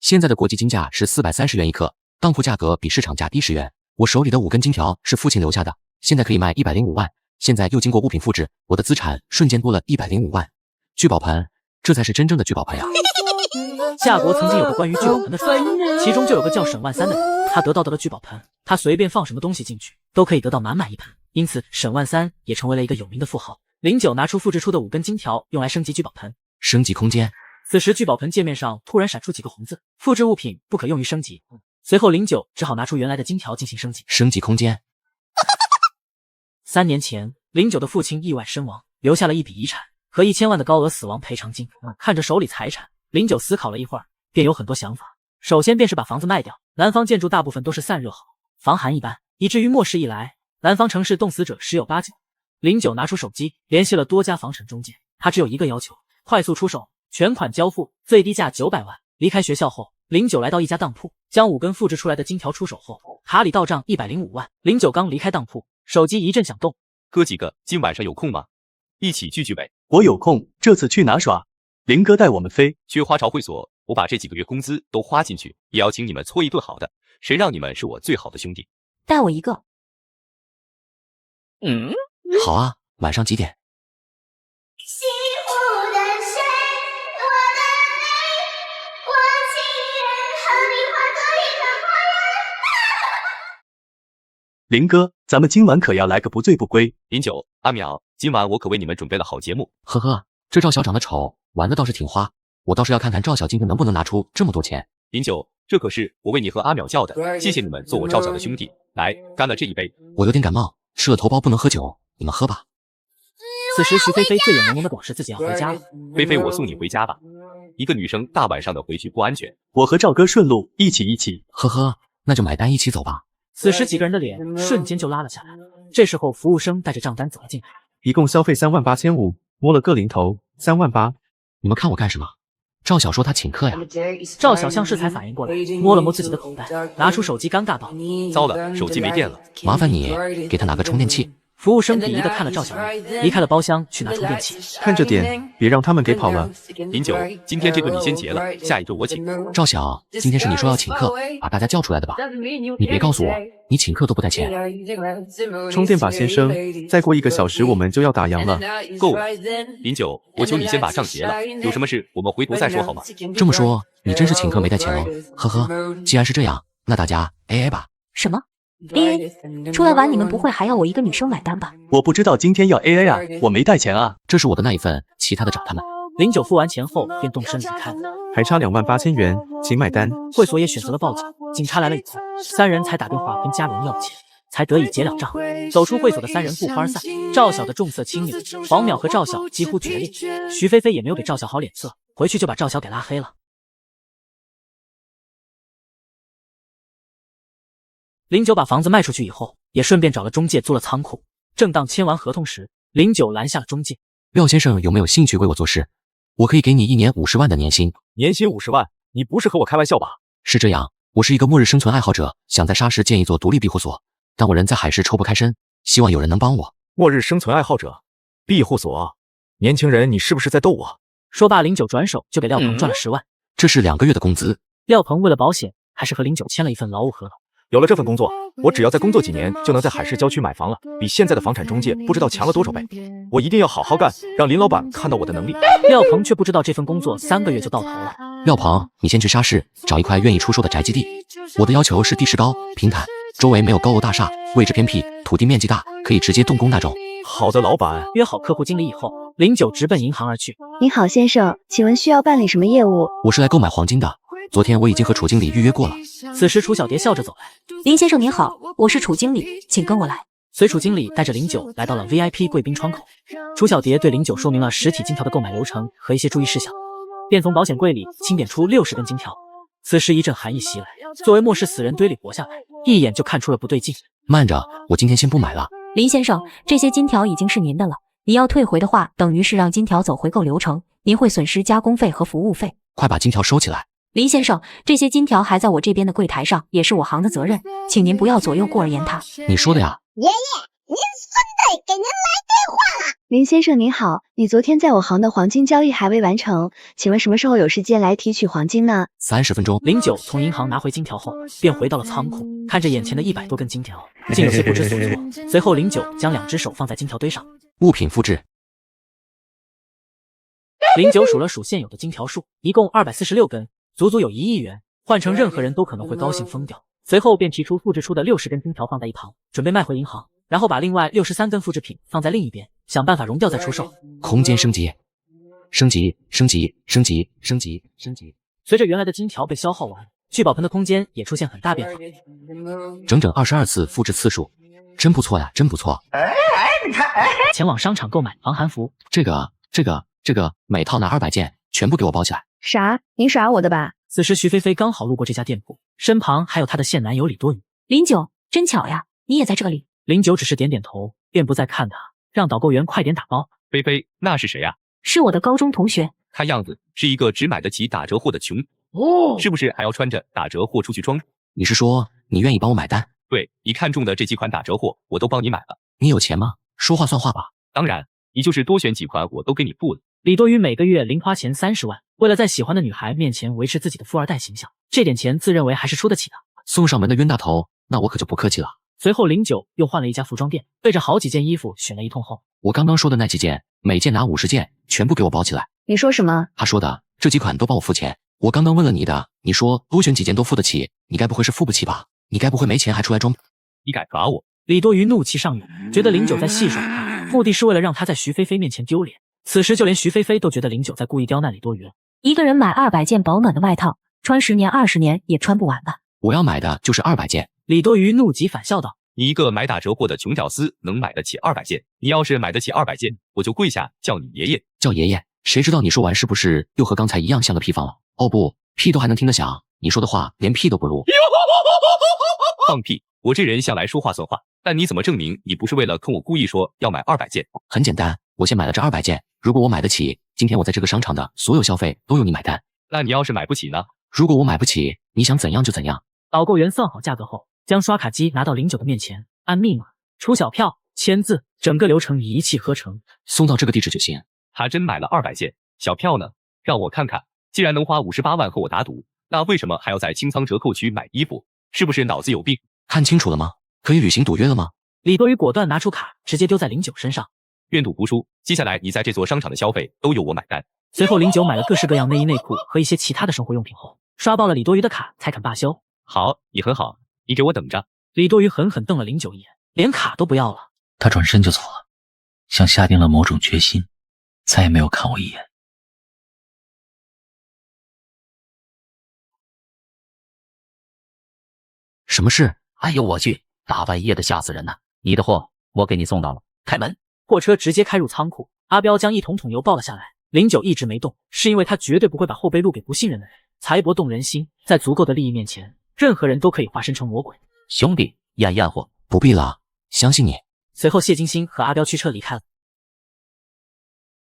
现在的国际金价是430元一克，当铺价格比市场价低10元。我手里的5根金条是父亲留下的，现在可以卖105万。现在又经过物品复制，我的资产瞬间多了105万。聚宝盆，这才是真正的聚宝盆呀！夏国曾经有个关于聚宝盆的传说，其中就有个叫沈万三的人，他得到的聚宝盆，他随便放什么东西进去，都可以得到满满一盆。因此，沈万三也成为了一个有名的富豪。09拿出复制出的5根金条，用来升级聚宝盆。升级空间。此时，聚宝盆界面上突然闪出几个红字：复制物品不可用于升级。随后09只好拿出原来的金条进行升级。升级空间。3年前，09的父亲意外身亡，留下了一笔遗产和1000万的高额死亡赔偿金。看着手里财产，09思考了一会儿，便有很多想法。首先便是把房子卖掉。南方建筑大部分都是散热好，防寒一般，以至于末世一来，南方城市冻死者十有八九。09拿出手机联系了多家房产中介，他只有一个要求：快速出手，全款交付，最低价900万。离开学校后，09来到一家当铺，将5根复制出来的金条出手后，卡里到账105万。09刚离开当铺，手机一阵响动。哥几个今晚上有空吗？一起聚聚呗。我有空，这次去哪耍？林哥带我们飞。去花朝会所，我把这几个月工资都花进去，也要请你们搓一顿好的。谁让你们是我最好的兄弟？带我一个。好啊，晚上几点？林哥，咱们今晚可要来个不醉不归。09、阿淼，今晚我可为你们准备了好节目。呵呵，这赵小长得丑，玩的倒是挺花。我倒是要看看赵小今天能不能拿出这么多钱。09，这可是我为你和阿淼叫的，谢谢你们做我赵小的兄弟。来，干了这一杯。我有点感冒，吃了头孢不能喝酒，你们喝吧。此时徐菲菲醉眼朦胧的表示自己要回家了。菲菲，我送你回家吧。一个女生大晚上的回去不安全。我和赵哥顺路，一起。呵呵，那就买单一起走吧。此时几个人的脸瞬间就拉了下来。这时候服务生带着账单走了进来，一共消费38500，摸了个零头38000。你们看我干什么？赵小说他请客呀。赵小像是才反应过来，摸了摸自己的口袋，拿出手机尴尬道：糟了，手机没电了，麻烦你给他拿个充电器。服务生鄙夷的看了赵小妹，离开了包厢去拿充电器。看着点，别让他们给跑了。09，今天这个你先结了，下一周我请。赵小，今天是你说要请客，把大家叫出来的吧？你别告诉我，你请客都不带钱。充电吧，先生，再过1个小时我们就要打烊了。够了，09，我求你先把账结了，有什么事我们回头再说好吗？这么说，你真是请客没带钱哦。呵呵，既然是这样，那大家 AA 吧。什么？ AA 出来玩，你们不会还要我一个女生买单吧？我不知道今天要 AA 啊，我没带钱啊。这是我的那一份，其他的找他们。09付完钱后便动身离开，还差28000元，请买单。会所也选择了报警，警察来了以后，3人才打电话跟家里人要钱，才得以结了账。走出会所的3人不欢而散。赵小的重色轻友，黄淼和赵小几乎决裂，徐菲菲也没有给赵小好脸色，回去就把赵小给拉黑了。09把房子卖出去以后，也顺便找了中介租了仓库。正当签完合同时，09拦下了中介。廖先生有没有兴趣为我做事？我可以给你1年50万的年薪。年薪50万？你不是和我开玩笑吧？是这样，我是一个末日生存爱好者，想在沙市建一座独立庇护所，但我人在海市抽不开身，希望有人能帮我。末日生存爱好者，庇护所？年轻人，你是不是在逗我？说罢，09转手就给廖鹏赚了10万，这是2个月的工资。廖鹏为了保险，还是和09签了一份劳务合同。有了这份工作，我只要再工作几年，就能在海市郊区买房了，比现在的房产中介不知道强了多少倍。我一定要好好干，让林老板看到我的能力。廖鹏却不知道这份工作3个月就到头了。廖鹏，你先去沙市找一块愿意出售的宅基地。我的要求是地势高、平坦，周围没有高楼大厦，位置偏僻，土地面积大，可以直接动工那种。好的，老板。约好客户经理以后，09直奔银行而去。您好，先生，请问需要办理什么业务？我是来购买黄金的。昨天我已经和楚经理预约过了。此时楚小蝶笑着走来，林先生您好，我是楚经理，请跟我来。随楚经理带着09来到了 VIP 贵宾窗口，楚小蝶对09说明了实体金条的购买流程和一些注意事项，便从保险柜里清点出60根金条。此时一阵寒意袭来，作为末世死人堆里活下来，一眼就看出了不对劲。慢着，我今天先不买了。林先生，这些金条已经是您的了，你要退回的话，等于是让金条走回购流程，您会损失加工费和服务费。快把金条收起来。林先生，这些金条还在我这边的柜台上，也是我行的责任，请您不要左右过而言他。你说的呀。爷爷，您孙子给您来电话了。林先生您好，你昨天在我行的黄金交易还未完成，请问什么时候有时间来提取黄金呢？30分钟。09从银行拿回金条后，便回到了仓库，看着眼前的100多根金条，竟有些不知所措。随后09将2只手放在金条堆上，物品复制。09数了数现有的金条数，一共246根，足足有1亿元，换成任何人都可能会高兴疯掉。随后便提出复制出的60根金条放在一旁，准备卖回银行，然后把另外63根复制品放在另一边，想办法熔掉再出售。空间升级，升级，升级，升级，升级，升级。随着原来的金条被消耗完，聚宝盆的空间也出现很大变化，整整22次复制次数，真不错呀，真不错。你看，前往商场购买防寒服，这个，每套拿200件，全部给我包起来。啥？您耍我的吧？此时徐菲菲刚好路过这家店铺，身旁还有她的现男友李多余。09，真巧呀，你也在这里。09只是点点头，便不再看他，让导购员快点打包。菲菲，那是谁呀？是我的高中同学。看样子是一个只买得起打折货的穷是不是还要穿着打折货出去装？你是说你愿意帮我买单？对，你看中的这几款打折货，我都帮你买了。你有钱吗？说话算话吧。当然，你就是多选几款，我都给你付了。李多余每个月零花钱30万，为了在喜欢的女孩面前维持自己的富二代形象，这点钱自认为还是出得起的。送上门的冤大头，那我可就不客气了。随后09又换了一家服装店，对着好几件衣服选了一通后，我刚刚说的那几件，每件拿50件，全部给我包起来。你说什么？他说的这几款都帮我付钱。我刚刚问了你的，你说多选几件都付得起，你该不会是付不起吧？你该不会没钱还出来装？你敢罚我？李多余怒气上涌，觉得09在戏耍他，目的是为了让他在徐菲菲面前丢脸。此时就连徐菲菲都觉得09在故意刁难李多余了。一个人买200件保暖的外套，穿10年20年也穿不完吧？我要买的就是200件。李多余怒极反笑道：你一个买打折货的穷屌丝能买得起200件？你要是买得起200件，我就跪下叫你爷爷。叫爷爷？谁知道你说完是不是又和刚才一样像个屁放了？哦不，屁都还能听得响，你说的话连屁都不如。放屁！我这人向来说话算话，但你怎么证明你不是为了坑我故意说要买200件？很简单，我先买了这200件，如果我买得起，今天我在这个商场的所有消费都由你买单。那你要是买不起呢？如果我买不起，你想怎样就怎样。导购员算好价格后，将刷卡机拿到09的面前，按密码、出小票、签字，整个流程一气呵成，送到这个地址就行。他真买了200件，小票呢？让我看看。既然能花58万和我打赌，那为什么还要在清仓折扣区买衣服？是不是脑子有病？看清楚了吗？可以履行赌约了吗？李多余果断拿出卡，直接丢在09身上。愿赌服输，接下来你在这座商场的消费都由我买单。随后09买了各式各样内衣内裤和一些其他的生活用品后，刷爆了李多余的卡才肯罢休。好，你很好，你给我等着。李多余狠狠瞪了09一眼，连卡都不要了。他转身就走了，像下定了某种决心，再也没有看我一眼。什么事？哎呦我去，大半夜的吓死人呐！你的货我给你送到了，开门。货车直接开入仓库，阿彪将一桶桶油抱了下来。09一直没动，是因为他绝对不会把后背露给不信任的人。财帛动人心，在足够的利益面前，任何人都可以化身成魔鬼。兄弟，验验货。不必了，相信你。随后谢金星和阿彪驱车离开了。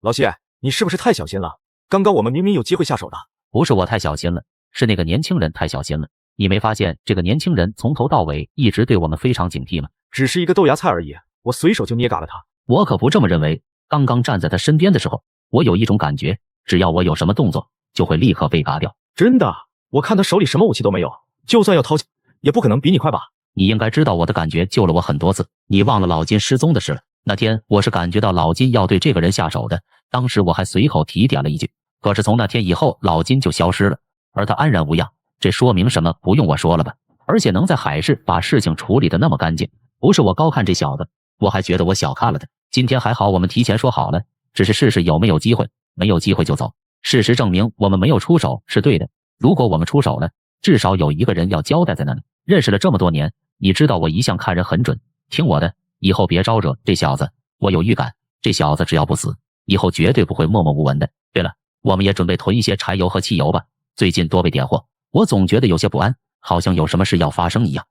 老谢，你是不是太小心了？刚刚我们明明有机会下手的。不是我太小心了，是那个年轻人太小心了。你没发现这个年轻人从头到尾一直对我们非常警惕吗？只是一个豆芽菜而已，我随手就捏嘎了他。我可不这么认为。刚刚站在他身边的时候，我有一种感觉，只要我有什么动作，就会立刻被嘎掉。真的？我看他手里什么武器都没有，就算要掏，也不可能比你快吧？你应该知道我的感觉救了我很多次。你忘了老金失踪的事了？那天我是感觉到老金要对这个人下手的，当时我还随口提点了一句。可是从那天以后，老金就消失了，而他安然无恙。这说明什么？不用我说了吧？而且能在海市把事情处理得那么干净，不是我高看这小子，我还觉得我小看了他。今天还好我们提前说好了，只是试试有没有机会，没有机会就走。事实证明我们没有出手是对的，如果我们出手了，至少有一个人要交代在那里。认识了这么多年，你知道我一向看人很准，听我的，以后别招惹这小子。我有预感，这小子只要不死，以后绝对不会默默无闻的。对了，我们也准备囤一些柴油和汽油吧，最近多备点货。我总觉得有些不安，好像有什么事要发生一样。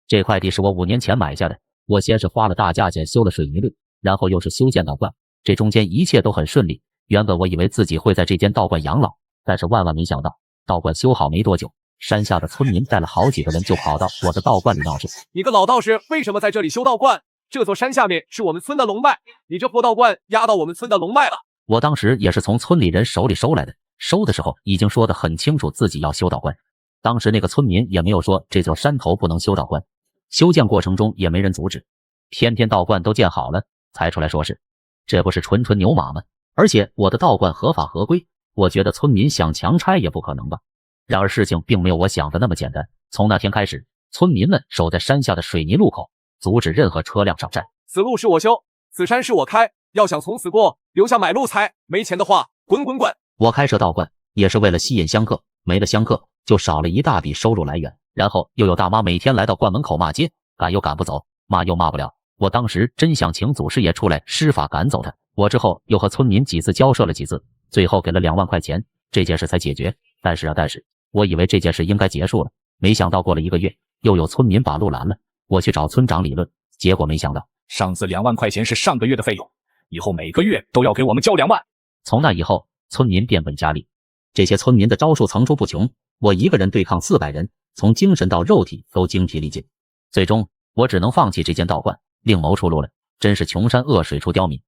这块地是我5年前买下的，我先是花了大价钱修了水泥路，然后又是修建道观，这中间一切都很顺利。原本我以为自己会在这间道观养老，但是万万没想到，道观修好没多久，山下的村民带了好几个人就跑到我的道观里闹事。你个老道士，为什么在这里修道观？这座山下面是我们村的龙脉，你这破道观压到我们村的龙脉了。我当时也是从村里人手里收来的，收的时候已经说得很清楚自己要修道观。当时那个村民也没有说这座山头不能修道观，修建过程中也没人阻止，偏偏道观都建好了才出来说事，这不是纯纯牛马吗？而且我的道观合法合规，我觉得村民想强拆也不可能吧。然而事情并没有我想的那么简单，从那天开始，村民们守在山下的水泥路口，阻止任何车辆上山。此路是我修，此山是我开，要想从此过，留下买路财，没钱的话滚滚滚。我开设道观也是为了吸引香客，没了香客就少了一大笔收入来源，然后又有大妈每天来到观门口骂街，赶又赶不走，骂又骂不了。我当时真想请祖师爷出来施法赶走他。我之后又和村民几次交涉了几次，最后给了2万块钱，这件事才解决。但是我以为这件事应该结束了，没想到过了1个月，又有村民把路拦了。我去找村长理论，结果没想到上次2万块钱是上个月的费用，以后每个月都要给我们交2万。从那以后，村民变本加厉，这些村民的招数层出不穷，我一个人对抗400人，从精神到肉体都精疲力尽。最终我只能放弃这间道观，另谋出路了。真是穷山恶水出刁民。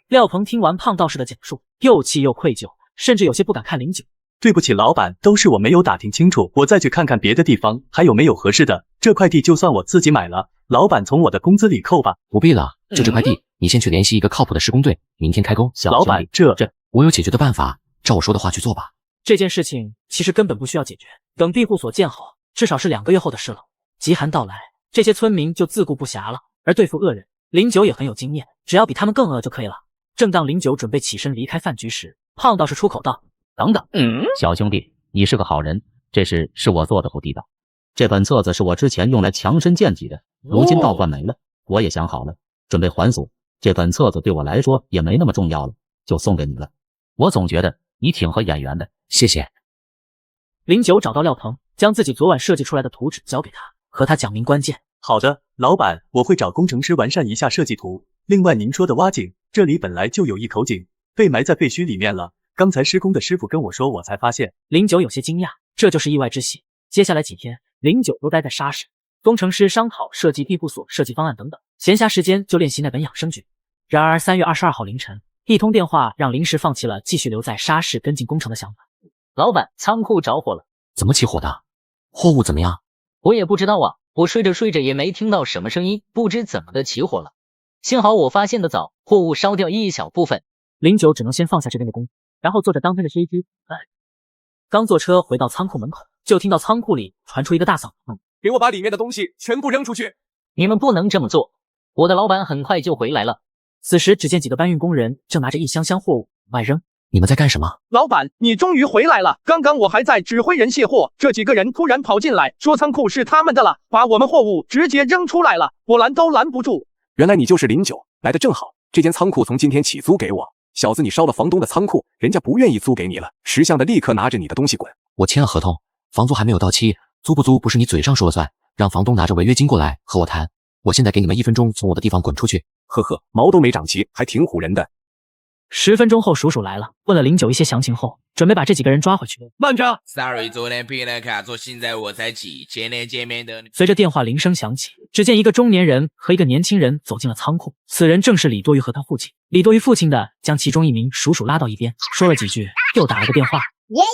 廖鹏听完胖道士的讲述，又气又愧疚，甚至有些不敢看09。对不起老板，都是我没有打听清楚，我再去看看别的地方还有没有合适的。这块地就算我自己买了，老板从我的工资里扣吧。不必了，就这块地，你先去联系一个靠谱的施工队，明天开工。老板，这我有解决的办法，照我说的话去做吧。这件事情其实根本不需要解决，等庇护所建好，至少是2个月后的事了。极寒到来，这些村民就自顾不暇了，而对付恶人，09也很有经验，只要比他们更恶就可以了。正当09准备起身离开饭局时，胖道士出口道：“等等，小兄弟，你是个好人，这事是我做的不地道。这本册子是我之前用来强身健体的，如今道观没了，我也想好了，准备还俗。这本册子对我来说也没那么重要了，就送给你了。我总觉得你挺合眼缘的，谢谢。09找到廖鹏，将自己昨晚设计出来的图纸交给他，和他讲明关键。好的，老板，我会找工程师完善一下设计图。另外您说的挖井，这里本来就有一口井，被埋在废墟里面了。刚才施工的师傅跟我说，我才发现。09有些惊讶，这就是意外之喜。接下来几天，09都待在沙市，工程师商讨设计庇护所设计方案等等，闲暇时间就练习那本养生诀。然而3月22号凌晨，一通电话让临时放弃了继续留在沙市跟进工程的想法。老板，仓库着火了。怎么起火的？货物怎么样？我也不知道啊，我睡着睡着也没听到什么声音，不知怎么的起火了。幸好我发现的早，货物烧掉一小部分。09只能先放下这边的工，然后坐着当天的飞机。刚坐车回到仓库门口，就听到仓库里传出一个大嗓子：“给我把里面的东西全部扔出去！”你们不能这么做，我的老板很快就回来了。此时只见几个搬运工人正拿着一箱箱货物往外扔。你们在干什么？老板，你终于回来了！刚刚我还在指挥人卸货，这几个人突然跑进来，说仓库是他们的了，把我们货物直接扔出来了，我拦都拦不住。原来你就是09，来的正好。这间仓库从今天起租给我。小子，你烧了房东的仓库，人家不愿意租给你了，识相的立刻拿着你的东西滚。我签了合同，房租还没有到期，租不租不是你嘴上说了算，让房东拿着违约金过来和我谈。我现在给你们1分钟从我的地方滚出去。呵呵，毛都没长齐，还挺唬人的。10分钟后，叔叔来了，问了09一些详情后，准备把这几个人抓回去。慢着 ，Sorry， 昨天拼了卡座，现在我才起，前天见面的。随着电话铃声响起，只见一个中年人和一个年轻人走进了仓库，此人正是李多余和他父亲。李多余父亲的将其中一名叔叔拉到一边，说了几句，又打了个电话：“爷爷，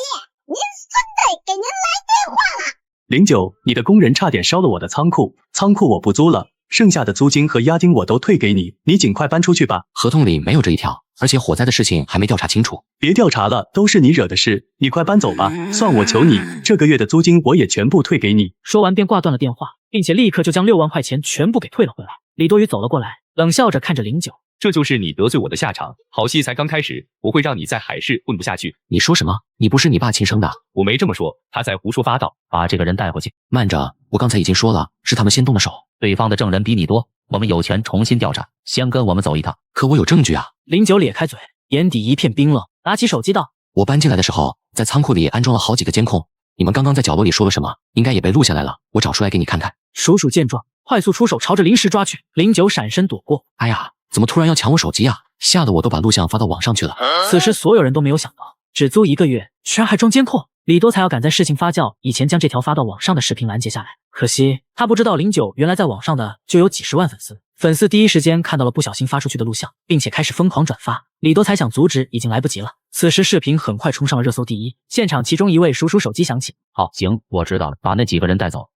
您孙子给您来电话了。09，你的工人差点烧了我的仓库，仓库我不租了。剩下的租金和押金我都退给你，你尽快搬出去吧。合同里没有这一条，而且火灾的事情还没调查清楚。别调查了，都是你惹的事，你快搬走吧。算我求你，这个月的租金我也全部退给你。说完便挂断了电话，并且立刻就将6万块钱全部给退了回来。李多余走了过来，冷笑着看着09。这就是你得罪我的下场。好戏才刚开始，我会让你在海市混不下去。你说什么？你不是你爸亲生的？我没这么说，他在胡说八道。把这个人带回去。慢着，我刚才已经说了，是他们先动的手。对方的证人比你多，我们有权重新调查。先跟我们走一趟。可我有证据啊！09咧开嘴，眼底一片冰冷，拿起手机道：“我搬进来的时候，在仓库里安装了好几个监控，你们刚刚在角落里说了什么？应该也被录下来了，我找出来给你看看。鼠鼠见状，快速出手朝着灵石抓去。09闪身躲过。哎呀，怎么突然要抢我手机啊？吓得我都把录像发到网上去了。此时所有人都没有想到，只租1个月，居然还装监控。李多才要赶在事情发酵以前将这条发到网上的视频拦截下来。可惜他不知道09原来在网上的就有几10万粉丝，粉丝第一时间看到了不小心发出去的录像，并且开始疯狂转发。李多才想阻止已经来不及了。此时视频很快冲上了热搜第一，现场其中一位鼠鼠手机响起。好，行，我知道了，把那几个人带走。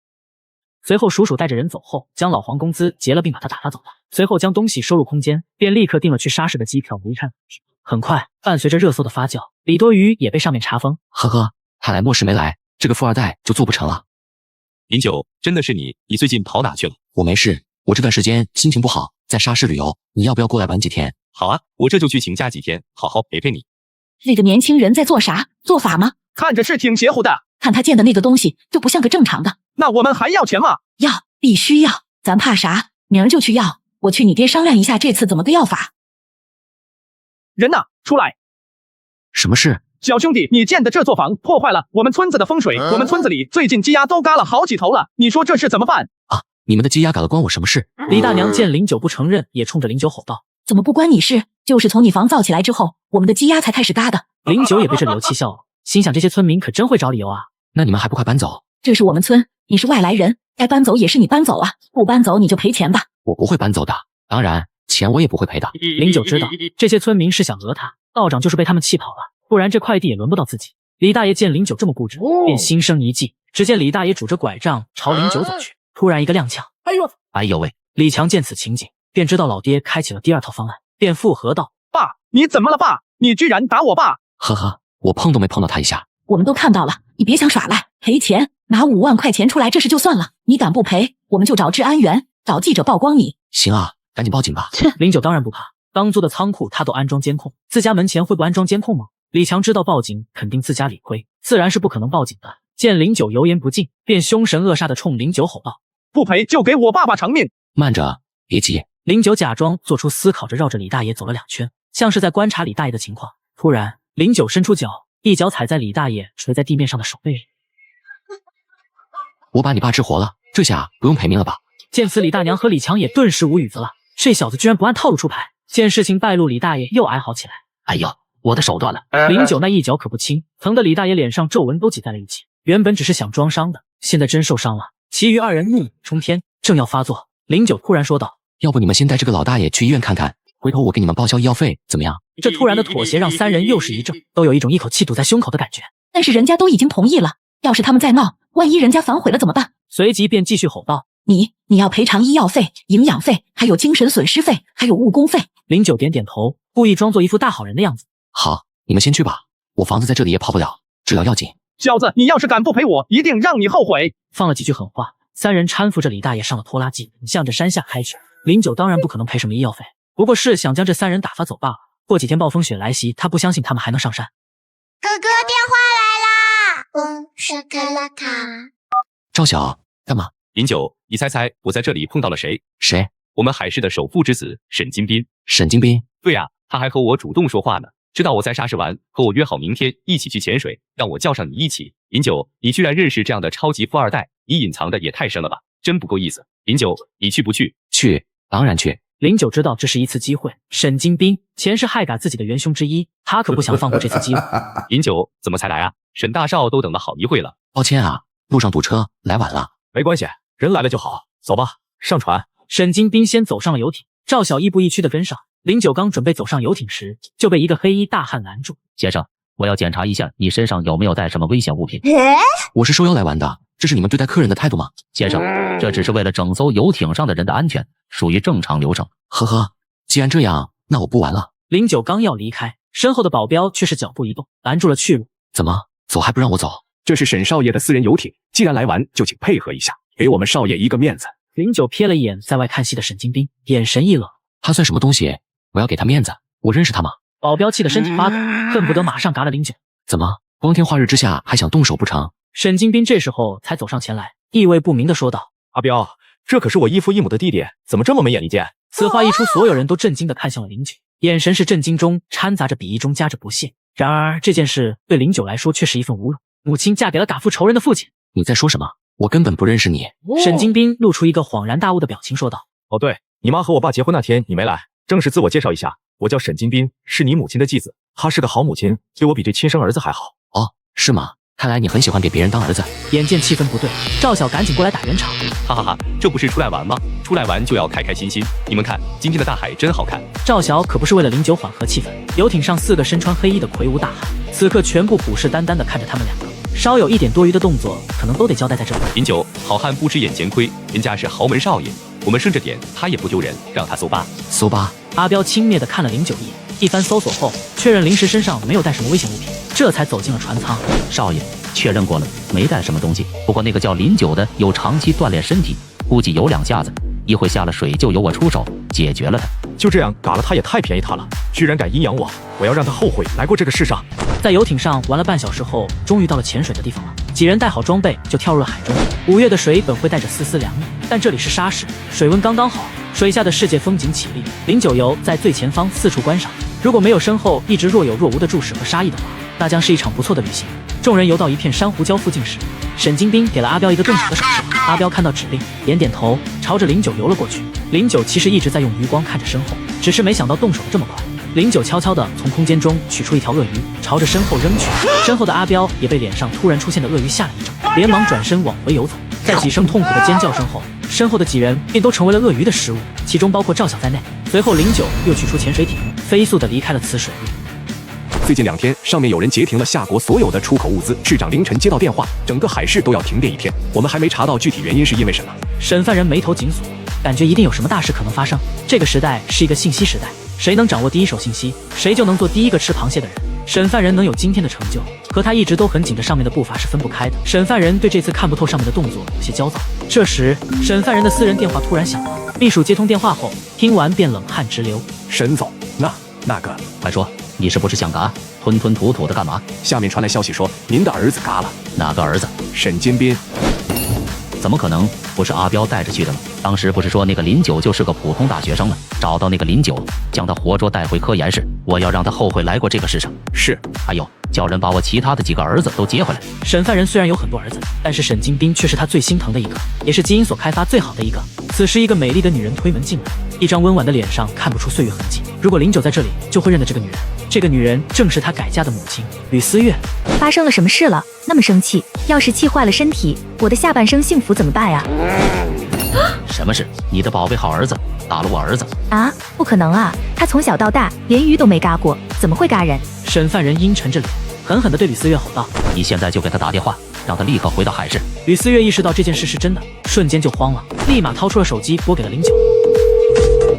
随后鼠鼠带着人走后，将老黄工资结了并把他打发走了。随后将东西收入空间，便立刻订了去沙市的机票离开。很快，伴随着热搜的发酵，李多余也被上面查封。呵呵，看来末世没来，这个富二代就做不成了。09，真的是你？你最近跑哪去了？我没事，我这段时间心情不好，在沙市旅游，你要不要过来玩几天？好啊，我这就去请假几天，好好陪陪你。那个年轻人在做啥？做法吗？看着是挺邪乎的，看他见的那个东西就不像个正常的。那我们还要钱吗？要，必须要，咱怕啥？明儿就去要。我去你爹商量一下这次怎么个要法。人呢？出来！什么事？小兄弟，你建的这座房破坏了我们村子的风水，我们村子里最近鸡鸭都嘎了好几头了，你说这事怎么办？啊，你们的鸡鸭嘎了关我什么事？李大娘见09不承认，也冲着09吼道：怎么不关你事？就是从你房造起来之后，我们的鸡鸭才开始嘎的。09也被这理由气笑了，心想这些村民可真会找理由啊。那你们还不快搬走？这是我们村，你是外来人，该搬走也是你搬走啊，不搬走你就赔钱吧。我不会搬走的，当然钱我也不会赔的。09知道这些村民是想讹他，道长就是被他们气跑了，不然这块地也轮不到自己。李大爷见09这么固执，便心生一计。只见李大爷拄着拐杖朝09走去，突然一个踉跄，哎呦喂！李强见此情景，便知道老爹开启了第二套方案，便附和道：爸，你怎么了爸？你居然打我爸！呵呵，我碰都没碰到他一下。我们都看到了，你别想耍赖，赔钱，拿5万块钱出来，这事就算了。你敢不赔，我们就找治安员，找记者曝光你。行啊，赶紧报警吧。09当然不怕，刚租的仓库他都安装监控，自家门前会不安装监控吗？李强知道报警肯定自家理亏，自然是不可能报警的。见09油盐不进，便凶神恶煞地冲09吼道：不赔就给我爸爸偿命！慢着，别急。09假装做出思考着，绕着李大爷走了2圈，像是在观察李大爷的情况。突然09伸出脚，一脚踩在李大爷垂在地面上的手背上。我把你爸治活了，这下不用赔命了吧？见此，李大娘和李强也顿时无语子了，这小子居然不按套路出牌。见事情败露，李大爷又哀嚎起来：哎呦，我的手断了！09那一脚可不轻，疼得李大爷脸上皱纹都挤在了一起。原本只是想装伤的，现在真受伤了。其余2人怒冲天，正要发作，09突然说道：要不你们先带这个老大爷去医院看看，回头我给你们报销医药费，怎么样？这突然的妥协让3人又是一怔，都有一种一口气堵在胸口的感觉。但是人家都已经同意了，要是他们再闹，万一人家反悔了怎么办？随即便继续吼道：你要赔偿医药费、营养费，还有精神损失费，还有误工费。09点点头，故意装作一副大好人的样子。好，你们先去吧，我房子在这里也跑不了，治疗要紧。小子，你要是敢不赔我，一定让你后悔！放了几句狠话，3人搀扶着李大爷上了拖拉机，向着山下开去。09当然不可能赔什么医药费，不过是想将这3人打发走罢了。过几天暴风雪来袭，他不相信他们还能上山。哥哥，电话来啦！沙卡拉卡。赵晓，干嘛？09，你猜猜我在这里碰到了谁？谁？我们海市的首富之子沈金斌。沈金斌？对呀，他还和我主动说话呢，知道我在沙市玩，和我约好明天一起去潜水，让我叫上你一起。09，你居然认识这样的超级富二代，你隐藏的也太深了吧，真不够意思。09，你去不去？去，当然去。09知道这是一次机会，沈金斌前世害嘎自己的元凶之一，他可不想放过这次机会。09，怎么才来啊？沈大少都等了好一会了。抱歉啊，路上堵车，来晚了。没关系，人来了就好。走吧，上船。沈金斌先走上了游艇，赵晓亦步亦趋的跟上。09刚准备走上游艇时，就被一个黑衣大汉拦住。先生，我要检查一下你身上有没有带什么危险物品。我是受邀来玩的，这是你们对待客人的态度吗？先生，这只是为了整艘游艇上的人的安全，属于正常流程。呵呵，既然这样，那我不玩了。09刚要离开，身后的保镖却是脚步一动，拦住了去路。怎么，走还不让我走？这是沈少爷的私人游艇，既然来玩，就请配合一下，给我们少爷一个面子。09瞥了一眼在外看戏的沈金斌，眼神一冷。他算什么东西？我要给他面子。我认识他吗？保镖气得身体发抖，恨不得马上嘎了09。怎么，光天化日之下还想动手不成？沈金斌这时候才走上前来，意味不明的说道：阿彪，这可是我异父异母的弟弟，怎么这么没眼力见？此话一出，所有人都震惊的看向了09，眼神是震惊中掺杂着鄙夷中夹着不屑。然而这件事对09来说却是一份侮辱。母亲嫁给了嘎父仇人的父亲。你在说什么？我根本不认识你。沈金斌露出一个恍然大悟的表情，说道：“哦，对，你妈和我爸结婚那天你没来。正式自我介绍一下，我叫沈金斌，是你母亲的继子。她是个好母亲，对我比这亲生儿子还好。”哦，是吗？看来你很喜欢给别人当儿子。眼见气氛不对，赵晓赶紧过来打圆场。哈哈哈，这不是出来玩吗？出来玩就要开开心心。你们看，今天的大海真好看。赵晓可不是为了09缓和气氛，游艇上4个身穿黑衣的魁梧大汉，此刻全部虎视眈眈地看着他们两个，稍有一点多余的动作，可能都得交代在这里。09，好汉不吃眼前亏，人家是豪门少爷，我们顺着点，他也不丢人，让他搜吧。搜吧。阿彪轻蔑地看了09一眼，一番搜索后，确认临时身上没有带什么危险物品，这才走进了船舱。少爷，确认过了，没带什么东西。不过那个叫09的有长期锻炼身体，估计有2下子，一会下了水就由我出手解决了他。就这样嘎了他也太便宜他了，居然敢阴阳我，我要让他后悔来过这个世上。在游艇上玩了半小时后，终于到了潜水的地方了。几人带好装备就跳入了海中。5月的水本会带着丝丝凉意，但这里是沙市，水温刚刚好，水下的世界风景绮丽。09游在最前方四处观赏，如果没有身后一直若有若无的注视和杀意的话，那将是一场不错的旅行。众人游到一片珊瑚礁附近时，沈金兵给了阿彪一个动手的手势。阿彪看到指令，点点头，朝着09游了过去。09其实一直在用余光看着身后，只是没想到动手的这么快。09悄悄地从空间中取出一条鳄鱼，朝着身后扔去。身后的阿彪也被脸上突然出现的鳄鱼吓了一跳，连忙转身往回游走。在几声痛苦的尖叫声后，身后的几人便都成为了鳄鱼的食物，其中包括赵晓在内。随后09又取出潜水艇，飞速地离开了此水域。最近2天，上面有人截停了夏国所有的出口物资。市长凌晨接到电话，整个海市都要停电1天。我们还没查到具体原因是因为什么。审犯人眉头紧锁，感觉一定有什么大事可能发生。这个时代是一个信息时代，谁能掌握第一手信息，谁就能做第一个吃螃蟹的人。审犯人能有今天的成就，和他一直都很紧着上面的步伐是分不开的。审犯人对这次看不透上面的动作有些焦躁。这时，审犯人的私人电话突然响了。秘书接通电话后，听完便冷汗直流。沈总，那个，快说，你是不是想嘎？吞吞吐吐的干嘛？下面传来消息说您的儿子嘎了。哪个儿子？沈金斌。怎么可能？不是阿彪带着去的吗？当时不是说那个09就是个普通大学生吗？找到那个09，将他活捉带回科研室，我要让他后悔来过这个世上。是。还有，叫人把我其他的几个儿子都接回来。审犯人虽然有很多儿子，但是沈金斌却是他最心疼的一个，也是基因所开发最好的一个。此时，一个美丽的女人推门进来，一张温婉的脸上看不出岁月痕迹。如果09在这里，就会认得这个女人。这个女人正是他改嫁的母亲吕思月。发生了什么事了？那么生气？要是气坏了身体，我的下半生幸福怎么办呀？什么事？你的宝贝好儿子打了我儿子啊？不可能啊！他从小到大连鱼都没嘎过，怎么会嘎人？审犯人阴沉着脸，狠狠地对吕思月吼道：“你现在就给他打电话，让他立刻回到海市。”吕思月意识到这件事是真的，瞬间就慌了，立马掏出了手机拨给了09。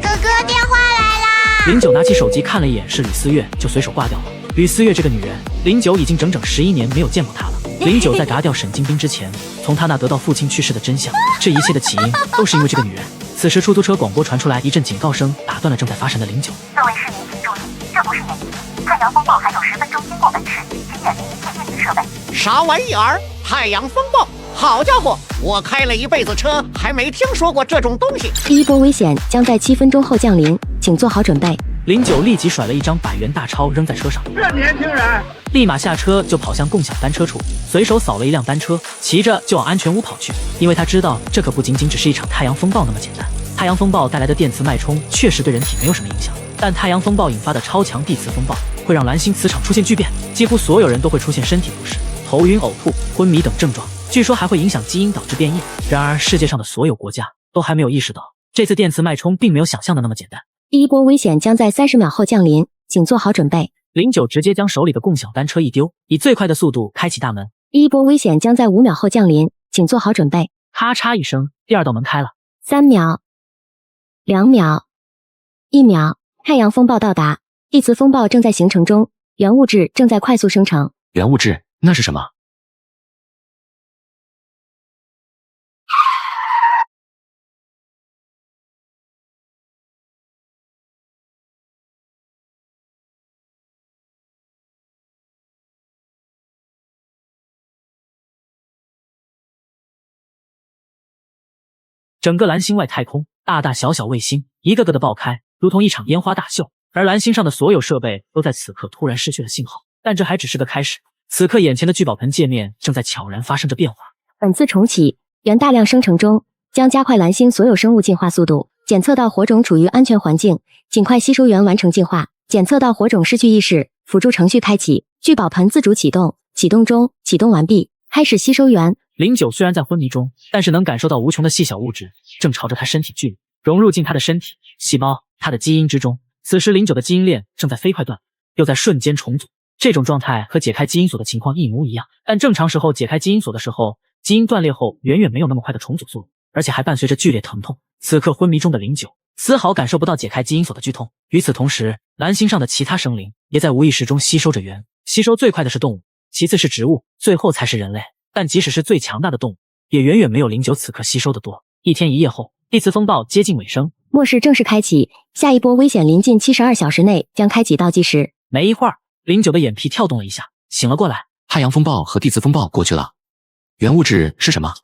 哥哥，电话来啦！09拿起手机看了一眼是吕思月，就随手挂掉了。吕思月这个女人，09已经整整11年没有见过她了。09在嘎掉沈金兵之前，从他那得到父亲去世的真相，这一切的起因都是因为这个女人。此时出租车广播传出来一阵警告声，打断了正在发闪的09。各位市民请注意，这不是演习，太阳风暴还有10分钟经过本市，请远离一切电子设备。啥玩意儿？太阳风暴？好家伙，我开了一辈子车，还没听说过这种东西。第一波危险将在7分钟后降临，请做好准备。09立即甩了一张100元大钞扔在车上，这年轻人立马下车就跑向共享单车处，随手扫了一辆单车，骑着就往安全屋跑去。因为他知道这可不仅仅只是一场太阳风暴那么简单。太阳风暴带来的电磁脉冲确实对人体没有什么影响，但太阳风暴引发的超强地磁风暴会让蓝星磁场出现巨变，几乎所有人都会出现身体不适、头晕、呕吐、昏迷等症状，据说还会影响基因导致变异。然而世界上的所有国家都还没有意识到，这次电磁脉冲并没有想象的那么简单。第一波危险将在30秒后降临，请做好准备。09直接将手里的共享单车一丢，以最快的速度开启大门。第一波危险将在5秒后降临，请做好准备。咔嚓一声，第2道门开了。3秒、2秒、1秒，太阳风暴到达，地磁风暴正在形成中，原物质正在快速生成。原物质？那是什么？整个蓝星外太空，大大小小卫星一个个的爆开，如同一场烟花大秀。而蓝星上的所有设备都在此刻突然失去了信号，但这还只是个开始。此刻眼前的聚宝盆界面正在悄然发生着变化。本次重启原大量生成中，将加快蓝星所有生物进化速度。检测到火种处于安全环境，尽快吸收源完成进化。检测到火种失去意识，辅助程序开启。聚宝盆自主启动，启动中，启动完毕，开始吸收源。09虽然在昏迷中，但是能感受到无穷的细小物质正朝着他身体聚拢，融入进他的身体、细胞、他的基因之中。此时09的基因链正在飞快断，又在瞬间重组。这种状态和解开基因锁的情况一模一样，但正常时候解开基因锁的时候，基因断裂后远远没有那么快的重组速度，而且还伴随着剧烈疼痛。此刻昏迷中的09丝毫感受不到解开基因锁的剧痛。与此同时，蓝星上的其他生灵也在无意识中吸收着源。吸收最快的是动物，其次是植物，最后才是人类。但即使是最强大的动物，也远远没有09此刻吸收的多。一天一夜后，地磁风暴接近尾声，末世正式开启，下一波危险临近72小时内将开启倒计时。没一会儿，09的眼皮跳动了一下，醒了过来。太阳风暴和地磁风暴过去了，原物质是什么？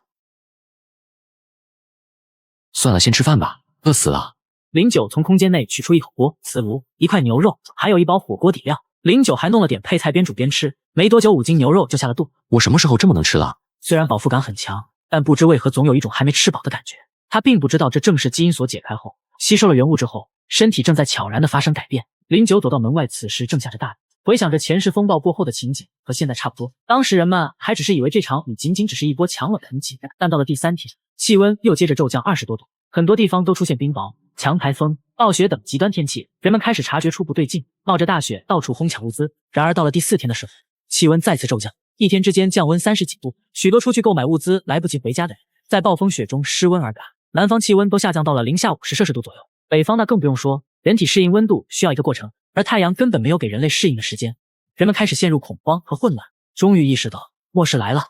算了，先吃饭吧，饿死了。09从空间内取出一口锅、磁炉、一块牛肉，还有一包火锅底料。09还弄了点配菜，边煮边吃。没多久，5斤牛肉就下了肚。我什么时候这么能吃了？虽然饱腹感很强，但不知为何总有一种还没吃饱的感觉。他并不知道这正是基因锁解开后，吸收了原物质后，身体正在悄然地发生改变。09走到门外，此时正下着大雨，回想着前世风暴过后的情景，和现在差不多。当时人们还只是以为这场雨仅仅只是一波强冷天气，但到了第3天，气温又接着骤降20多度，很多地方都出现冰雹、强台风、暴雪等极端天气。人们开始察觉出不对劲，冒着大雪到处哄抢物资。然而到了第4天的时候，气温再次骤降，一天之间降温30几度，许多出去购买物资来不及回家的人，在暴风雪中失温而感。南方气温都下降到了零下50摄氏度左右，北方那更不用说。人体适应温度需要一个过程，而太阳根本没有给人类适应的时间。人们开始陷入恐慌和混乱，终于意识到末世来了。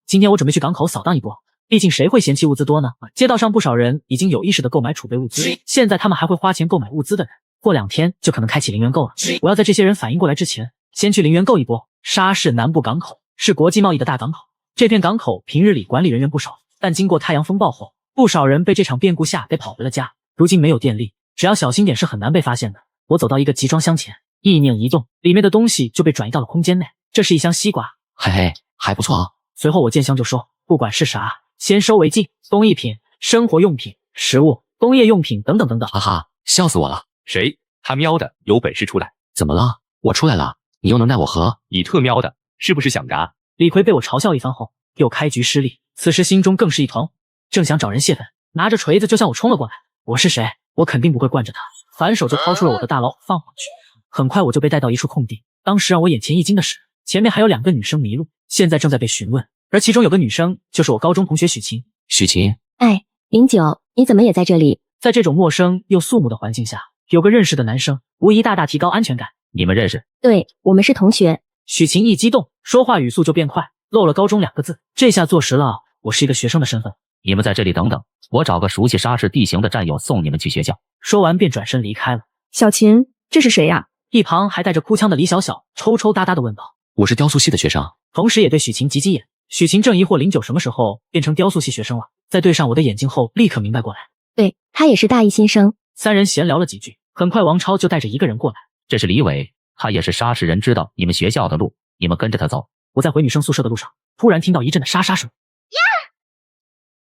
今天我准备去港口扫荡一波，毕竟谁会嫌弃物资多呢？街道上不少人已经有意识地购买储备物资，现在他们还会花钱购买物资的人，过2天就可能开启零元购了。我要在这些人反应过来之前，先去零元购一波。沙市南部港口是国际贸易的大港口，这片港口平日里管理人员不少，但经过太阳风暴后，不少人被这场变故吓得跑回了家。如今没有电力，只要小心点是很难被发现的。我走到一个集装箱前，意念一动，里面的东西就被转移到了空间内。这是一箱西瓜，嘿嘿，还不错啊。随后我见箱就收，不管是啥，先收为敬。工艺品、生活用品、食物、工业用品等等等等。哈哈，笑死我了。谁？他喵的，有本事出来！怎么了？我出来了，你又能奈我何？你特喵的，是不是想嘎？李逵被我嘲笑一番后，又开局失利，此时心中更是一团，正想找人泄愤，拿着锤子就向我冲了过来。我是谁？我肯定不会惯着他，反手就掏出了我的大老虎放回去。很快我就被带到一处空地，当时让我眼前一惊的是，前面还有2个女生迷路，现在正在被询问，而其中有个女生就是我高中同学许晴。许晴，哎，09，你怎么也在这里？在这种陌生又肃穆的环境下，有个认识的男生，无疑大大提高安全感。你们认识？对，我们是同学。许晴一激动，说话语速就变快，漏了高中2个字，这下坐实了我是一个学生的身份。你们在这里等等，我找个熟悉沙市地形的战友送你们去学校。说完便转身离开了。小琴，这是谁呀？一旁还带着哭腔的李小小抽抽搭搭的问道。我是雕塑系的学生，同时也对许晴挤挤眼。许晴正疑惑09什么时候变成雕塑系学生了，在对上我的眼睛后立刻明白过来。对，他也是大一新生。3人闲聊了几句，很快王超就带着1个人过来。这是李伟，他也是沙市人，知道你们学校的路，你们跟着他走。我在回女生宿舍的路上，突然听到一阵的沙沙声。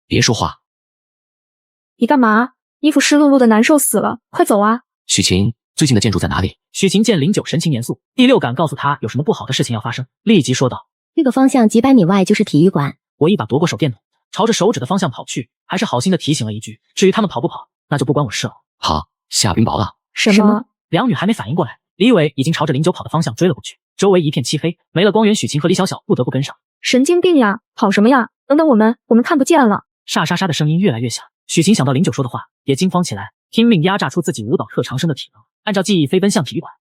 别说话。你干嘛？衣服湿漉漉的，难受死了，快走啊！许晴，最近的建筑在哪里？许晴见09神情严肃，第6感告诉他有什么不好的事情要发生，立即说道：这个方向几百米外就是体育馆。我一把夺过手电筒，朝着手指的方向跑去，还是好心的提醒了一句，至于他们跑不跑，那就不关我事了。好，下冰雹了。什么？2女还没反应过来，李伟已经朝着09跑的方向追了过去，周围一片漆黑，没了光源，许晴和李小小不得不跟上。神经病呀，跑什么呀？等等我们看不见了。沙沙沙的声音越来越响，许晴想到09说的话，也惊慌起来，拼命压榨出自己舞蹈特长生的体能，按照记忆飞奔向体育馆。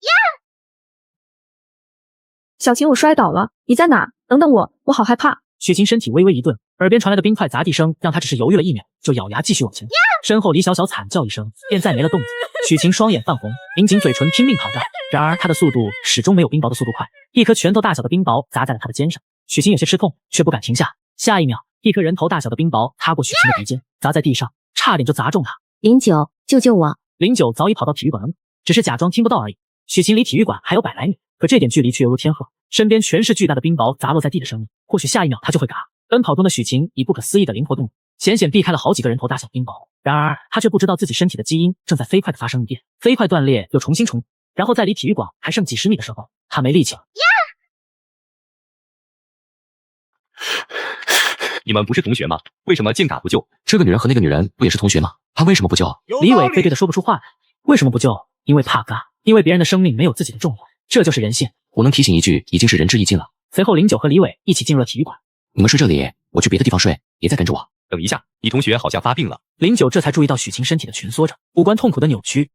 小晴，我摔倒了，你在哪？等等我好害怕。许晴身体微微一顿，耳边传来的冰块砸地声让她只是犹豫了1秒，就咬牙继续往前。身后李小小惨叫一声，便再没了动静。许晴双眼泛红，抿紧嘴唇拼命讨债，然而她的速度始终没有冰雹的速度快，一颗拳头大小的冰雹砸在了她的肩上。许晴有些吃痛，却不敢停下。下一秒，一颗人头大小的冰雹踏过许晴的鼻尖，砸在地上，差点就砸中她。09，救救我！ 09早已跑到体育馆门口，只是假装听不到而已。许晴离体育馆还有100来米，可这点距离却犹如天鹤，身边全是巨大的冰雹砸落在地的声音，或许下一秒他就会嘎。奔跑中的许晴以不可思议的灵活动作，险险避开了好几个人头大小冰雹。然而他却不知道自己身体的基因正在飞快地发生异变，飞快断裂又重新重组，然后在离体育馆还剩几十米的时候，他没力气了。你们不是同学吗？为什么见嘎不救？这个女人和那个女人不也是同学吗？她为什么不救？李伟被对得说不出话来。为什么不救？因为怕嘎，因为别人的生命没有自己的重要，这就是人性。我能提醒一句，已经是仁至义尽了。随后林九和李伟一起进入了体育馆。你们睡这里，我去别的地方睡，别再跟着我。等一下，你同学好像发病了。林九这才注意到许晴身体的蜷缩着，五官痛苦的扭曲，